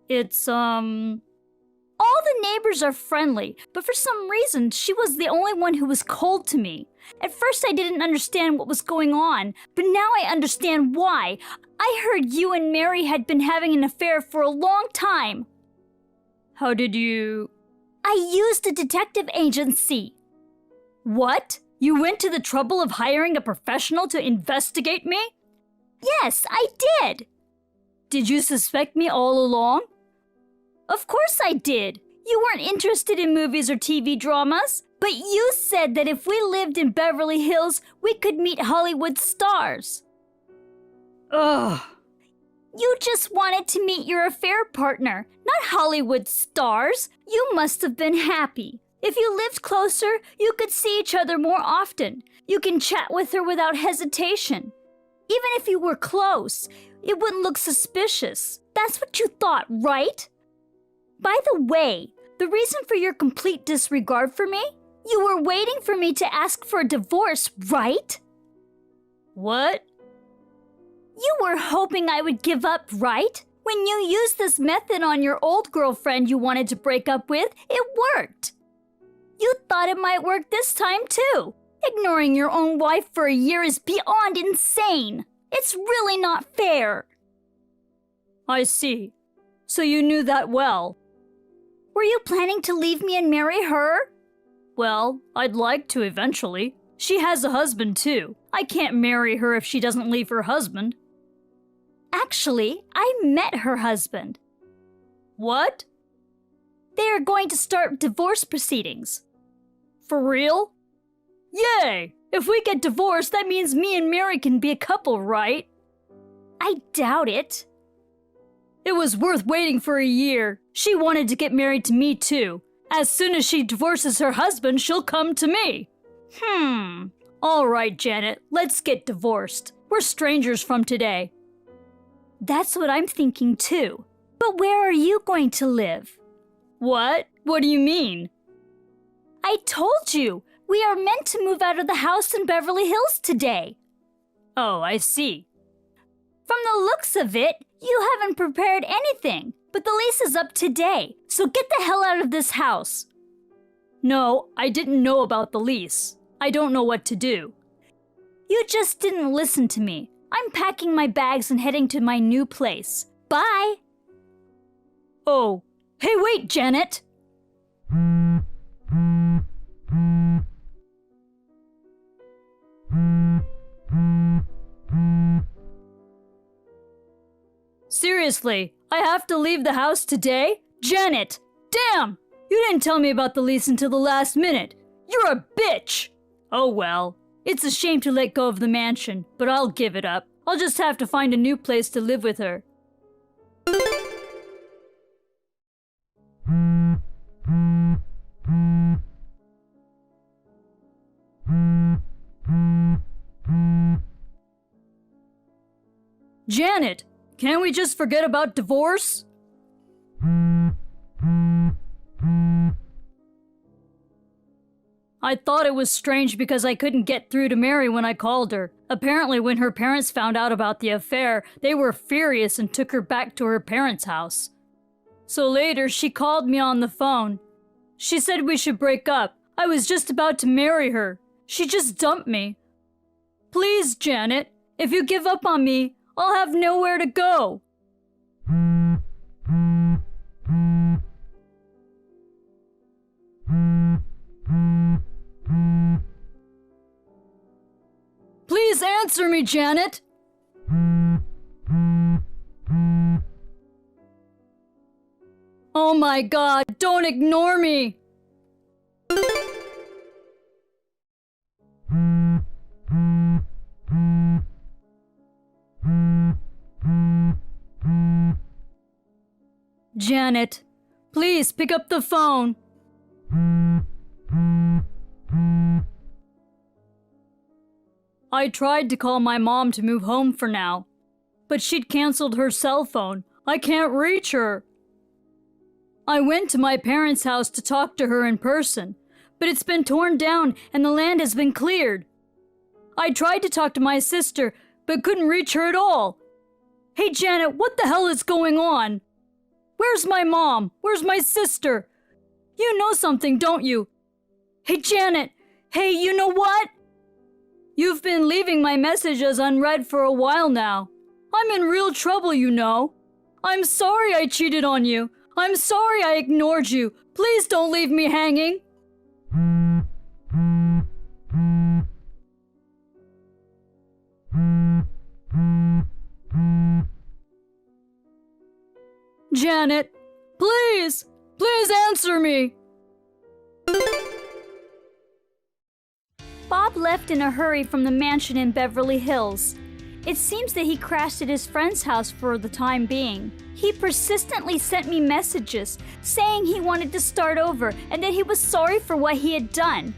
It's, All the neighbors are friendly, but for some reason, she was the only one who was cold to me. At first, I didn't understand what was going on, but now I understand why. I heard you and Mary had been having an affair for a long time. How did you... I used a detective agency. What? You went to the trouble of hiring a professional to investigate me? Yes, I did. Did you suspect me all along? Of course I did. You weren't interested in movies or TV dramas, but you said that if we lived in Beverly Hills, we could meet Hollywood stars. Ugh. You just wanted to meet your affair partner, not Hollywood stars. You must have been happy. If you lived closer, you could see each other more often. You can chat with her without hesitation. Even if you were close, it wouldn't look suspicious. That's what you thought, right? By the way, the reason for your complete disregard for me? You were waiting for me to ask for a divorce, right? What? You were hoping I would give up, right? When you used this method on your old girlfriend you wanted to break up with, it worked. You thought it might work this time too. Ignoring your own wife for a year is beyond insane. It's really not fair. I see. So you knew that well. Were you planning to leave me and marry her? Well, I'd like to eventually. She has a husband too. I can't marry her if she doesn't leave her husband. Actually, I met her husband. What? They are going to start divorce proceedings. For real? Yay! If we get divorced, that means me and Mary can be a couple, right? I doubt it. It was worth waiting for a year. She wanted to get married to me too. As soon as she divorces her husband, she'll come to me. All right, Janet, let's get divorced. We're strangers from today. That's what I'm thinking too. But where are you going to live? What? What do you mean? I told you, we are meant to move out of the house in Beverly Hills today. Oh, I see. From the looks of it, you haven't prepared anything, but the lease is up today, so get the hell out of this house. No, I didn't know about the lease. I don't know what to do. You just didn't listen to me. I'm packing my bags and heading to my new place. Bye! Oh, hey, wait, Janet! Seriously, I have to leave the house today? Janet! Damn! You didn't tell me about the lease until the last minute. You're a bitch! Oh well, it's a shame to let go of the mansion, but I'll give it up. I'll just have to find a new place to live with her. Janet, can't we just forget about divorce? I thought it was strange because I couldn't get through to Mary when I called her. Apparently, when her parents found out about the affair, they were furious and took her back to her parents' house. So later, she called me on the phone. She said we should break up. I was just about to marry her. She just dumped me. Please, Janet, if you give up on me, I'll have nowhere to go. Please answer me, Janet! Oh my God, don't ignore me! Janet, please pick up the phone. I tried to call my mom to move home for now, but she'd canceled her cell phone. I can't reach her. I went to my parents' house to talk to her in person, but it's been torn down and the land has been cleared. I tried to talk to my sister, but couldn't reach her at all. Hey Janet, what the hell is going on? Where's my mom? Where's my sister? You know something, don't you? Hey Janet, hey, you know what? You've been leaving my messages unread for a while now. I'm in real trouble, you know. I'm sorry I cheated on you. I'm sorry I ignored you. Please don't leave me hanging. Janet. Please, please answer me. Bob left in a hurry from the mansion in Beverly Hills. It seems that he crashed at his friend's house for the time being. He persistently sent me messages saying he wanted to start over and that he was sorry for what he had done.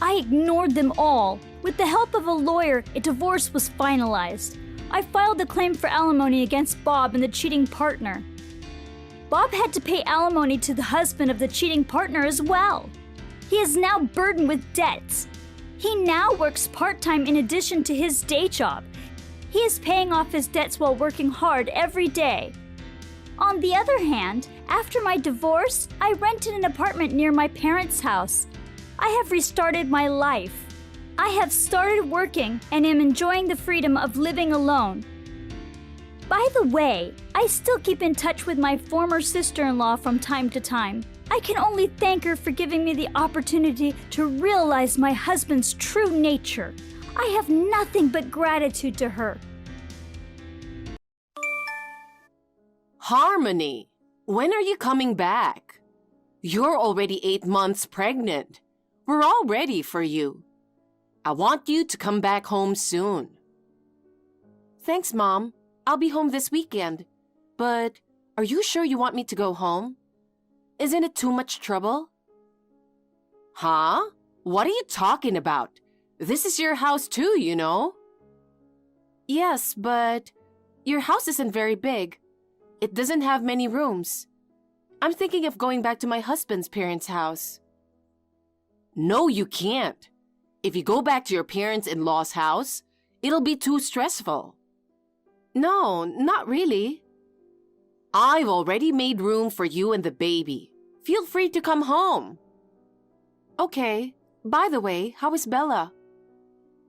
I ignored them all. With the help of a lawyer, a divorce was finalized. I filed a claim for alimony against Bob and the cheating partner. Bob had to pay alimony to the husband of the cheating partner as well. He is now burdened with debts. He now works part-time in addition to his day job. He is paying off his debts while working hard every day. On the other hand, after my divorce, I rented an apartment near my parents' house. I have restarted my life. I have started working and am enjoying the freedom of living alone. By the way, I still keep in touch with my former sister-in-law from time to time. I can only thank her for giving me the opportunity to realize my husband's true nature. I have nothing but gratitude to her. Harmony, when are you coming back? You're already 8 months pregnant. We're all ready for you. I want you to come back home soon. Thanks, Mom. I'll be home this weekend. But are you sure you want me to go home? Isn't it too much trouble? Huh? What are you talking about? This is your house too, you know. Yes, but your house isn't very big. It doesn't have many rooms. I'm thinking of going back to my husband's parents' house. No, you can't. If you go back to your parents-in-law's house, it'll be too stressful. No, not really. I've already made room for you and the baby. Feel free to come home. Okay. By the way, how is Bella?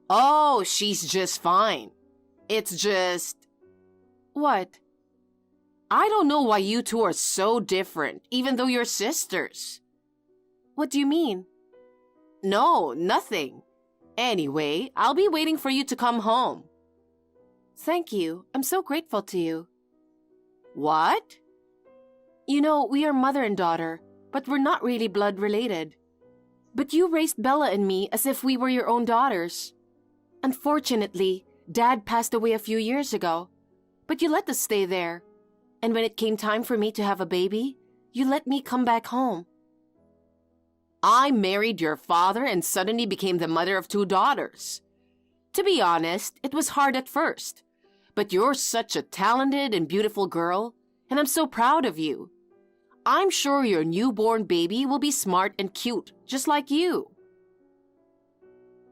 Oh, she's just fine. It's just... What? I don't know why you two are so different, even though you're sisters. What do you mean? No, nothing. Anyway, I'll be waiting for you to come home. Thank you. I'm so grateful to you. What? You know, we are mother and daughter, but we're not really blood related. But you raised Bella and me as if we were your own daughters. Unfortunately, Dad passed away a few years ago, but you let us stay there. And when it came time for me to have a baby, you let me come back home. I married your father and suddenly became the mother of 2 daughters. To be honest, it was hard at first. But you're such a talented and beautiful girl, and I'm so proud of you. I'm sure your newborn baby will be smart and cute, just like you.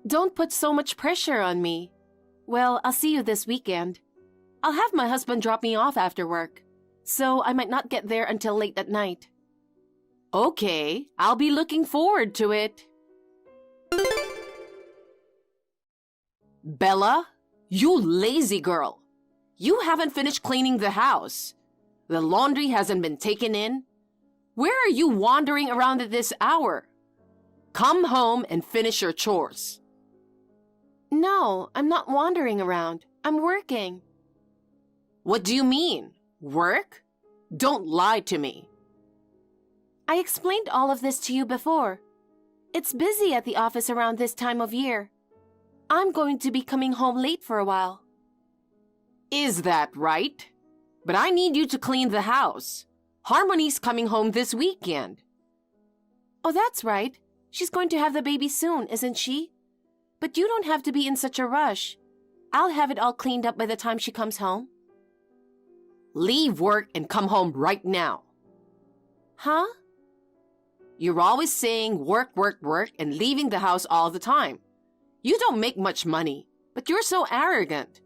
Don't put so much pressure on me. Well, I'll see you this weekend. I'll have my husband drop me off after work, so I might not get there until late at night. Okay, I'll be looking forward to it. Bella, you lazy girl. You haven't finished cleaning the house. The laundry hasn't been taken in. Where are you wandering around at this hour? Come home and finish your chores. No, I'm not wandering around. I'm working. What do you mean? Work? Don't lie to me. I explained all of this to you before. It's busy at the office around this time of year. I'm going to be coming home late for a while. Is that right? But I need you to clean the house. Harmony's coming home this weekend. Oh, that's right. She's going to have the baby soon, isn't she? But you don't have to be in such a rush. I'll have it all cleaned up by the time she comes home. Leave work and come home right now. Huh? You're always saying work, work, work and leaving the house all the time. You don't make much money, but you're so arrogant.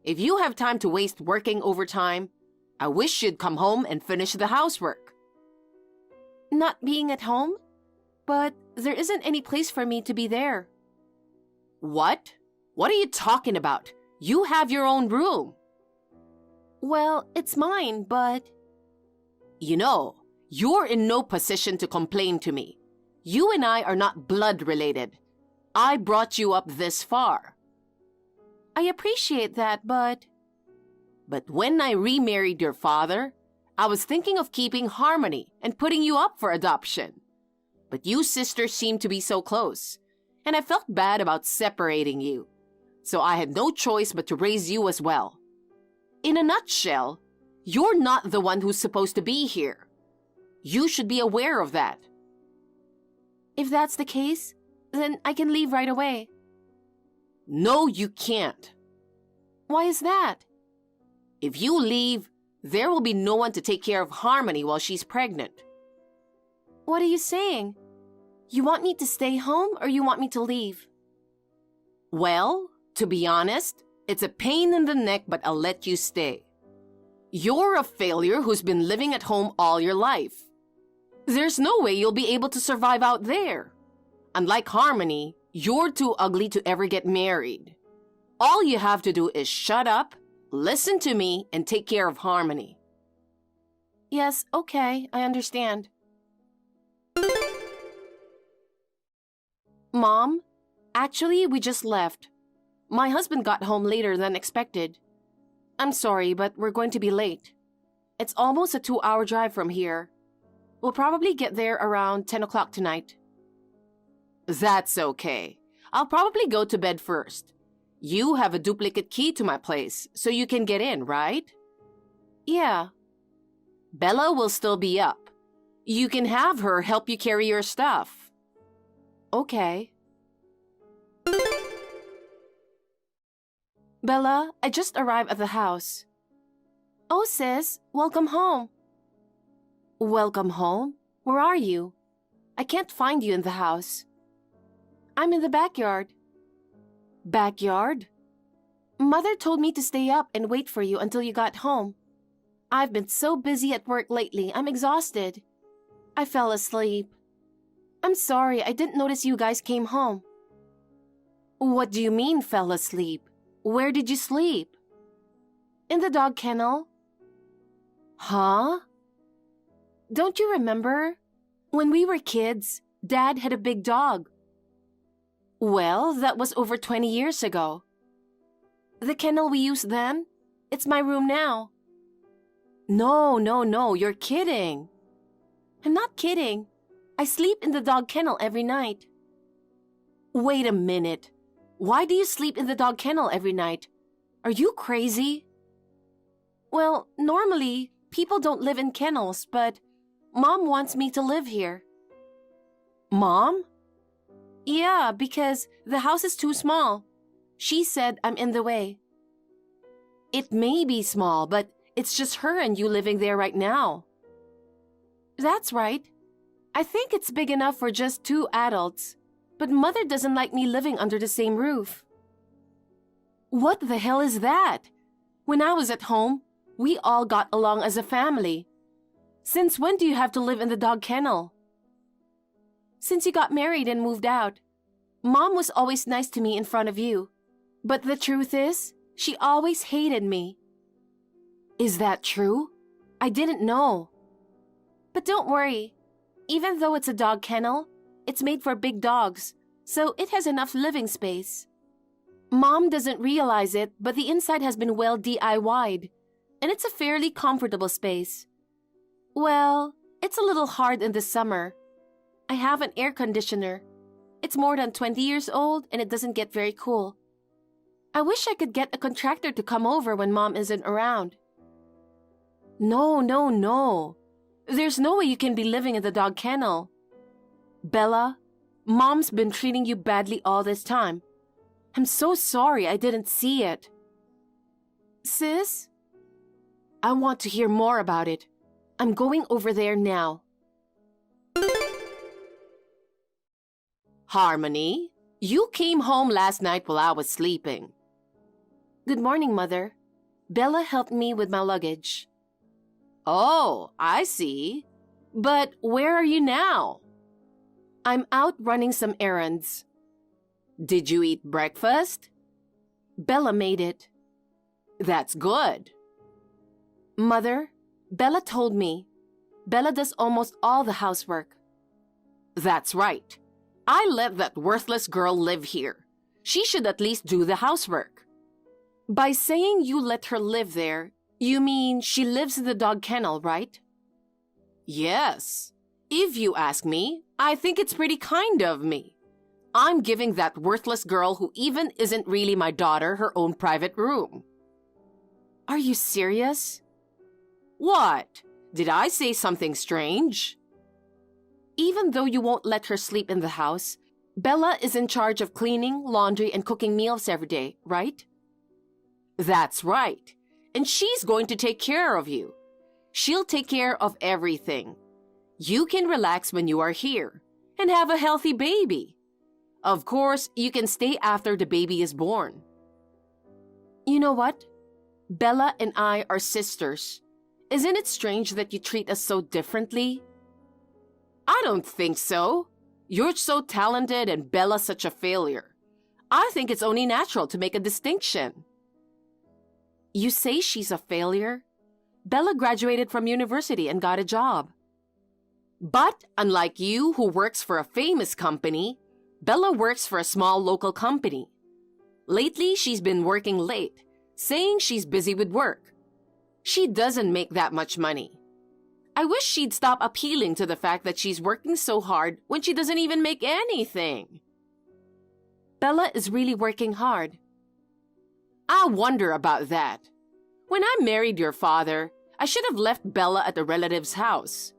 If you have time to waste working overtime, I wish you'd come home and finish the housework. Not being at home? But there isn't any place for me to be there. What? What are you talking about? You have your own room. Well, it's mine, but... You know, you're in no position to complain to me. You and I are not blood related. I brought you up this far. I appreciate that, but when I remarried your father, I was thinking of keeping Harmony and putting you up for adoption. But you sisters seem to be so close, and I felt bad about separating you. So I had no choice but to raise you as well. In a nutshell, you're not the one who's supposed to be here. You should be aware of that. If that's the case, then I can leave right away. No, you can't. Why is that? If you leave, there will be no one to take care of Harmony while she's pregnant. What are you saying? You want me to stay home or you want me to leave? Well, to be honest, it's a pain in the neck, but I'll let you stay. You're a failure who's been living at home all your life. There's no way you'll be able to survive out there. Unlike Harmony, you're too ugly to ever get married. All you have to do is shut up, listen to me, and take care of Harmony. Yes, okay, I understand. Mom, actually, we just left. My husband got home later than expected. I'm sorry, but we're going to be late. It's almost a 2-hour drive from here. We'll probably get there around 10 o'clock tonight. That's okay. I'll probably go to bed first. You have a duplicate key to my place, so you can get in, right? Yeah. Bella will still be up. You can have her help you carry your stuff. Okay. Bella, I just arrived at the house. Oh, sis, welcome home. Welcome home? Where are you? I can't find you in the house. I'm in the backyard. Backyard? Mother told me to stay up and wait for you until you got home. I've been so busy at work lately, I'm exhausted. I fell asleep. I'm sorry, I didn't notice you guys came home. What do you mean, fell asleep? Where did you sleep? In the dog kennel. Huh? Don't you remember? When we were kids, Dad had a big dog. Well, that was over 20 years ago. The kennel we used then? It's my room now. No, you're kidding. I'm not kidding. I sleep in the dog kennel every night. Wait a minute. Why do you sleep in the dog kennel every night? Are you crazy? Well, normally, people don't live in kennels, but Mom wants me to live here. Mom? Yeah, because the house is too small. She said I'm in the way. It may be small, but it's just her and you living there right now. That's right. I think it's big enough for just 2 adults, but Mother doesn't like me living under the same roof. What the hell is that? When I was at home, we all got along as a family. Since when do you have to live in the dog kennel? Since you got married and moved out. Mom was always nice to me in front of you. But the truth is, she always hated me. Is that true? I didn't know. But don't worry. Even though it's a dog kennel, it's made for big dogs, so it has enough living space. Mom doesn't realize it, but the inside has been well DIY'd, and it's a fairly comfortable space. Well, it's a little hard in the summer. I have an air conditioner. It's more than 20 years old, and it doesn't get very cool. I wish I could get a contractor to come over when Mom isn't around. No. There's no way you can be living in the dog kennel. Bella, Mom's been treating you badly all this time. I'm so sorry I didn't see it. Sis? I want to hear more about it. I'm going over there now. Harmony, you came home last night while I was sleeping. Good morning, Mother. Bella helped me with my luggage. Oh, I see. But where are you now? I'm out running some errands. Did you eat breakfast? Bella made it. That's good. Mother, Bella told me. Bella does almost all the housework. That's right. I let that worthless girl live here. She should at least do the housework. By saying you let her live there, You mean she lives in the dog kennel, right? Yes. If you ask me, I think it's pretty kind of me. I'm giving that worthless girl who even isn't really my daughter her own private room. Are you serious? What? Did I say something strange? Even though you won't let her sleep in the house, Bella is in charge of cleaning, laundry, and cooking meals every day, right? That's right. And she's going to take care of you. She'll take care of everything. You can relax when you are here and have a healthy baby. Of course, you can stay after the baby is born. You know what? Bella and I are sisters. Isn't it strange that you treat us so differently? I don't think so. You're so talented and Bella's such a failure. I think it's only natural to make a distinction. You say she's a failure? Bella graduated from university and got a job. But unlike you, who works for a famous company, Bella works for a small local company. Lately, she's been working late, saying she's busy with work. She doesn't make that much money. I wish she'd stop appealing to the fact that she's working so hard when she doesn't even make anything. Bella is really working hard. I wonder about that. When I married your father, I should have left Bella at a relative's house.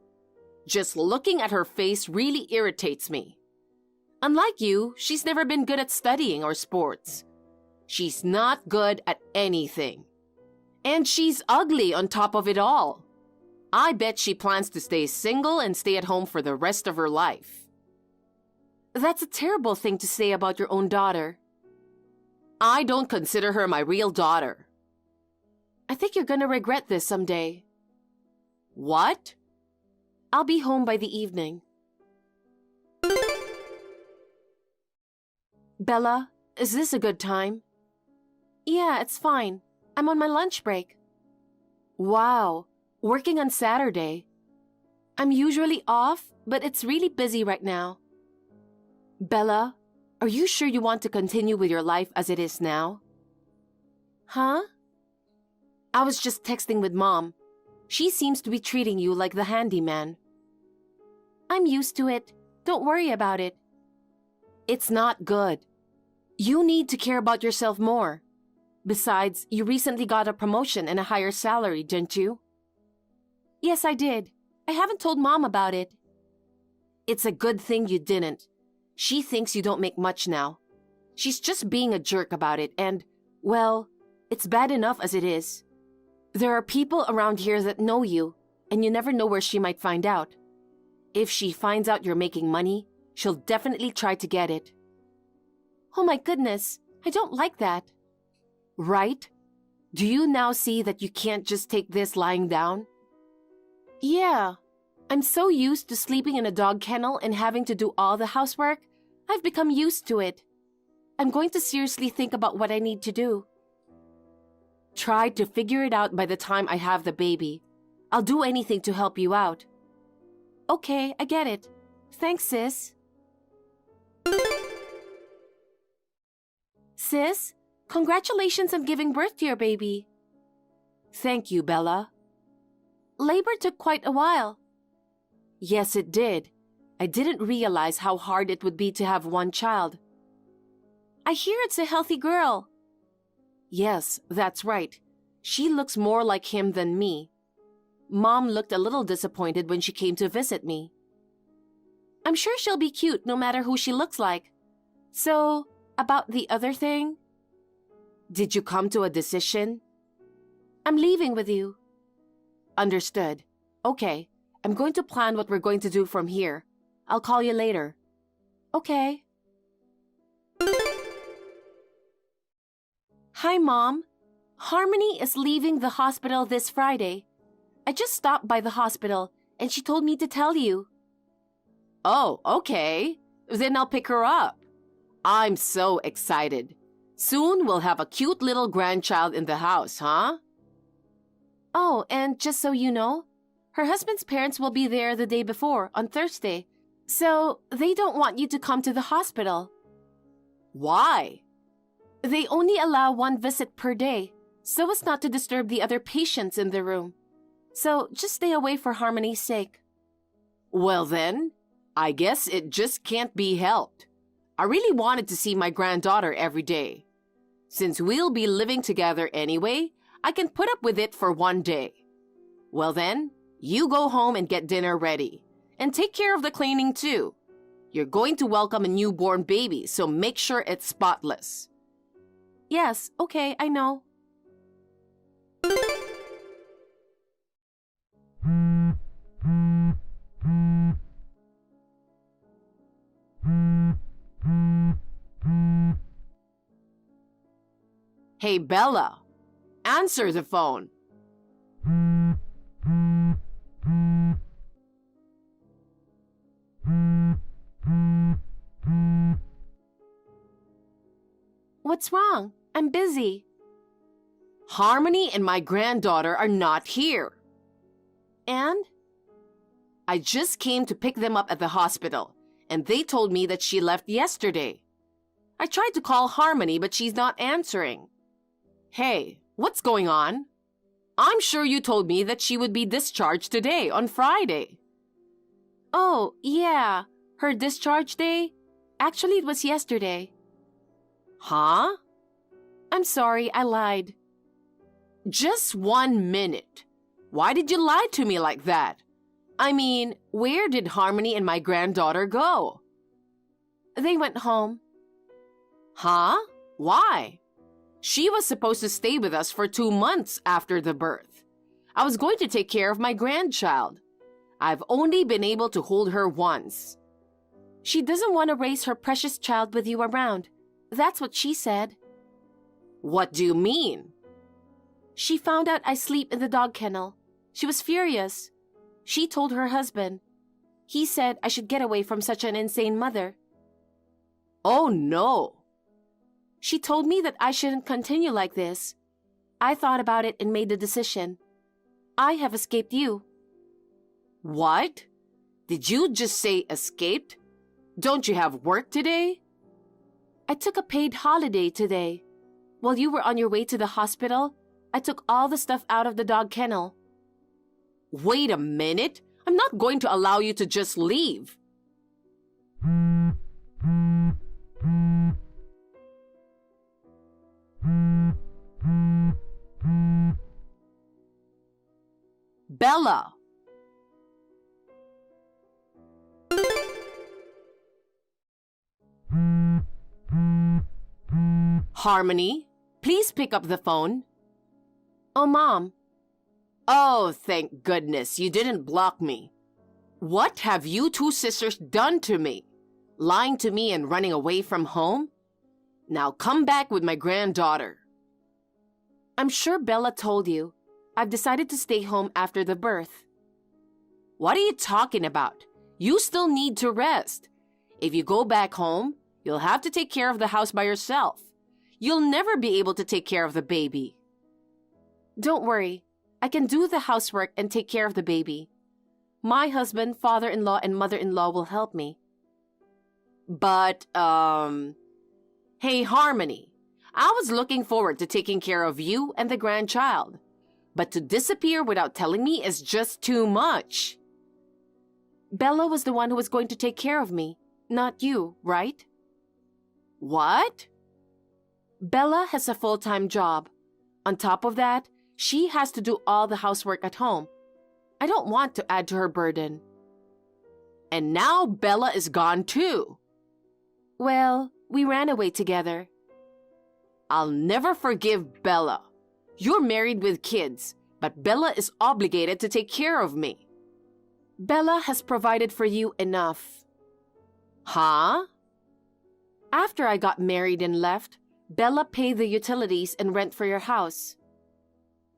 Just looking at her face really irritates me. Unlike you, she's never been good at studying or sports. She's not good at anything. And she's ugly on top of it all. I bet she plans to stay single and stay at home for the rest of her life. That's a terrible thing to say about your own daughter. I don't consider her my real daughter. I think you're gonna regret this someday. What? I'll be home by the evening. Bella, is this a good time? Yeah, it's fine. I'm on my lunch break. Wow, working on Saturday. I'm usually off, but it's really busy right now. Bella, are you sure you want to continue with your life as it is now? Huh? I was just texting with Mom. She seems to be treating you like the handyman. I'm used to it. Don't worry about it. It's not good. You need to care about yourself more. Besides, you recently got a promotion and a higher salary, didn't you? Yes, I did. I haven't told Mom about it. It's a good thing you didn't. She thinks you don't make much now. She's just being a jerk about it and, well, it's bad enough as it is. There are people around here that know you, and you never know where she might find out. If she finds out you're making money, she'll definitely try to get it. Oh my goodness, I don't like that. Right? Do you now see that you can't just take this lying down? Yeah. I'm so used to sleeping in a dog kennel and having to do all the housework, I've become used to it. I'm going to seriously think about what I need to do. Try to figure it out by the time I have the baby. I'll do anything to help you out. Okay, I get it. Thanks, sis. Sis, congratulations on giving birth to your baby. Thank you, Bella. Labor took quite a while. Yes, it did. I didn't realize how hard it would be to have one child. I hear it's a healthy girl. Yes, that's right. She looks more like him than me. Mom looked a little disappointed when she came to visit me. I'm sure she'll be cute no matter who she looks like. So, about the other thing? Did you come to a decision? I'm leaving with you. Understood. Okay, I'm going to plan what we're going to do from here. I'll call you later. Okay. Hi, Mom. Harmony is leaving the hospital this Friday. I just stopped by the hospital, and she told me to tell you. Oh, okay. Then I'll pick her up. I'm so excited. Soon we'll have a cute little grandchild in the house, huh? Oh, and just so you know, her husband's parents will be there the day before, on Thursday, so they don't want you to come to the hospital. Why? They only allow one visit per day, so as not to disturb the other patients in the room. So just stay away for Harmony's sake. Well then, I guess it just can't be helped. I really wanted to see my granddaughter every day. Since we'll be living together anyway, I can put up with it for one day. Well then, you go home and get dinner ready. And take care of the cleaning too. You're going to welcome a newborn baby, so make sure it's spotless. Yes, okay, I know. Hey, Bella, answer the phone. What's wrong? I'm busy. Harmony and my granddaughter are not here. And? I just came to pick them up at the hospital, and they told me that she left yesterday. I tried to call Harmony, but she's not answering. Hey, what's going on? I'm sure you told me that she would be discharged today, on Friday. Oh, yeah, her discharge day? Actually, it was yesterday. Huh? I'm sorry, I lied. Just 1 minute. Why did you lie to me like that? I mean, where did Harmony and my granddaughter go? They went home. Huh? Why? She was supposed to stay with us for 2 months after the birth. I was going to take care of my grandchild. I've only been able to hold her once. She doesn't want to raise her precious child with you around. That's what she said. What do you mean? She found out I sleep in the dog kennel. She was furious. She told her husband. He said I should get away from such an insane mother. Oh no. She told me that I shouldn't continue like this. I thought about it and made the decision. I have escaped you. What? Did you just say escaped? Don't you have work today? I took a paid holiday today. While you were on your way to the hospital, I took all the stuff out of the dog kennel. Wait a minute. I'm not going to allow you to just leave. Bella! Harmony, please pick up the phone. Oh, Mom. Oh, thank goodness you didn't block me. What have you two sisters done to me? Lying to me and running away from home? Now come back with my granddaughter. I'm sure Bella told you. I've decided to stay home after the birth. What are you talking about? You still need to rest. If you go back home, you'll have to take care of the house by yourself. You'll never be able to take care of the baby. Don't worry. I can do the housework and take care of the baby. My husband, father-in-law, and mother-in-law will help me. But, hey, Harmony, I was looking forward to taking care of you and the grandchild. But to disappear without telling me is just too much. Bella was the one who was going to take care of me, not you, right? What? Bella has a full-time job. On top of that, she has to do all the housework at home. I don't want to add to her burden. And now Bella is gone too. Well, we ran away together. I'll never forgive Bella. You're married with kids, but Bella is obligated to take care of me. Bella has provided for you enough. Huh? After I got married and left, Bella paid the utilities and rent for your house.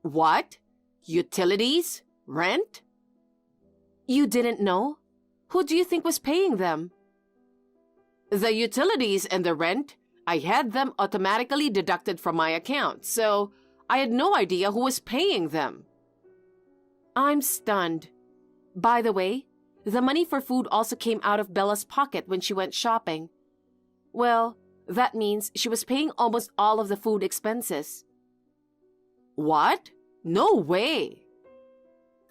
What? Utilities? Rent? You didn't know? Who do you think was paying them? The utilities and the rent, I had them automatically deducted from my account, so I had no idea who was paying them. I'm stunned. By the way, the money for food also came out of Bella's pocket when she went shopping. Well, that means she was paying almost all of the food expenses. What? No way.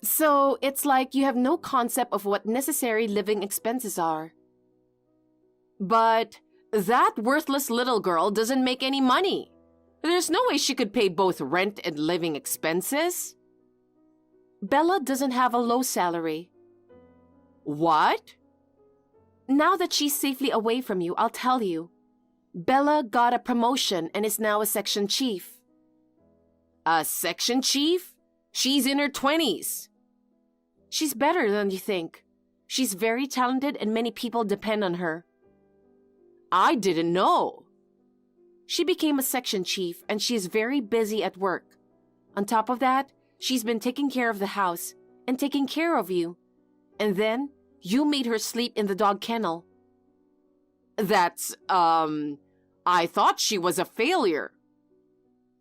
So it's like you have no concept of what necessary living expenses are. But that worthless little girl doesn't make any money. There's no way she could pay both rent and living expenses. Bella doesn't have a low salary. What? Now that she's safely away from you, I'll tell you. Bella got a promotion and is now a section chief. A section chief? She's in her 20s. She's better than you think. She's very talented and many people depend on her. I didn't know. She became a section chief and she is very busy at work. On top of that, she's been taking care of the house and taking care of you. And then you made her sleep in the dog kennel. That's, I thought she was a failure.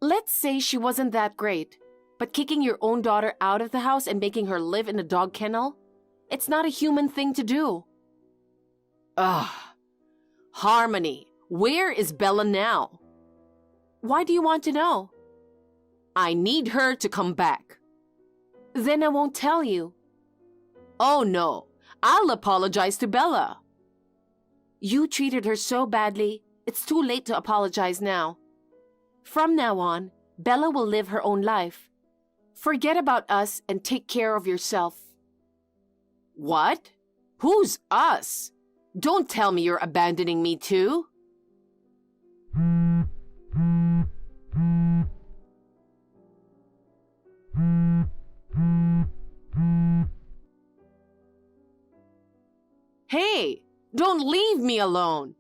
Let's say she wasn't that great, but kicking your own daughter out of the house and making her live in a dog kennel? It's not a human thing to do. Ugh. Harmony, where is Bella now? Why do you want to know? I need her to come back. Then I won't tell you. Oh no, I'll apologize to Bella. You treated her so badly, it's too late to apologize now. From now on, Bella will live her own life. Forget about us and take care of yourself. What? Who's us? Don't tell me you're abandoning me too. Hey, don't leave me alone.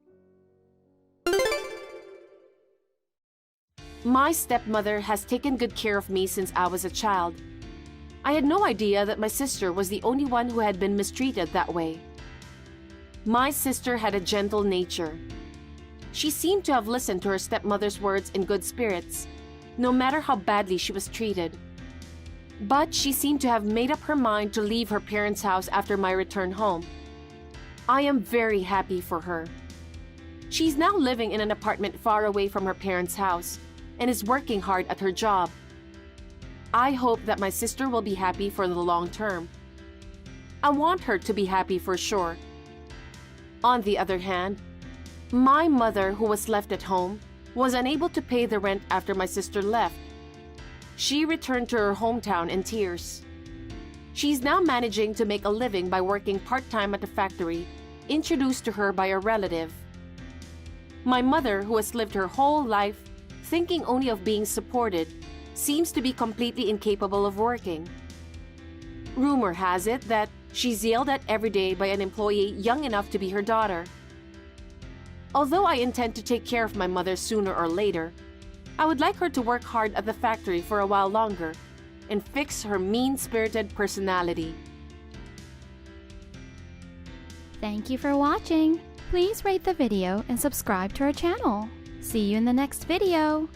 My stepmother has taken good care of me since I was a child. I had no idea that my sister was the only one who had been mistreated that way. My sister had a gentle nature. She seemed to have listened to her stepmother's words in good spirits, no matter how badly she was treated. But she seemed to have made up her mind to leave her parents' house after my return home. I am very happy for her. She's now living in an apartment far away from her parents' house and is working hard at her job. I hope that my sister will be happy for the long term. I want her to be happy for sure. On the other hand, my mother, who was left at home, was unable to pay the rent after my sister left. She returned to her hometown in tears. She's now managing to make a living by working part-time at a factory, introduced to her by a relative. My mother, who has lived her whole life thinking only of being supported, seems to be completely incapable of working. Rumor has it that she's yelled at every day by an employee young enough to be her daughter. Although I intend to take care of my mother sooner or later, I would like her to work hard at the factory for a while longer and fix her mean-spirited personality. Thank you for watching. Please rate the video and subscribe to our channel. See you in the next video.